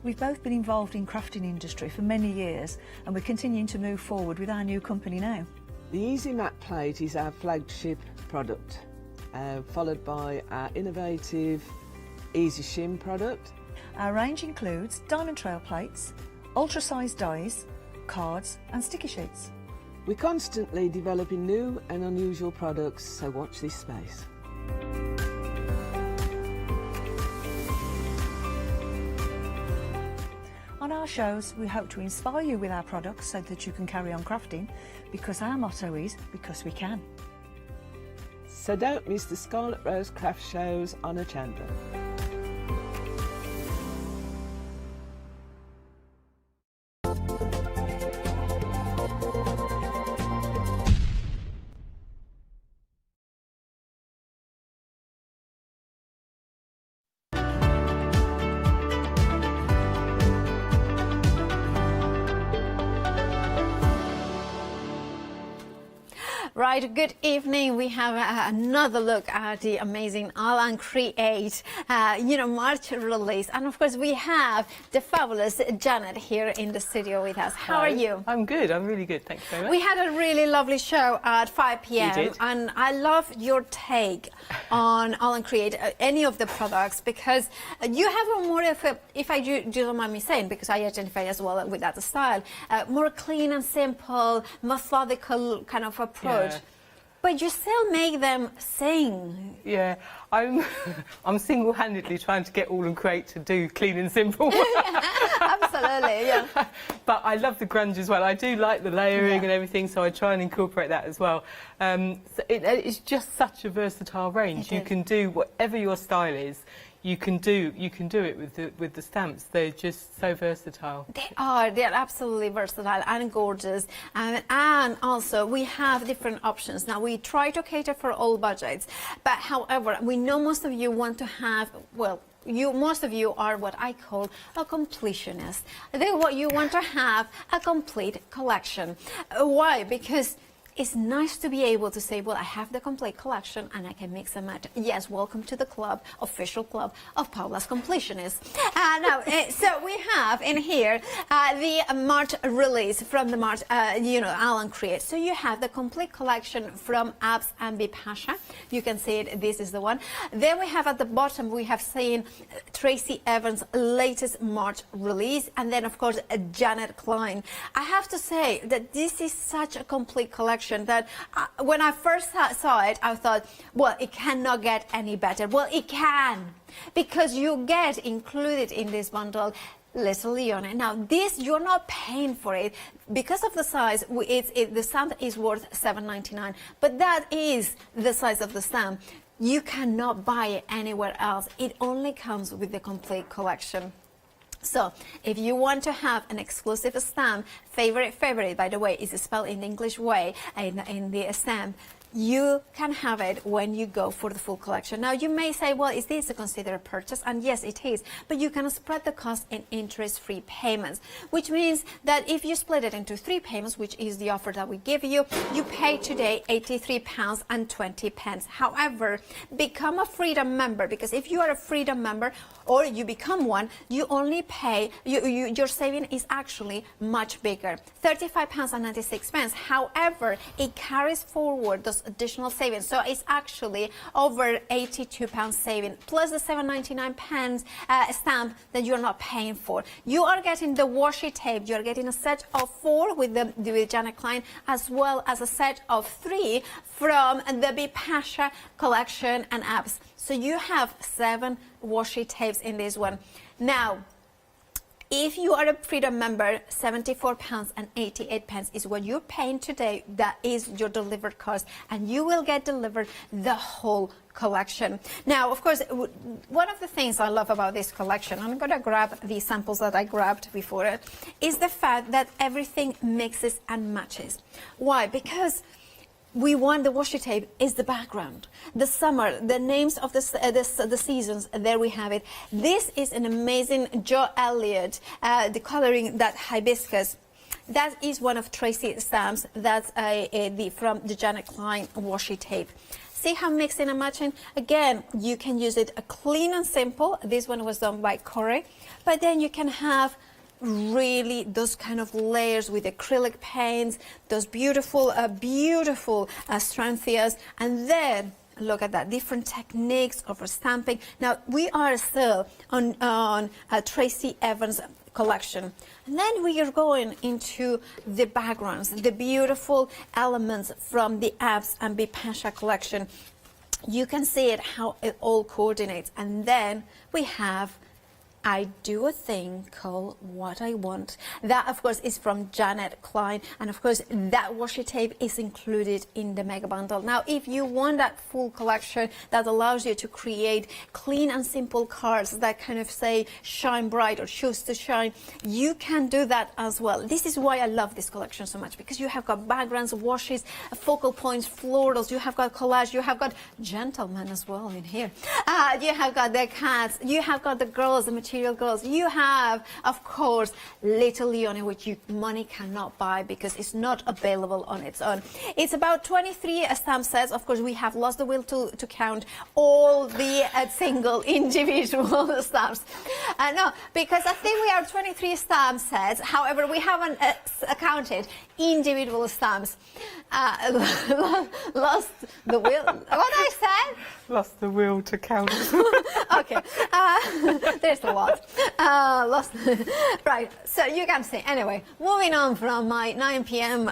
We've both been involved in crafting industry for many years, and we're continuing to move forward with our new company now. The Easy Mat Plate is our flagship product, followed by our innovative Easy Shim product. Our range includes diamond trail plates, ultra-sized dies, cards and sticky sheets. We're constantly developing new and unusual products, so watch this space. On our shows, we hope to inspire you with our products so that you can carry on crafting, because our motto is, because we can. So don't miss the Scarlet Rose Craft shows on Hochanda. Right, good evening. We have another look at the amazing All Create, March release. And of course, we have the fabulous Janet here in the studio with us. How are you? I'm good. I'm really good. Thank you very much. We had a really lovely show at 5 p.m. We did. And I love your take on All Create, any of the products, because you have a more of a, if I do don't mind me saying, because I identify as well with that style, more clean and simple, methodical kind of approach. Yeah. But you still make them sing. Yeah, I'm single-handedly trying to get All Create to do clean and simple. Absolutely, yeah. But I love the grunge as well. I do like the layering and everything, so I try and incorporate that as well. So it's just such a versatile range. You can do whatever your style is. You can do it with the stamps. They're just so versatile. They're absolutely versatile and gorgeous, and also we have different options. Now we try to cater for all budgets, but however we know most of you want to have, most of you are what I call a completionist. You want to have a complete collection. Why? Because it's nice to be able to say, well, I have the complete collection and I can mix and match. Yes, welcome to the club, official club of Paula's Completionists. So we have in here the March release from the March, All Create. So you have the complete collection from Abs and Bipasha. You can see it, this is the one. Then we have at the bottom, we have seen Tracy Evans' latest March release. And then, of course, Janet Klein. I have to say that this is such a complete collection that when I first saw it, I thought, well, it cannot get any better. Well, it can, because you get included in this bundle Little Leone. Now, this, you're not paying for it. Because of the size, the stamp is worth $7.99, but that is the size of the stamp. You cannot buy it anywhere else. It only comes with the complete collection. So, if you want to have an exclusive stamp, favorite, by the way, is spelled in the English way in the stamp, you can have it when you go for the full collection. Now, you may say, well, is this a considered purchase? And yes, it is. But you can spread the cost in interest-free payments, which means that if you split it into 3 payments, which is the offer that we give you, you pay today £83.20. However, become a Freedom member, because if you are a Freedom member or you become one, you only pay, your saving is actually much bigger, £35.96. However, it carries forward those additional savings, so it's actually over £82 saving, plus the £7.99 stamp that you're not paying for. You are getting the washi tape, you're getting a set of 4 with Janet Klein, as well as a set of 3 from the Bipasha collection and apps. So you have 7 washi tapes in this one. Now, If you are a Freedom member, £74.88 is what you're paying today. That is your delivered cost, and you will get delivered the whole collection. Now, of course, one of the things I love about this collection, I'm going to grab the samples that I grabbed before it, is the fact that everything mixes and matches. Why? Because we want the washi tape is the background. The summer, the names of the seasons, there we have it. This is an amazing Joe Elliott, the coloring, that hibiscus. That is one of Tracy stamps. That's from the Janet Klein washi tape. See how mixing and matching? Again, you can use it clean and simple. This one was done by Corey. But then you can have really those kind of layers with acrylic paints, those beautiful, beautiful stranthias. And then look at that, different techniques of stamping. Now, we are still on Tracy Evans collection. And then we are going into the backgrounds, the beautiful elements from the Abs and Bipasha collection. You can see it, how it all coordinates. And then we have I do a thing called What I Want. That, of course, is from Janet Klein. And, of course, that washi tape is included in the mega bundle. Now, if you want that full collection that allows you to create clean and simple cards that kind of say shine bright or choose to shine, you can do that as well. This is why I love this collection so much, because you have got backgrounds, washes, focal points, florals, you have got collage, you have got gentlemen as well in here. You have got the cats, you have got the girls, the material girls. You have, of course, Little Leonie, which money cannot buy because it's not available on its own. It's about 23 stamp sets. Of course, we have lost the will to count all the single individual stamps. No, because I think we are 23 stamp sets. However, we haven't counted individual stamps. Lost the will. What I said? Lost the will to count. Okay, there's a lot. Lost. Right, so you can see. Anyway, moving on from my 9 p.m.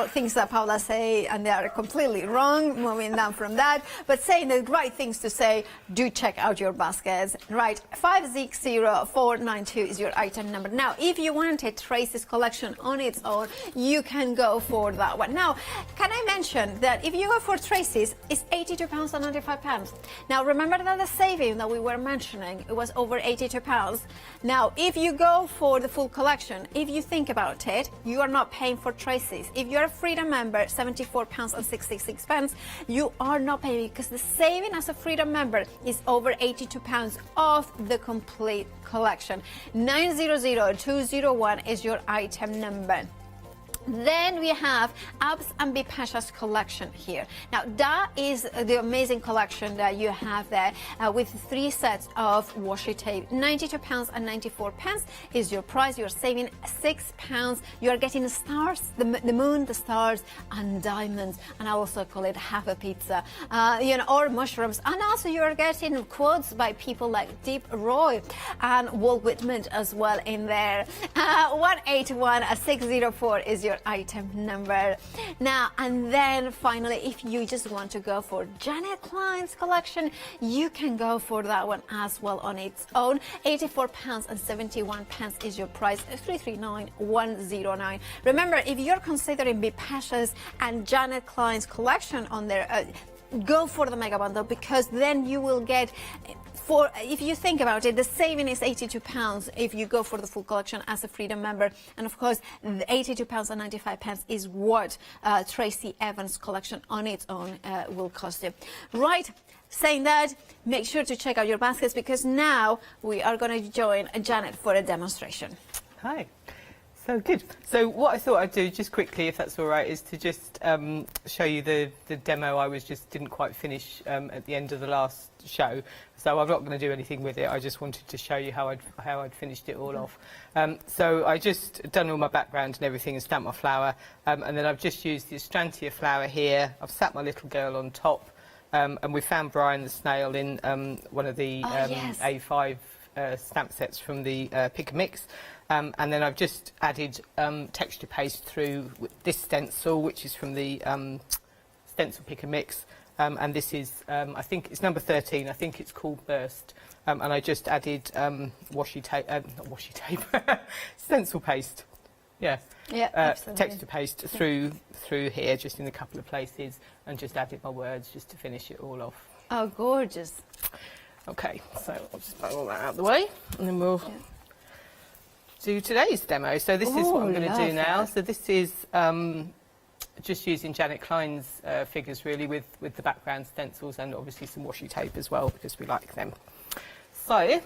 Things that Paula say, and they are completely wrong. Moving down from that, but saying the right things to say. Do check out your baskets. Right, 560492 is your item number. Now, if you wanted Tracy's collection on its own, you can go for that one. Now, can I mention that if you go for Tracy's, it's £82 and £95. Now, remember that the saving that we were mentioning, it was over £82. Now, if you go for the full collection, if you think about it, you are not paying for Tracy's. If you're a Freedom member, £74 and 66 pence, you are not paying, because the saving as a Freedom member is over £82 off the complete collection. 900201 is your item number. Then we have Abs and Bipasha's collection here. Now, that is the amazing collection that you have there with 3 sets of washi tape. £92 and 94 pence is your price. You're saving £6. You're getting the stars, the moon, the stars, and diamonds. And I also call it half a pizza, or mushrooms. And also you're getting quotes by people like Deep Roy and Walt Whitman as well in there. 181604 is your item number. Now, and then finally, if you just want to go for Janet Klein's collection, you can go for that one as well on its own. £84 and 71 pence is your price. 339109. Remember, if you're considering Bipasha's and Janet Klein's collection on there, go for the mega bundle, because then you will get, if you think about it, the saving is £82 if you go for the full collection as a Freedom member. And of course, the £82 and 95 pence is what Tracy Evans' collection on its own will cost you. Right, saying that, make sure to check out your baskets, because now we are going to join Janet for a demonstration. Hi. So good. So what I thought I'd do, just quickly, if that's all right, is to just show you the demo I didn't quite finish at the end of the last show. So I'm not going to do anything with it. I just wanted to show you how I'd finished it all off. So I just done all my background and everything and stamped my flower, and then I've just used the Astrantia flower here. I've sat my little girl on top, and we found Brian the snail in one of the yes. A5 stamp sets from the Pick and Mix. And then I've just added texture paste through this stencil, which is from the stencil Pick and Mix. and this is, I think it's number 13. I think it's called Burst, and I just added washi tape, not washi tape, stencil paste. Yeah. Yeah, absolutely. Texture paste through here, just in a couple of places, and just added my words just to finish it all off. Oh, gorgeous. Okay, so I'll just put all that out of the way, and then we'll do today's demo. So this is what I'm going to do now. So this is just using Janet Klein's figures, really, with the background stencils and obviously some washi tape as well, because we like them. So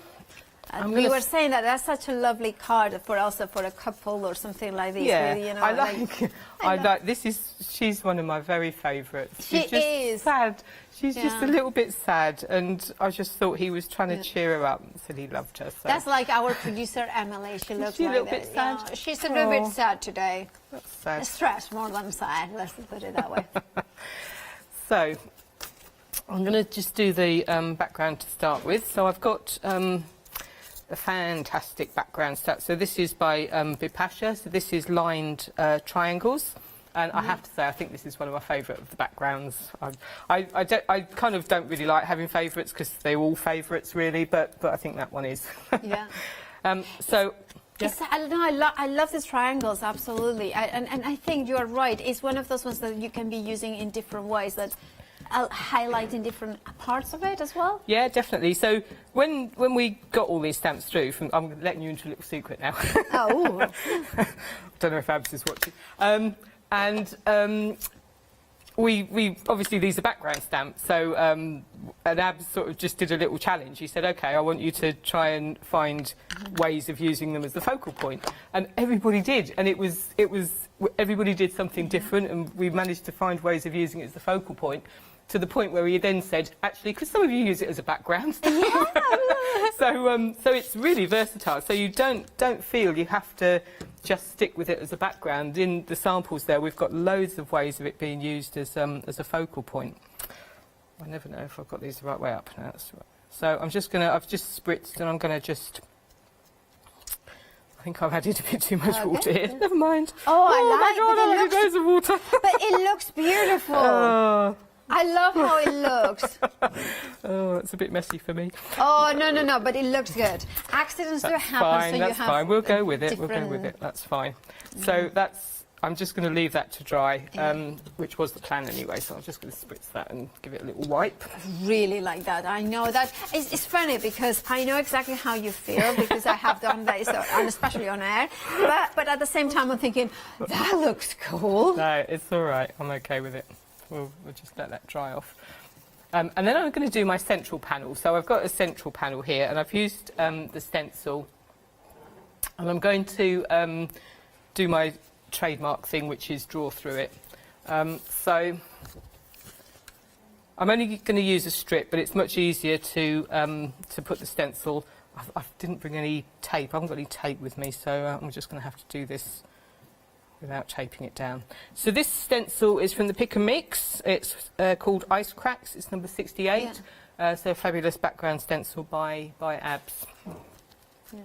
You were saying that that's such a lovely card for also for a couple or something like this. Yeah, really, you know, I like this is she's one of my very favourites. She She's just is sad. She's just a little bit sad, and I just thought he was trying to cheer her up and said he loved her. So. That's like our producer Emily. She looks she like a little that. bit sad? Yeah, she's a little bit sad today. That's sad. Stressed more than sad. Let's put it that way. So I'm going to just do the background to start with. So I've got the fantastic background stuff. So this is by Bipasha. So this is lined triangles. And I have to say, I think this is one of my favourite of the backgrounds. I kind of don't really like having favourites because they're all favourites, really, but I think that one is. Yeah. So... Yeah. I don't know. I love these triangles, absolutely. And I think you're right. It's one of those ones that you can be using in different ways that I'll highlight in different parts of it as well. Yeah, definitely. So when we got all these stamps through, I'm letting you into a little secret now. Oh. Don't know if Abs is watching. We obviously, these are background stamps, so and Abs sort of just did a little challenge. He said, OK, I want you to try and find ways of using them as the focal point. And everybody did, and it was everybody did something different, and we managed to find ways of using it as the focal point, to the point where he then said, actually, could some of you use it as a background? Yeah. So it's really versatile. So you don't feel you have to just stick with it as a background. In the samples there, we've got loads of ways of it being used as a focal point. I never know if I've got these the right way up now. That's right. So I've just spritzed, and I'm going to just... I think I've added a bit too much water here. Never mind. Oh, I God, I added loads of water. But it looks beautiful. I love how it looks. Oh, it's a bit messy for me. Oh, no, but it looks good. Accidents do happen, fine, so that's you have fine. We'll go with it. different... We'll go with it. That's fine. So I'm just going to leave that to dry, which was the plan anyway. So I'm just going to spritz that and give it a little wipe. Really like that. I know that. It's funny because I know exactly how you feel because I have done that, and especially on air. But at the same time, I'm thinking, that looks cool. No, it's all right. I'm okay with it. We'll just let that dry off. And then I'm going to do my central panel. So I've got a central panel here, and I've used the stencil. And I'm going to do my trademark thing, which is draw through it. So I'm only going to use a strip, but it's much easier to put the stencil. I didn't bring any tape. I haven't got any tape with me, so I'm just going to have to do this without taping it down. So this stencil is from the Pick and Mix. It's called Ice Cracks. It's number 68. Yeah. So a fabulous background stencil by Abs. Yeah.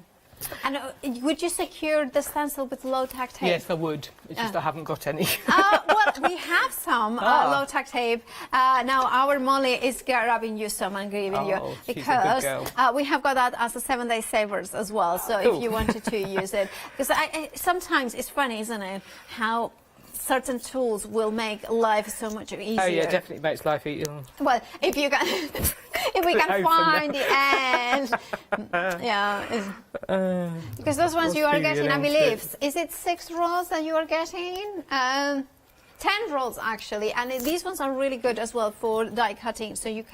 And would you secure the stencil with low-tack tape? Yes, I would. It's just I haven't got any. Well, we have some low-tack tape. Now, our Molly is grabbing you some and giving you, because we have got that as a 7-day savers as well. So if you wanted to use it, because sometimes it's funny, isn't it, how certain tools will make life so much easier. Oh yeah, definitely makes life easier. Well, if you can, if we can find the end, yeah. Because those ones you are getting, I believe, is it 6 rolls that you are getting? 10 rolls actually, and these ones are really good as well for die cutting. So you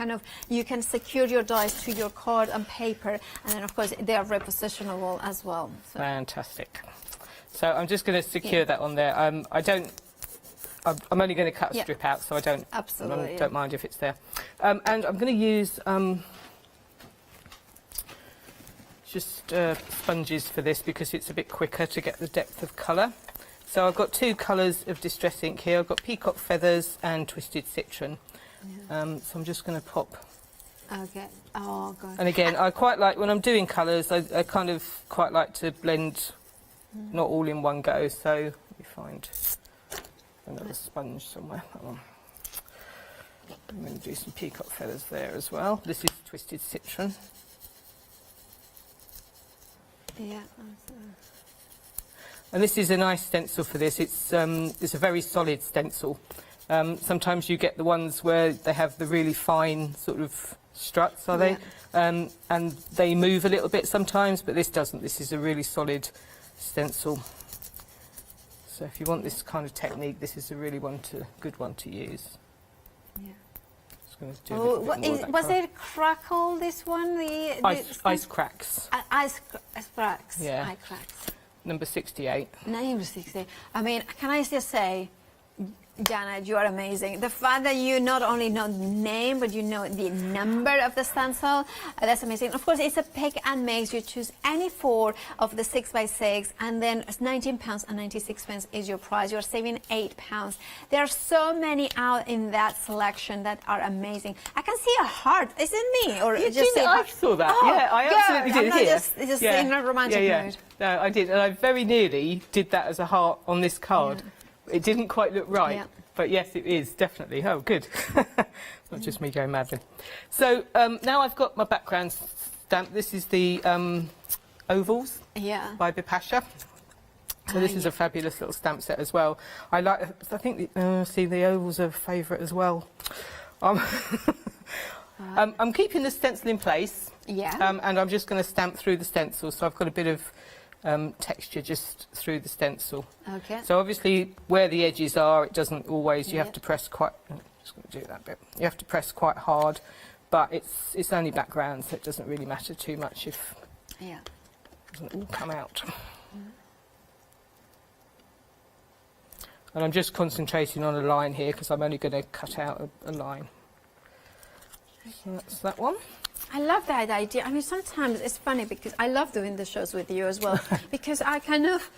can secure your dies to your card and paper, and then of course they are repositionable as well. So. Fantastic. So I'm just going to secure that on there. I'm only going to cut a strip out, so I don't mind if it's there. And I'm going to use just sponges for this because it's a bit quicker to get the depth of colour. So I've got 2 colours of distress ink here. I've got Peacock Feathers and Twisted Citron. Yeah. So I'm just going to pop. Okay. Oh god. And again, I quite like when I'm doing colours. I kind of quite like to blend. Not all in one go, so let me find another sponge somewhere. I'm going to do some peacock feathers there as well. This is twisted citron. Yeah. And this is a nice stencil for this. It's a very solid stencil. Sometimes you get the ones where they have the really fine sort of struts, are they? And they move a little bit sometimes, but this doesn't. This is a really solid stencil. So if you want this kind of technique, this is a really good one to use. Yeah. Just going to do a little bit more of that was colour. it crackle, this one? Ice cracks. Ice cracks. Yeah. Ice cracks. Number 68. Number 68. I mean, can I just say, Janet, you are amazing. The fact that you not only know the name, but you know the number of the stencil, that's amazing. Of course, it's a pick and mix. You choose any 4 of the 6x6, and then it's £19.96 is your price. You're saving £8. There are so many out in that selection that are amazing. I can see a heart. Is it me? Or You just did, I saw that. Oh, yeah, I absolutely good. did I'm here. not just in a romantic mood. No, I did, and I very nearly did that as a heart on this card. Yeah. It didn't quite look right, Yeah. but yes, it is, definitely. Oh, good. It's not just me going mad then. So now I've got my background stamp. This is the ovals by Bipasha. So this is a fabulous little stamp set as well. I think, see, the ovals are a favourite as well. I'm keeping the stencil in place. Yeah. And I'm just going to stamp through the stencil, so I've got a bit of texture just through the stencil. Okay. So obviously where the edges are, it doesn't always, you have to press quite, I'm just going to do that bit. You have to press quite hard, but it's only background, so it doesn't really matter too much if it doesn't all come out. And I'm just concentrating on a line here because I'm only going to cut out a line. So that's that one. I love that idea. I mean, sometimes it's funny because I love doing the shows with you as well because I kind of,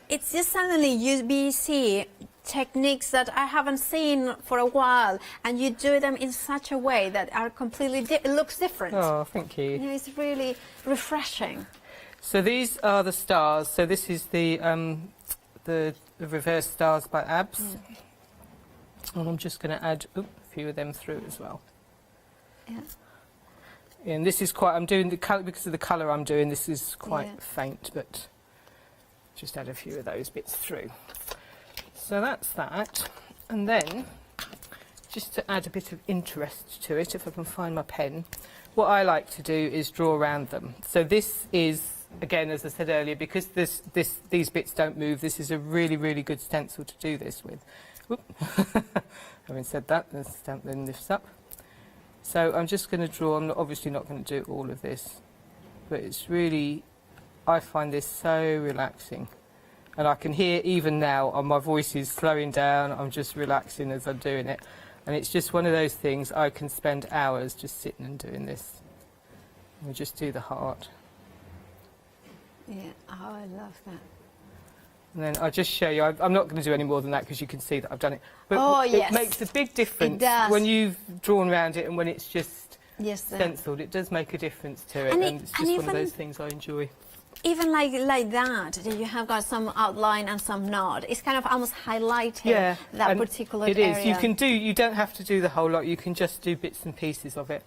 it's just suddenly you see techniques that I haven't seen for a while, and you do them in such a way that are completely, it looks different. Oh, thank you. You know, it's really refreshing. So these are the stars. So this is the reverse stars by Abs. And I'm just going to add a few of them through as well. Yeah. And this is quite, I'm doing the colour, because of the colour I'm doing, this is quite faint, but just add a few of those bits through. So that's that. And then, just to add a bit of interest to it, if I can find my pen, what I like to do is draw around them. So this is, again, as I said earlier, because these bits don't move, this is a really, really good stencil to do this with. Having said that, the stamp then lifts up. So I'm just going to draw, I'm obviously not going to do all of this, but it's really, I find this so relaxing. And I can hear even now, my voice is slowing down, I'm just relaxing as I'm doing it. And it's just one of those things, I can spend hours just sitting and doing this. And we just do the heart. Yeah, oh, I love that. And then I'll just show you, I'm not going to do any more than that because you can see that I've done it. But yes. It makes a big difference It does. when you've drawn around it and when it's just Yes, stenciled. It does make a difference to it, And and it- it's and just one of even- those things I enjoy. Even like that, you have got some outline and some not. It's kind of almost highlighting that and particular it area. is. You don't have to do the whole lot. You can just do bits and pieces of it.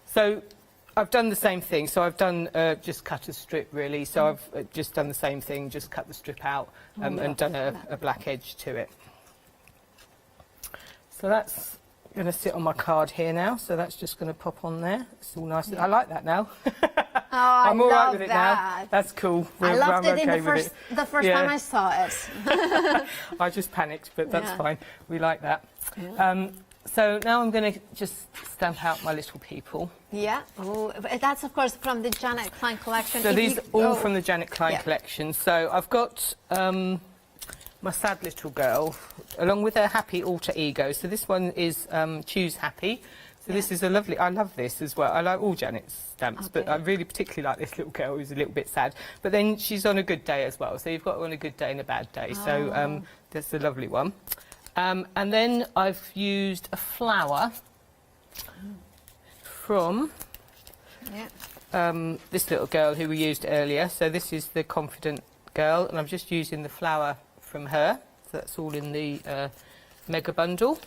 So I've done the same thing. So I've done just cut a strip really. So I've just done the same thing, just cut the strip out and done a black edge to it. So that's going to sit on my card here now. So that's just going to pop on there. It's all nice. I like that now. I'm all right with it now. That's cool. I loved it in okay the first time I saw it. I just panicked, but that's fine. We like that. So now I'm going to just stamp out my little people. Yeah. Oh, that's of course from the Janet Klein collection. So these are all from the Janet Klein collection. So I've got my sad little girl, along with her happy alter ego. So this one is Choose Happy. So this is a lovely, I love this as well. I like all Janet's stamps, but I really particularly like this little girl who's a little bit sad. But then she's on a good day as well. So you've got her on a good day and a bad day. So that's a lovely one. And then I've used a flower from this little girl who we used earlier. So this is the Confident Girl, and I'm just using the flower from her. So that's all in the mega bundle.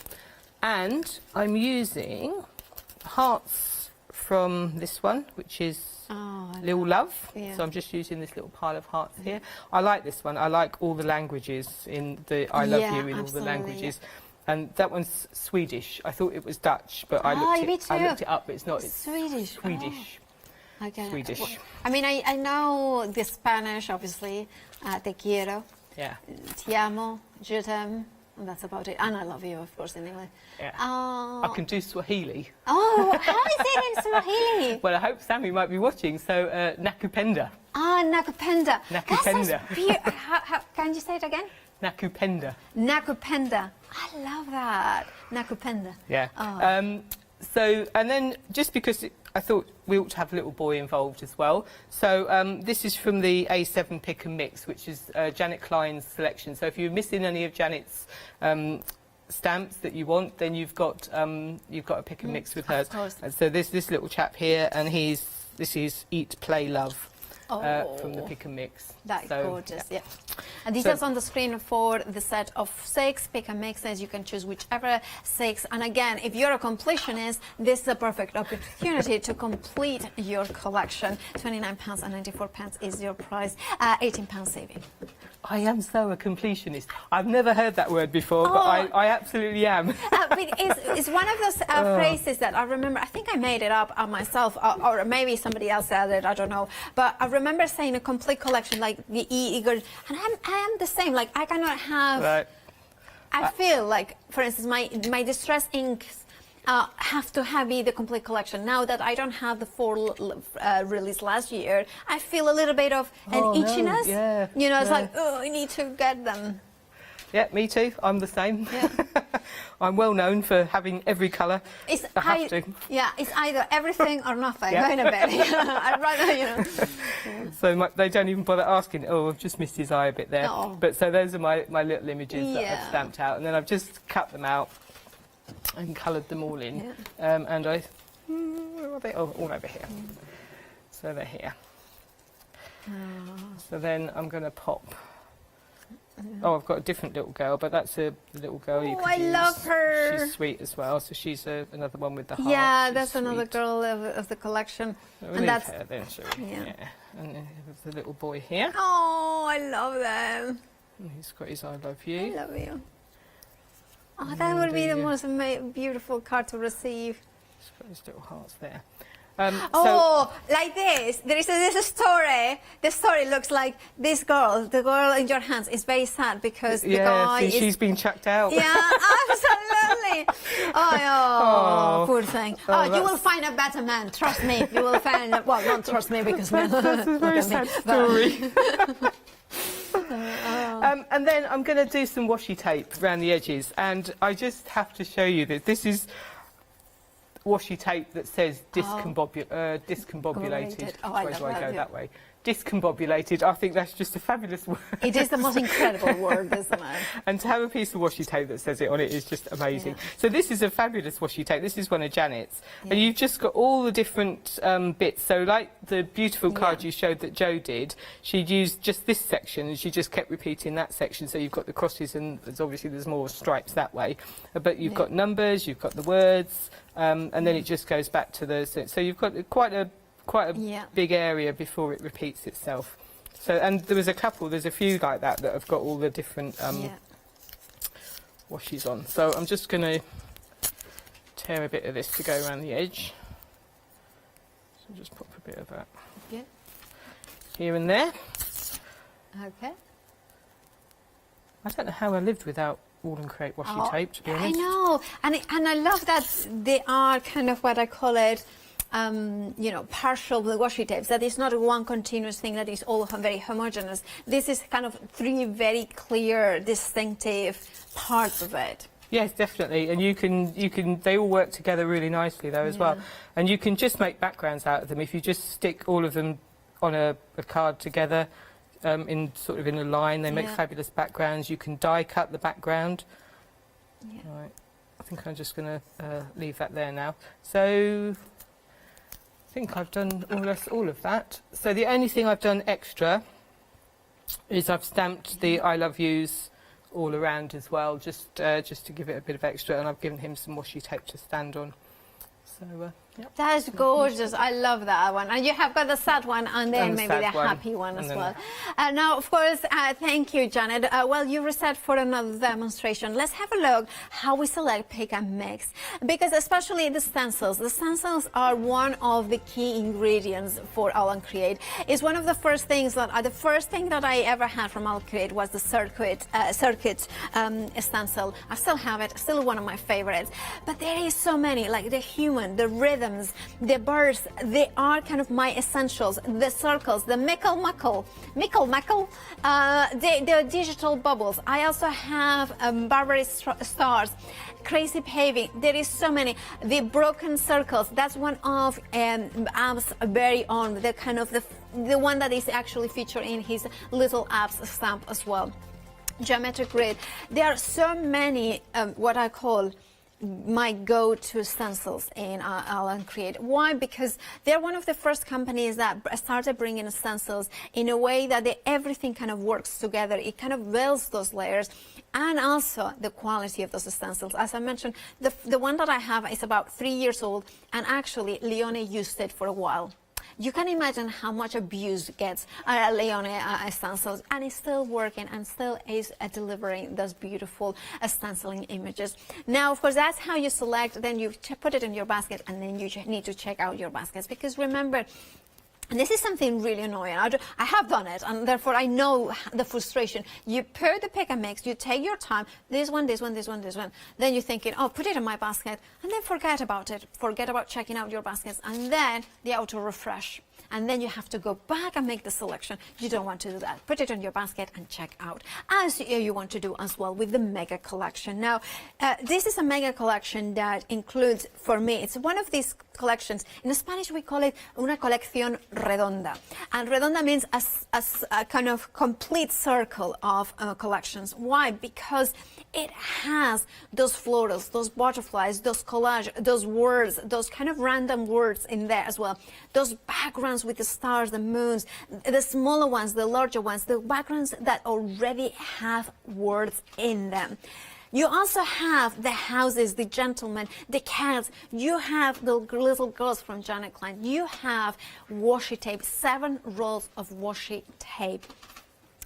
And I'm using hearts from this one, which is Little Love. Yeah. So I'm just using this little pile of hearts here. I like this one. I like all the languages in the I love you in all the languages. And that one's Swedish. I thought it was Dutch, but I looked it up, but it's not. It's Swedish. Swedish. Okay. Swedish. Well, I mean, I know the Spanish, obviously. Te quiero. Yeah. Ti amo. Je t'aime. And that's about it. And I love you, of course, in English. Yeah. I can do Swahili. Oh, how is it in Swahili? Well, I hope Sammy might be watching. So, nakupenda. Nakupenda. Nakupenda. How, can you say it again? Nakupenda. Nakupenda. I love that. Nakupenda. Yeah. Oh. So, and then just because I thought we ought to have a little boy involved as well. So this is from the A7 Pick and Mix, which is Janet Klein's selection. So if you're missing any of Janet's stamps that you want, then you've got a pick and mix with hers. And so this little chap here, and this is Eat, Play, Love. From the Pick and Mix. That is gorgeous, yeah. And details on the screen for the set of 6 pick and mixes. You can choose whichever 6. And again, if you're a completionist, this is a perfect opportunity to complete your collection. £29.94 is your price, £18 saving. I am so a completionist. I've never heard that word before, but I absolutely am. But it's one of those phrases that I remember. I think I made it up myself, or maybe somebody else said it. I don't know. But I remember saying a complete collection, like the and I am the same. Like I cannot have. Right. I feel like, for instance, my distress inks have to be the complete collection. Now that I don't have the 4 released last year, I feel a little bit of an itchiness. No, yeah, you know, it's like, oh, I need to get them. Yeah, me too. I'm the same. Yeah. I'm well known for having every colour. I have to. Yeah, it's either everything or nothing. Yeah. In a bit. I'd rather, you know. So they don't even bother asking. Oh, I've just missed his eye a bit there. Oh. But so those are my little images that I've stamped out, and then I've just cut them out and coloured them all in. Yeah. And where are they? Oh, all over here. So they're here. So then I'm going to pop. Oh, I've got a different little girl, but that's the little girl you can use. I love her. She's sweet as well, so she's another one with the heart. Yeah, she's that's another sweet. girl of the collection. So and that's her then, shall we? Yeah. And then there's the little boy here. Oh, I love them. And he's got his I love you. I love you. Oh, that would be the most beautiful card to receive. He's got his little hearts there. Like this. There's a story. The story looks like this girl, the girl in your hands, is very sad because the guy is... she's been chucked out. Yeah, absolutely. Oh, poor thing. You will find a better man. Trust me. You will find... Well, don't trust me because... That's a very sad story. And then I'm going to do some washi tape around the edges, and I just have to show you this. This is washi tape that says discombobulated. Why do I go that way? Discombobulated. I think that's just a fabulous word. It is the most incredible word, isn't it? And to have a piece of washi tape that says it on it is just amazing. Yeah. So this is a fabulous washi tape. This is one of Janet's. Yeah. And you've just got all the different bits. So like the beautiful card you showed that Jo did, she used just this section and she just kept repeating that section. So you've got the crosses and there's more stripes that way. But you've got numbers, you've got the words, and then it just goes back to the... So you've got quite a big area before it repeats itself. So, and there's a few like that have got all the different washes on. So I'm just going to tear a bit of this to go around the edge. So just pop a bit of that here and there. Okay. I don't know how I lived without All and Create washi tape, to be honest. I know, and I love that they are kind of what I call it, partial washi tapes. That is not one continuous thing. That is all very homogeneous. This is kind of 3 very clear, distinctive parts of it. Yes, definitely, and you can. They all work together really nicely though as well, and you can just make backgrounds out of them if you just stick all of them on a card together. In a line, they make fabulous backgrounds. You can die cut the background. Yeah. Right. I think I'm just going to leave that there now. So I think I've done all of that. So the only thing I've done extra is I've stamped the I love yous all around as well, just to give it a bit of extra, and I've given him some washi tape to stand on. So, yep. That's gorgeous. I love that one. And you have got the sad one and then maybe the one. happy one as well. Now, of course, thank you, Janet. Well, you reset for another demonstration. Let's have a look how we select, pick and mix. Because especially the stencils are one of the key ingredients for All Create. It's one of the first things that, the first thing that I ever had from All Create was the circuit stencil. I still have it, still one of my favorites. But there is so many, like the human, the rhythms, the birds, they are kind of my essentials. The circles, the mickle-muckle, the digital bubbles. I also have Barbary stars, crazy paving. There is so many. The broken circles, that's one of Ab's very own, the kind of the one that is actually featured in his little Ab's stamp as well. Geometric grid. There are so many what I call my go-to stencils in All Create. Why? Because they're one of the first companies that started bringing stencils in a way that everything kind of works together. It kind of builds those layers, and also the quality of those stencils. As I mentioned, the one that I have is about 3 years old, and actually Leone used it for a while. You can imagine how much abuse gets Leone stencils, and it's still working and still is delivering those beautiful stenciling images. Now, of course, that's how you select. Then you put it in your basket, and then you need to check out your baskets, because remember, and this is something really annoying. I have done it, and therefore I know the frustration. You put the pick and mix, you take your time, this one, this one, this one, this one. Then you're thinking, oh, put it in my basket, and then forget about it. Forget about checking out your baskets, and then the auto refresh. And then you have to go back and make the selection. You don't want to do that. Put it in your basket and check out, as you want to do as well with the mega collection. Now, this is a mega collection that includes, for me, it's one of these collections. In Spanish, we call it una colección redonda. And redonda means a kind of complete circle of collections. Why? Because it has those florals, those butterflies, those collage, those words, those kind of random words in there as well. Those backgrounds with the stars, the moons, the smaller ones, the larger ones, the backgrounds that already have words in them. You also have the houses, the gentlemen, the cats. You have the little girls from Janet Klein. You have washi tape, 7 rolls of washi tape.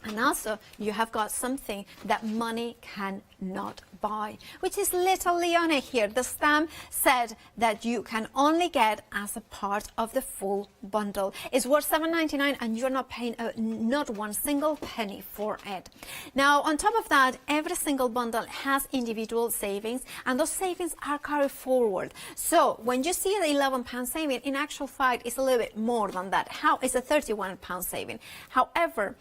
And also, you have got something that money cannot buy, which is little Leone here. The stamp said that you can only get as a part of the full bundle. It's worth $7.99, and you're not paying not one single penny for it. Now, on top of that, every single bundle has individual savings, and those savings are carried forward. So when you see the £11 saving, in actual fact, it's a little bit more than that. It's a £31 saving. However,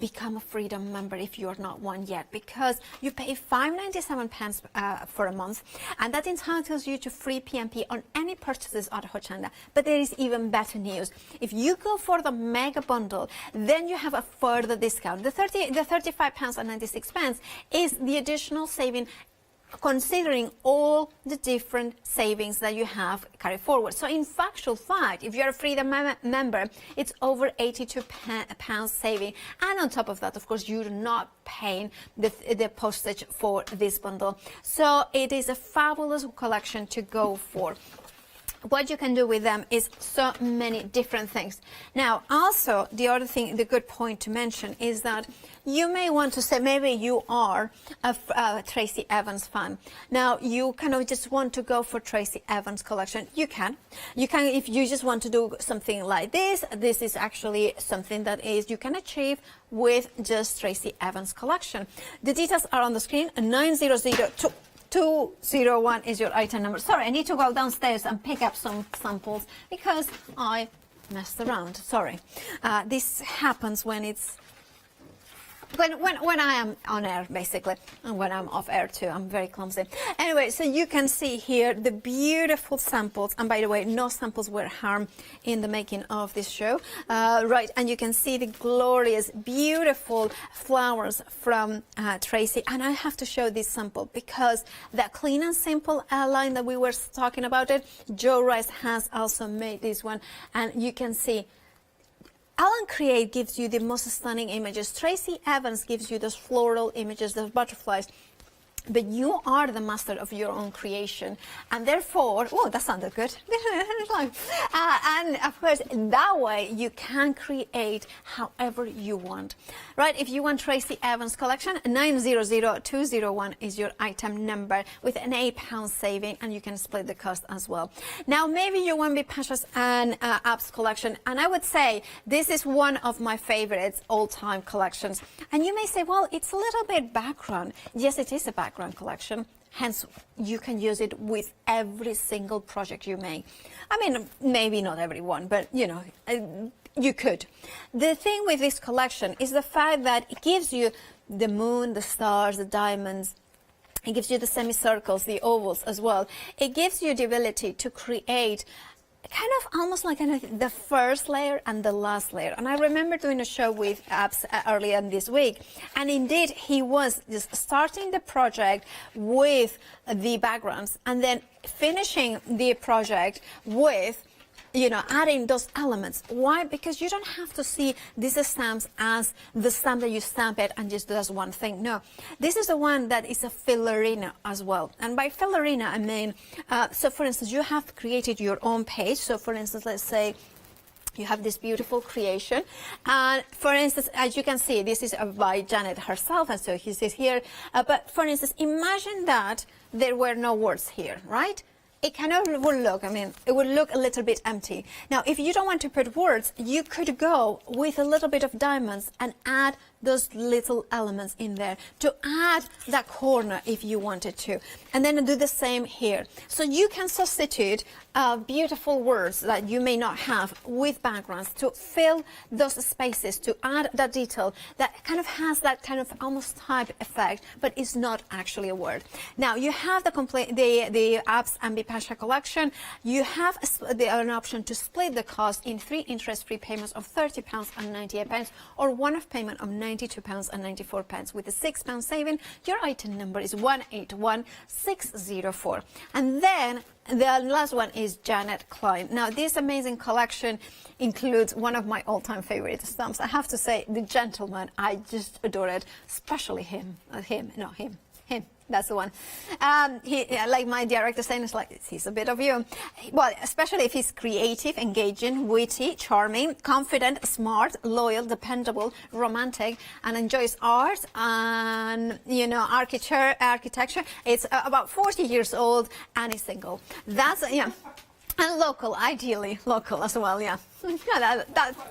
become a Freedom member if you're not one yet, because you pay £5.97 for a month, and that entitles you to free PMP on any purchases at Hochanda. But there is even better news. If you go for the mega bundle, then you have a further discount. The £35.96 is the additional saving, considering all the different savings that you have carried forward. So in factual fact, if you're a Freedom member, it's over £82 saving. And on top of that, of course, you're not paying the postage for this bundle. So it is a fabulous collection to go for. What you can do with them is so many different things. Now, also, the other thing, the good point to mention is that you may want to say, maybe you are a Tracy Evans fan. Now, you kind of just want to go for Tracy Evans collection. You can, if you just want to do something like this. This is actually something that you can achieve with just Tracy Evans collection. The details are on the screen. 201 is your item number. Sorry, I need to go downstairs and pick up some samples because I messed around. Sorry. This happens when it's when I am on air, basically, and when I'm off air too. I'm very clumsy. Anyway, so you can see here the beautiful samples, and by the way, no samples were harmed in the making of this show. Right, and you can see the glorious, beautiful flowers from Tracy. And I have to show this sample because that clean and simple line that we were talking about, Joe Rice has also made this one, and you can see Alan Create gives you the most stunning images. Tracy Evans gives you those floral images, those butterflies. But you are the master of your own creation, and therefore, oh, that sounded good. And of course, that way you can create however you want, right? If you want Tracy Evans collection, 900201 is your item number with an £8 saving, and you can split the cost as well. Now, maybe you want Be Precious and Apps collection, and I would say this is one of my favorites all-time collections. And you may say, well, it's a little bit background. Yes, it is a background collection, hence you can use it with every single project you make. I mean, maybe not everyone, but you know, you could. The thing with this collection is the fact that it gives you the moon, the stars, the diamonds. It gives you the semicircles, the ovals as well. It gives you the ability to create kind of almost like the first layer and the last layer. And I remember doing a show with Apps earlier this week, and indeed he was just starting the project with the backgrounds and then finishing the project with, you know, adding those elements. Why? Because you don't have to see these stamps as the stamp that you stamp it and just does one thing. No, this is the one that is a fillerina as well. And by fillerina, I mean, so for instance, you have created your own page. So for instance, let's say you have this beautiful creation. And for instance, as you can see, this is by Janet herself. And so he says here, but for instance, imagine that there were no words here, right? It kind of will look, I mean, it would look a little bit empty. Now, if you don't want to put words, you could go with a little bit of diamonds and add those little elements in there to add that corner if you wanted to. And then do the same here. So you can substitute beautiful words that you may not have with backgrounds to fill those spaces, to add that detail that kind of has that kind of almost type effect, but it's not actually a word. Now, you have the Apps and Be Precious collection. You have an option to split the cost in 3 interest-free payments of £30.98 or one-off payment of £92.94. With a £6 saving, your item number is 181604. And then the last one is Janet Klein. Now, this amazing collection includes one of my all-time favorite stamps. I have to say, the gentleman, I just adore it, especially him. Him. That's the one. He, like my director saying, it's like, he's a bit of you. Well, especially if he's creative, engaging, witty, charming, confident, smart, loyal, dependable, romantic, and enjoys art and, you know, architecture. It's about 40 years old and is single. That's, yeah. And local, ideally local as well, yeah. If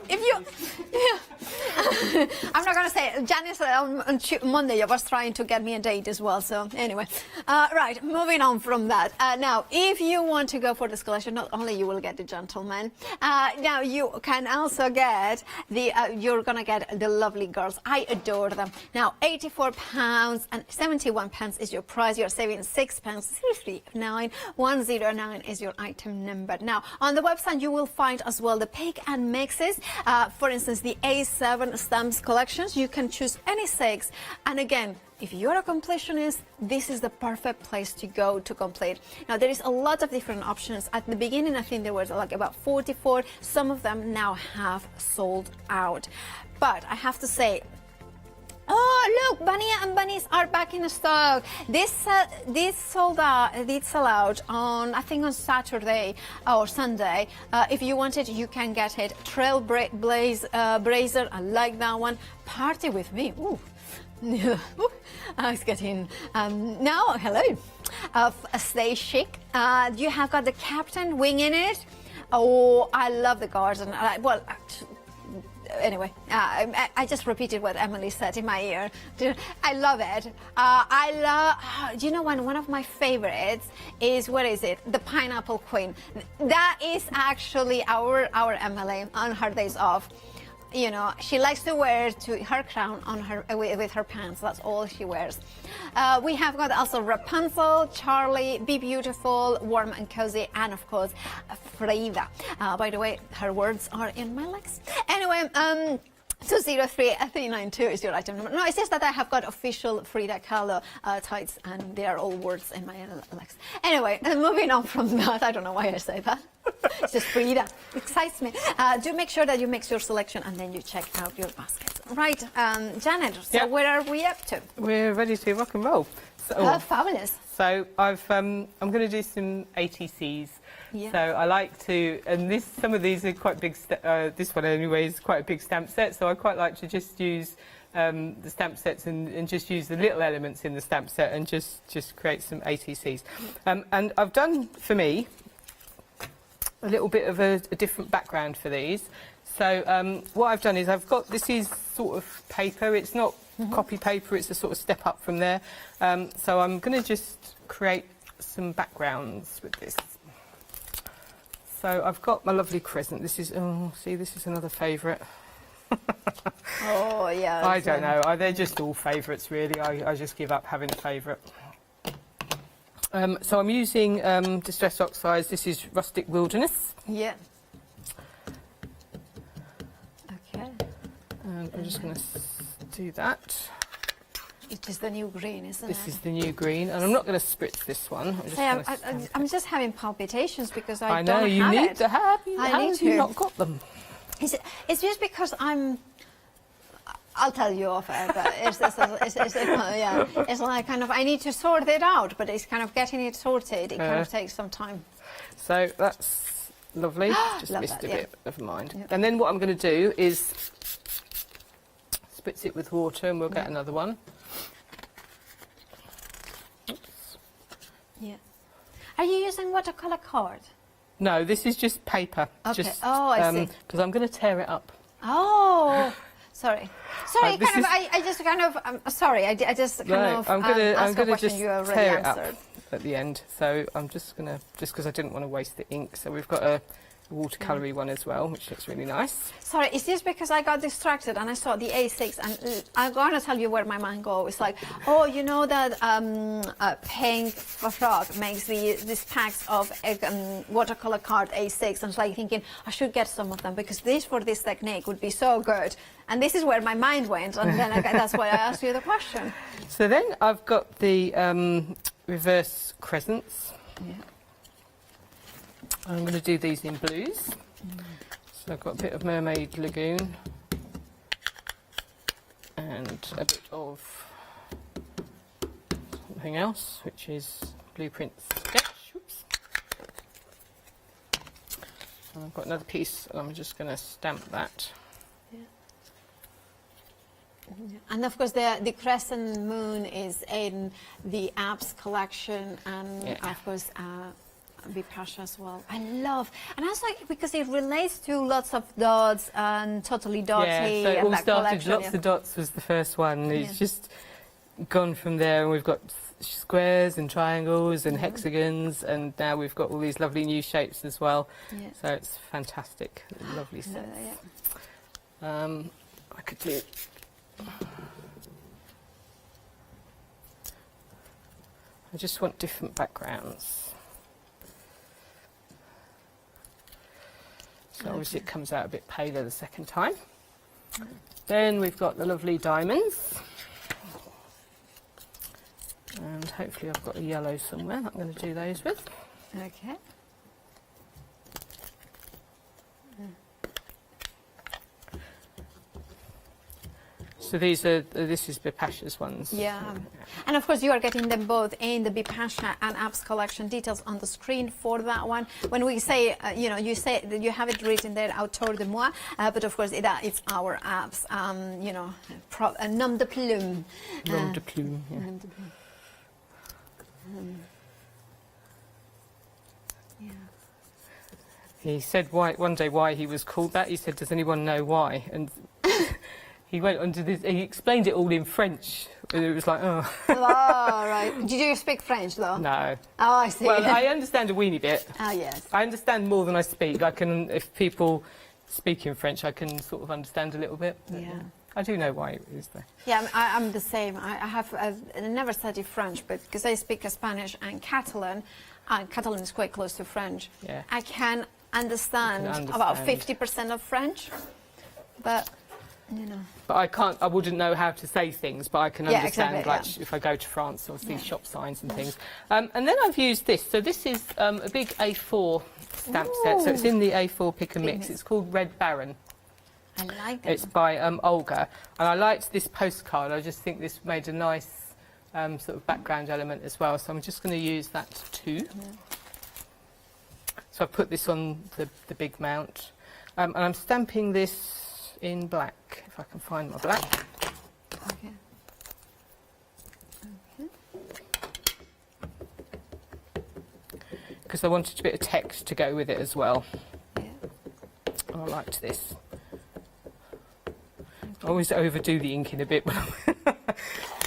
you, yeah. I'm not going to say, Janice on Monday was trying to get me a date as well, so anyway. Right, moving on from that. Now, if you want to go for this collection, not only you will get the gentleman, now you can also get you're going to get the lovely girls. I adore them. Now, £84 and 71 pence is your price. You're saving £6.339. 109 is your item number. Now, on the website, you will find as well the pick and mixes. For instance, the A7 stamps collections, you can choose any 6. And again, if you're a completionist, this is the perfect place to go to complete. Now, there is a lot of different options. At the beginning, I think there was like about 44. Some of them now have sold out. But I have to say, oh, look, Bania and Bunnies are back in stock. This sold out. It did sell out on, I think, on Saturday or Sunday. If you want it, you can get it. Trailblazer, I like that one. Party with me. Ooh. I was getting now. Hello. Stay chic. You have got the Captain wing in it. Oh, I love the garden. Well. Anyway, I just repeated what Emily said in my ear. I love it. Do you know one of my favorites is, what is it? The Pineapple Queen. That is actually our Emily on her days off. You know, she likes to wear her crown on her with her pants. That's all she wears. We have got also Rapunzel, Charlie, Be Beautiful, Warm and Cozy, and of course, Frida. By the way, her words are in my legs. Anyway, 203 392 is your item number. No, it says that I have got official Frida Kahlo tights, and they are all words in my legs. Anyway, moving on from that, I don't know why I say that. It's just Frida. It excites me. Do make sure that you mix your selection and then you check out your baskets. Right, Janet, so where are we up to? We're ready to rock and roll. So, fabulous. So I'm going to do some ATCs. Yeah. So I like to, and some of these are quite big. This one anyway is quite a big stamp set. So I quite like to just use the stamp sets and just use the little elements in the stamp set and just create some ATCs. And I've done for me a little bit of a different background for these. So what I've done is this is sort of paper. It's not copy paper. It's a sort of step up from there. So I'm going to just create some backgrounds with this. So I've got my lovely crescent. This is, this is another favourite. Oh, yeah. I don't know. They're just all favourites, really. I just give up having a favourite. So I'm using Distress Oxides. This is Rustic Wilderness. Yeah. Okay. And I'm just going to do that. It is the new green, isn't it? This is the new green, and I'm not going to spritz this one. I'm just having palpitations because I know don't you have need it. to have. I How need have you to. not got them? It's just because I'll tell you off air, but it's like kind of I need to sort it out, but it's kind of getting it sorted. It kind of takes some time. So that's lovely. Just Love missed that, a bit. Never mind. Yep. And then what I'm going to do is spritz it with water, and we'll get another one. Yeah. Are you using watercolour card? No, this is just paper. Okay. Just, I see. Because I'm going to tear it up. Oh, sorry. Sorry, this I just kind of. Sorry, I just kind of. I'm going to just you already tear it answered. up at the end. So I'm just going to, just because I didn't want to waste the ink. So we've got a watercolour one as well, which looks really nice. Sorry, it's just because I got distracted and I saw the A6, and I'm going to tell you where my mind goes. It's like, oh, you know that Pink Frog makes these packs of watercolor card A6, and it's like thinking I should get some of them because for this technique would be so good. And this is where my mind went, and then that's why I asked you the question. So then I've got the reverse crescents. Yeah. I'm going to do these in blues. So I've got a bit of Mermaid Lagoon and a bit of something else, which is Blueprint Sketch. Oops. And I've got another piece, and I'm just going to stamp that. And of course, the Crescent Moon is in the apps collection, and of course, Vipasha as well. I love, and I was like, because it relates to lots of dots and totally dotty. Yeah, so it and all that started, collection, lots of dots was the first one. It's just gone from there, and we've got squares and triangles and hexagons, and now we've got all these lovely new shapes as well. Yeah. So it's fantastic, lovely sets. I could do. I just want different backgrounds. So obviously it comes out a bit paler the second time. Then we've got the lovely diamonds. And hopefully I've got a yellow somewhere that I'm going to do those with. Okay. So this is Bipasha's ones. Yeah, and of course you are getting them both in the Bipasha and apps collection. Details on the screen for that one. When we say, you say that you have it written there, auteur de moi, but of course it's our apps. Nom de plume. Nom de plume. Yeah. Nom de plume. He said one day why he was called that. He said, "Does anyone know why?" And he went onto this. He explained it all in French. And it was like, oh. Oh, right. Did you speak French though? No. Oh, I see. Well, I understand a weeny bit. Ah, yes. I understand more than I speak. I can, if people speak in French, I can sort of understand a little bit. Yeah. I do know why it is there. Yeah, I'm the same. I've never studied French, but because I speak Spanish and Catalan is quite close to French. Yeah. I can understand about 50% of French, but You know. But I wouldn't know how to say things, but I can understand, exactly, like, if I go to France or see shop signs and things. And then I've used this. So this is a big A4 stamp set. So it's in the A4 pick and mix. It's called Red Baron. I like it. It's by Olga. And I liked this postcard. I just think this made a nice sort of background element as well. So I'm just going to use that too. So I put this on the big mount. And I'm stamping this in black, if I can find my black. Okay. Because I wanted a bit of text to go with it as well. Yeah. I liked this. I always overdo the inking a bit when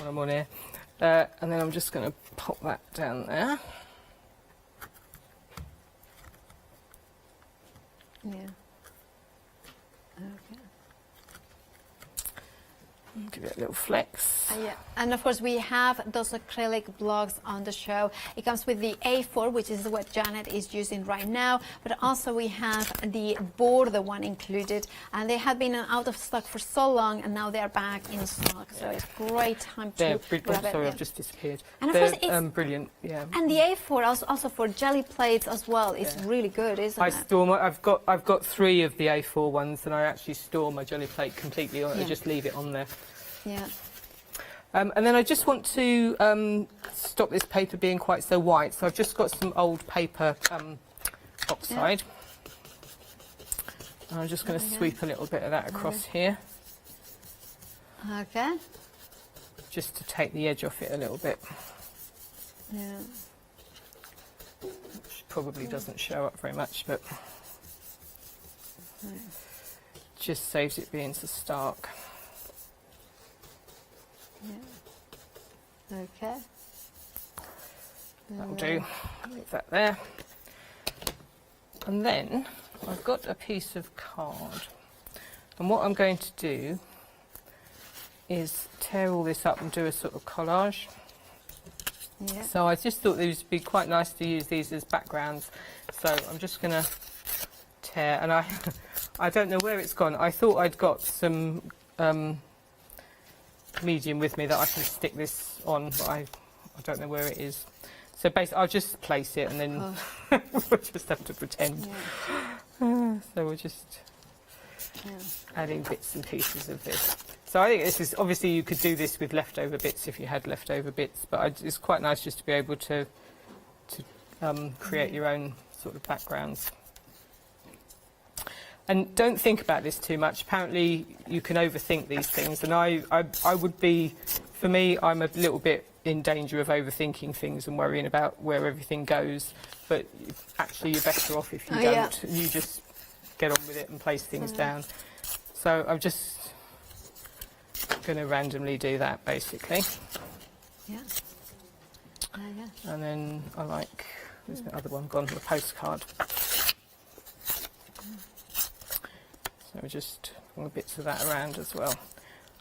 I'm on here. And then I'm just going to pop that down there. Yeah. Okay. Give it a little flex. Yeah, and of course we have those acrylic blocks on the show. It comes with the A4, which is what Janet is using right now, but also we have the border one included, and they have been out of stock for so long, and now they're back in stock. So it's a great time to grab it. Sorry, I've just disappeared. And of they're course it's brilliant. Yeah. And the A4 also for jelly plates as well. It's really good, isn't it? I store my. I've got 3 of the A4 ones, and I actually store my jelly plate completely on it. I just leave it on there. Yeah. And then I just want to stop this paper being quite so white. So I've just got some old paper oxide. And I'm just going to sweep a little bit of that across here. Okay. Just to take the edge off it a little bit. Yeah. Which probably doesn't show up very much, but just saves it being so stark. Yeah. Okay. That'll do. Leave that there. And then I've got a piece of card. And what I'm going to do is tear all this up and do a sort of collage. Yeah. So I just thought these would be quite nice to use these as backgrounds. So I'm just going to tear, and I don't know where it's gone. I thought I'd got some medium with me that I can stick this on, but I don't know where it is. So basically I'll just place it and then we'll just have to pretend. Yeah. So we're just adding bits and pieces of this. So I think this is, obviously you could do this with leftover bits if you had leftover bits, but it's quite nice just to be able to create your own sort of backgrounds. And don't think about this too much. Apparently you can overthink these things, and I would be, for me, I'm a little bit in danger of overthinking things and worrying about where everything goes, but actually you're better off if you don't. You just get on with it and place things down. So I'm just going to randomly do that, basically. Yeah. And then I like, where's the other one gone, the postcard. So just all bits of that around as well.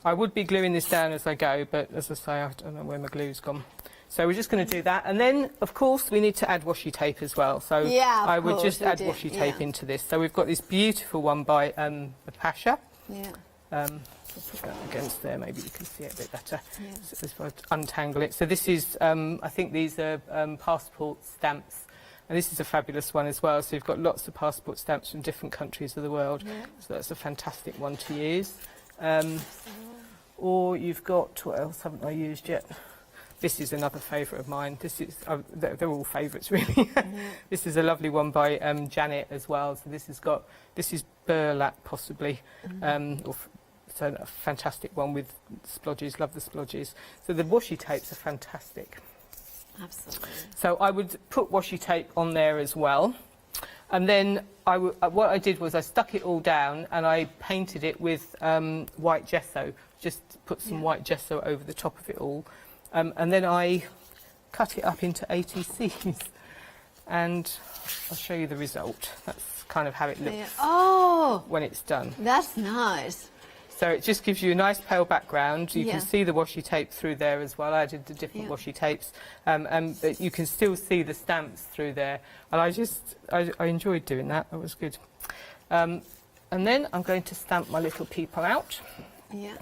I would be gluing this down as I go, but as I say, I don't know where my glue's gone. So we're just going to do that. And then, of course, we need to add washi tape as well. So I would just add washi tape into this. So we've got this beautiful one by Pasha. Yeah. I'll put that against there, maybe you can see it a bit better. Yeah. So if I untangle it. So this is, I think these are passport stamps. And this is a fabulous one as well. So you've got lots of passport stamps from different countries of the world. Yeah. So that's a fantastic one to use. Or you've got, what else haven't I used yet? This is another favourite of mine. This is, they're all favourites really. This is a lovely one by Janet as well. So this is burlap possibly. So a fantastic one with splodges, love the splodges. So the washi tapes are fantastic. Absolutely. So I would put washi tape on there as well. And then what I did was I stuck it all down and I painted it with white gesso. Just put some white gesso over the top of it all. And then I cut it up into ATCs. And I'll show you the result. That's kind of how it looks when it's done. That's nice. So it just gives you a nice pale background. You can see the washi tape through there as well. I added the different washi tapes. But you can still see the stamps through there. And I enjoyed doing that. That was good. And then I'm going to stamp my little people out. Yeah.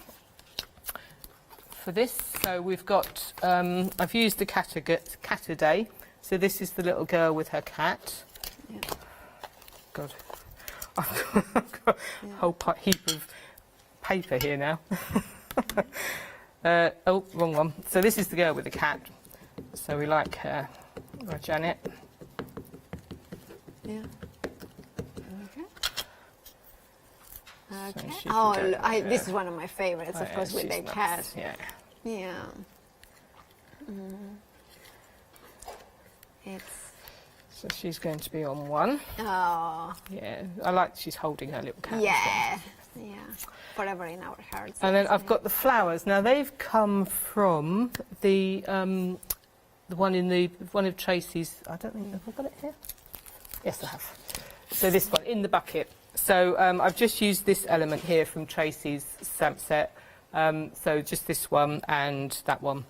For this, so we've got, I've used the cat a day. So this is the little girl with her cat. Yeah. God, I've got a whole heap of paper here now. Oh, wrong one. So this is the girl with the cat. So we like her. Janet. Yeah. Okay. So Oh, this is one of my favorites, of course, with the cat. Yeah. Yeah. It's. So she's going to be on one. Oh. Yeah, I like she's holding her little cat. Yeah. Yeah. Forever in our hearts. And then I've got the flowers. Now they've come from the one of Tracy's. I don't think have I got it here. Yes, I have. So this one in the bucket. So I've just used this element here from Tracy's stamp set. So just this one and that one.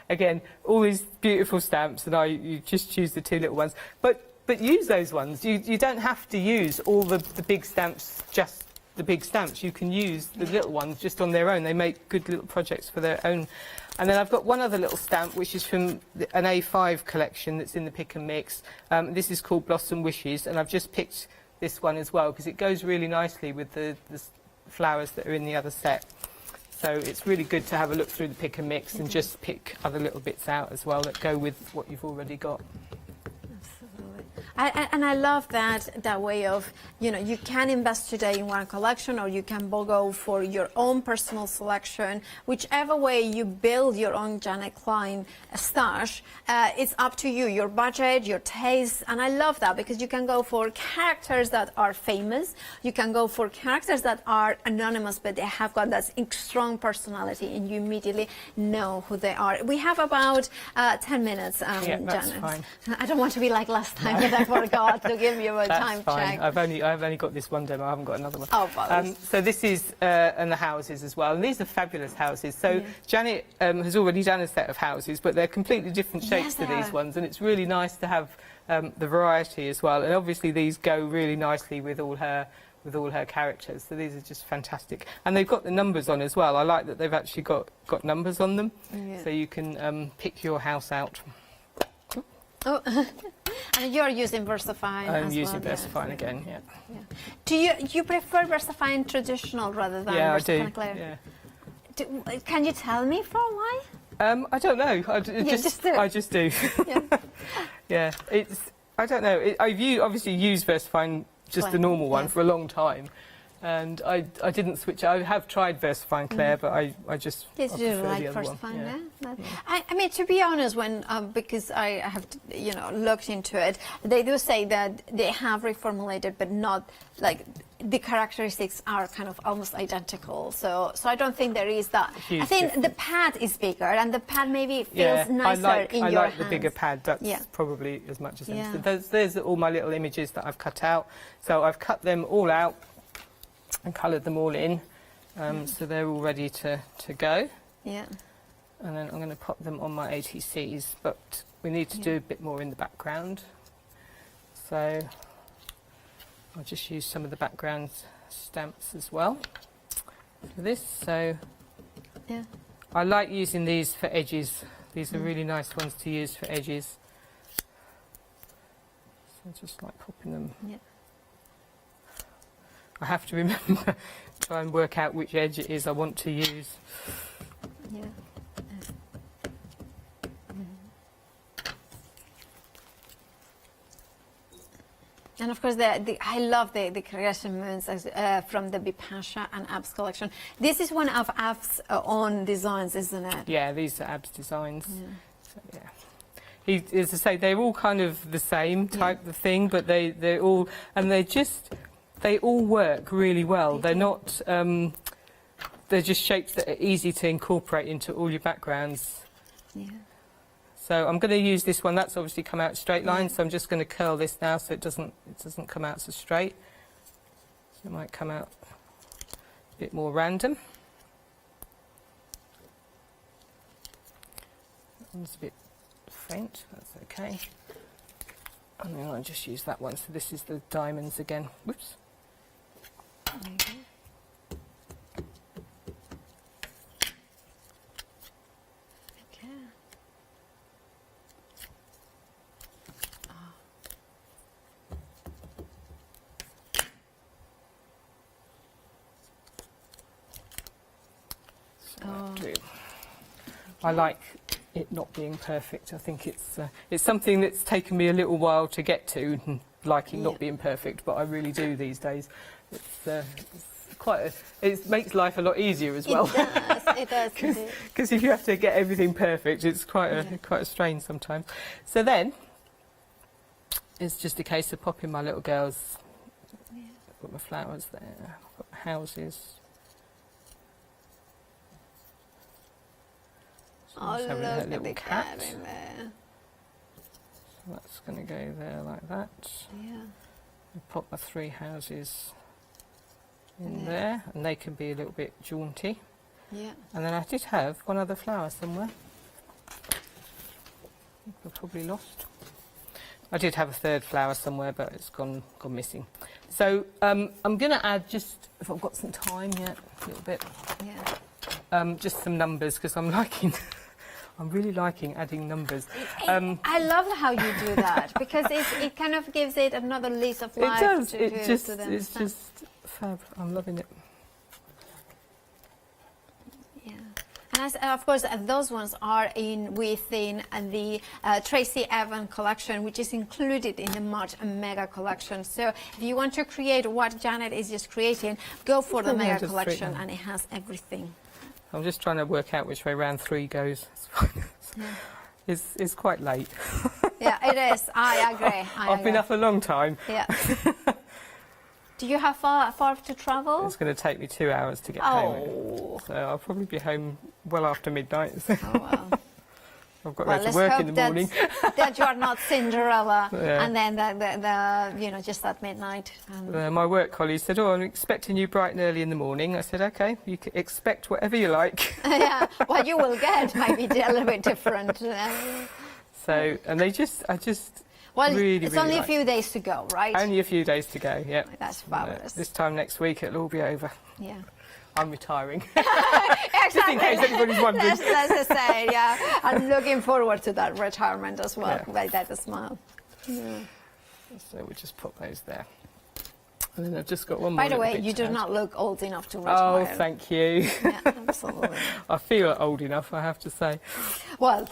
Again, all these beautiful stamps, and you just choose the two little ones. But use those ones. You don't have to use all the big stamps, just the big stamps. You can use the little ones just on their own. They make good little projects for their own. And then I've got one other little stamp, which is from an A5 collection that's in the Pick and Mix. This is called Blossom Wishes, and I've just picked this one as well because it goes really nicely with the flowers that are in the other set. So it's really good to have a look through the Pick and Mix and just pick other little bits out as well that go with what you've already got. And I love that way of, you can invest today in one collection, or you can go for your own personal selection. Whichever way you build your own Janet Klein stash, it's up to you, your budget, your taste. And I love that because you can go for characters that are famous. You can go for characters that are anonymous, but they have got that strong personality and you immediately know who they are. We have about 10 minutes, yeah, that's Janet. fine. I don't want to be like last time, but I forgot to give you a time check. I've only got this one demo. I haven't got another one. Oh, bothers. So this is and the houses as well. And these are fabulous houses. So Janet has already done a set of houses, but they're completely different shapes to these ones, and it's really nice to have the variety as well. And obviously these go really nicely with all her characters. So these are just fantastic. And they've got the numbers on as well. I like that they've actually got numbers on them, so you can pick your house out. Oh, and you're using VersaFine I'm as using well. VersaFine again, yeah. Do you prefer VersaFine traditional rather than VersaFine Claire? Yeah. Can you tell me for why? I don't know. I just do. Yeah. I don't know. I've obviously used VersaFine, just the normal one, for a long time. And I didn't switch. I have tried VersaFine Claire, but I just Did I you prefer like the other VersaFine? one. Yeah. I mean, to be honest, when because I have looked into it, they do say that they have reformulated, but not like the characteristics are kind of almost identical. So I don't think there is that. I think the pad is bigger, and the pad maybe feels nicer in your hands. I like the bigger pad. That's probably as much as anything. There's all my little images that I've cut out. So I've cut them all out and coloured them all in, so they're all ready to go. Yeah. And then I'm going to pop them on my ATCs, but we need to do a bit more in the background. So I'll just use some of the background stamps as well for this. So I like using these for edges. These are really nice ones to use for edges. So just like popping them. Yeah. I have to remember, try and work out which edge it is I want to use. Yeah. And of course, I love the creation moons from the Bipasha and Abs collection. This is one of Abs' own designs, isn't it? Yeah, these are Abs designs. Yeah. So, as I say, they're all kind of the same type of thing, but they're all, and they all work really well. They're not, they're just shapes that are easy to incorporate into all your backgrounds. Yeah. So I'm going to use this one. That's obviously come out straight line, so I'm just going to curl this now so it doesn't come out so straight. So it might come out a bit more random. That one's a bit faint, that's okay. And then I'll just use that one. So this is the diamonds again. Whoops. I like it not being perfect. I think it's something that's taken me a little while to get to, liking not being perfect, but I really do these days. It's quite it makes life a lot easier as well. It does. Because if you have to get everything perfect, it's quite a strain sometimes. So then it's just a case of popping my little girls. I've got my flowers there. I've got my houses. Oh, look at the cat in there. So that's going to go there like that. Yeah. And pop my 3 houses in there, and they can be a little bit jaunty. Yeah. And then I did have one other flower somewhere. I've probably lost. I did have a 3rd flower somewhere, but it's gone missing. So I'm going to add just, if I've got some time yet, a little bit. Yeah. Just some numbers, because I'm really liking adding numbers. I love how you do that, because it kind of gives it another lease of life. It does. To them. It's just fab. I'm loving it. Yeah. And of course, those ones are within the Tracy Evan collection, which is included in the March Mega collection. So if you want to create what Janet is just creating, go for the Mega collection, and it has everything. I'm just trying to work out which way round 3 goes. It's quite late. Yeah, it is. I agree. I've been up a long time. Yeah. Do you have far to travel? It's going to take me 2 hours to get home. So I'll probably be home well after midnight. Oh, well. I've got to go to work in the morning. That you are not Cinderella, Yeah. and then the just at midnight. My work colleague said, "Oh, I'm expecting you bright and early in the morning." I said, "Okay, you can expect whatever you like." Yeah, what you will get might be a little bit different. So, and I just well, really, it's really only like a few days to go, right? Only a few days to go. Yeah. That's fabulous. This time next week, it'll all be over. Yeah. I'm retiring. Exactly. Just in case anybody's wondering. Let's say, yeah. I'm looking forward to that retirement as well. Yeah. Like that, a smile. Yeah. So we just put those there. And then I've just got one more. By the way, bit you to do add. not look old enough to retire. Oh, thank you. Yeah, absolutely. I feel old enough, I have to say. Well,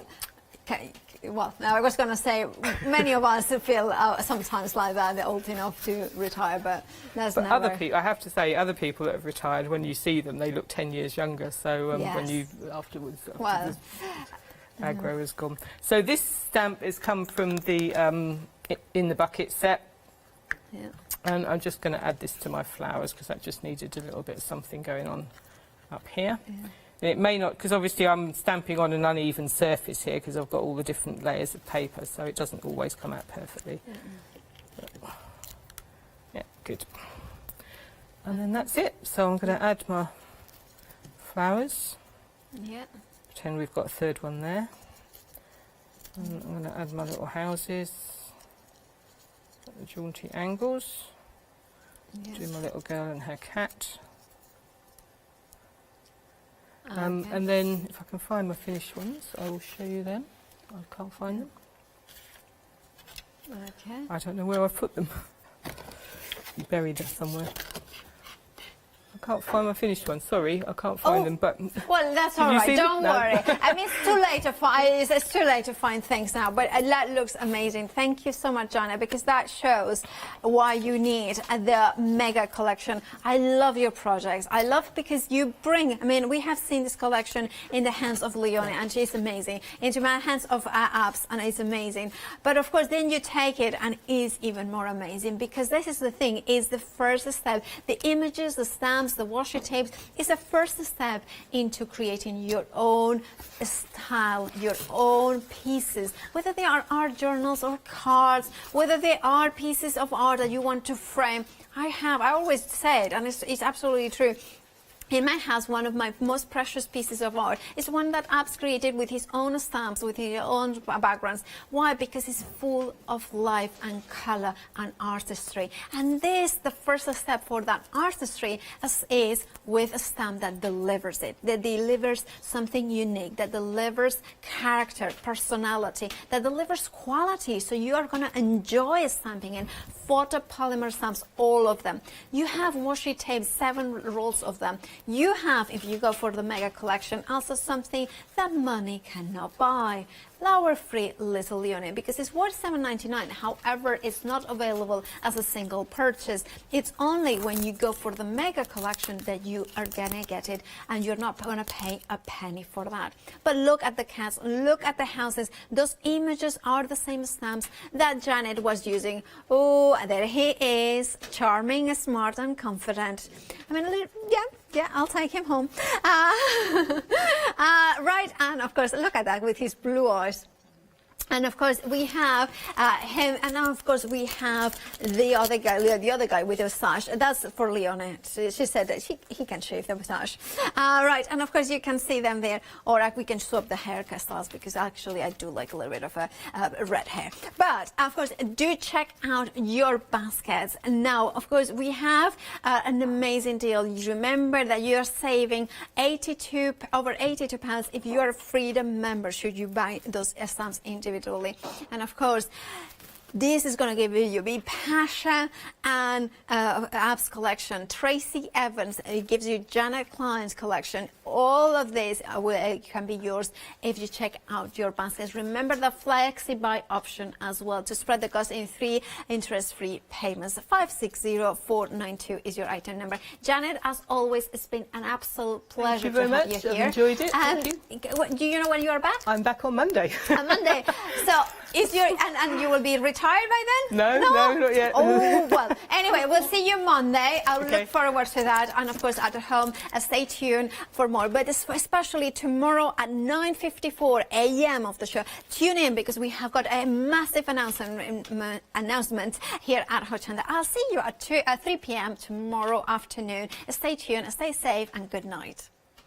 okay. Well, I was going to say many of us feel sometimes like that, they're old enough to retire, but that's But never... other people, I have to say, other people that have retired, when you see them, they look 10 years younger. So when you afterwards Well, the aggro has gone. So this stamp has come from the in the bucket set. Yeah. And I'm just going to add this to my flowers because that just needed a little bit of something going on up here. Yeah. And it may not, because obviously I'm stamping on an uneven surface here because I've got all the different layers of paper, so it doesn't always come out perfectly. But, yeah, good. And then that's it. So I'm going to add my flowers. Yeah. Pretend we've got a 3rd one there. And I'm going to add my little houses. Got the jaunty angles. Yes. Do my little girl and her cat. Okay. And then if I can find my finished ones, I will show you them. I can't find them. Okay. I don't know where I've put them. Buried there somewhere. I can't find my finished ones. Sorry, I can't find them. But well, that's Did all you right. see Don't them? No. worry. I mean, it's too late to find. It's too late to find things now. But that looks amazing. Thank you so much, Jana, because that shows why you need the mega collection. I love your projects. I love because you bring. I mean, we have seen this collection in the hands of Leonie, and she's amazing. Into my hands of Abs, and it's amazing. But of course, then you take it, and it's even more amazing because this is the thing. Is the first step. The images, the stamps, the washi tapes is the first step into creating your own style, your own pieces, whether they are art journals or cards, whether they are pieces of art that you want to frame. I always said, and it's absolutely true, in my house, one of my most precious pieces of art is one that Abs created with his own stamps, with his own backgrounds. Why? Because it's full of life and color and artistry. And this, the first step for that artistry, is with a stamp that delivers it, that delivers something unique, that delivers character, personality, that delivers quality. So you are going to enjoy stamping in photopolymer stamps, all of them. You have washi tape, 7 rolls of them. You have, if you go for the mega collection, also something that money cannot buy. Flour-free little leone, because it's worth $7.99. However, it's not available as a single purchase. It's only when you go for the mega collection that you are gonna get it, and you're not gonna pay a penny for that. But look at the cats, look at the houses. Those images are the same stamps that Janet was using. Oh, there he is, charming, smart, and confident. I mean, yeah, I'll take him home. Right, and of course, look at that with his blue eyes. And of course we have him, and now of course we have the other guy with the moustache. That's for Leona. She said that he can shave the moustache. Right, and of course you can see them there, or we can swap the hairstyles, because actually I do like a little bit of a red hair. But of course, do check out your baskets. Now, of course, we have an amazing deal. You remember that you are saving over 82 pounds if you are a Freedom member, should you buy those stamps individually. And of course, this is going to give you Big Pasha and Ab's collection. Tracy Evans, it gives you Janet Klein's collection. All of this can be yours if you check out your baskets. Remember the flexi buy option as well to spread the cost in 3 interest-free payments. 560492 is your item number. Janet, as always, it's been an absolute pleasure to have you here. I've enjoyed it. And Thank you. do you know when you are back? I'm back on Monday. On Monday. So is your and you will be retired by then? No, not yet. Oh, well, anyway, we'll see you Monday. I'll look forward to that. And of course, at home, stay tuned for more. But especially tomorrow at 9:54 a.m. of the show, tune in, because we have got a massive announcement here at Hochanda. I'll see you at 3 p.m. tomorrow afternoon. Stay tuned, stay safe, and good night.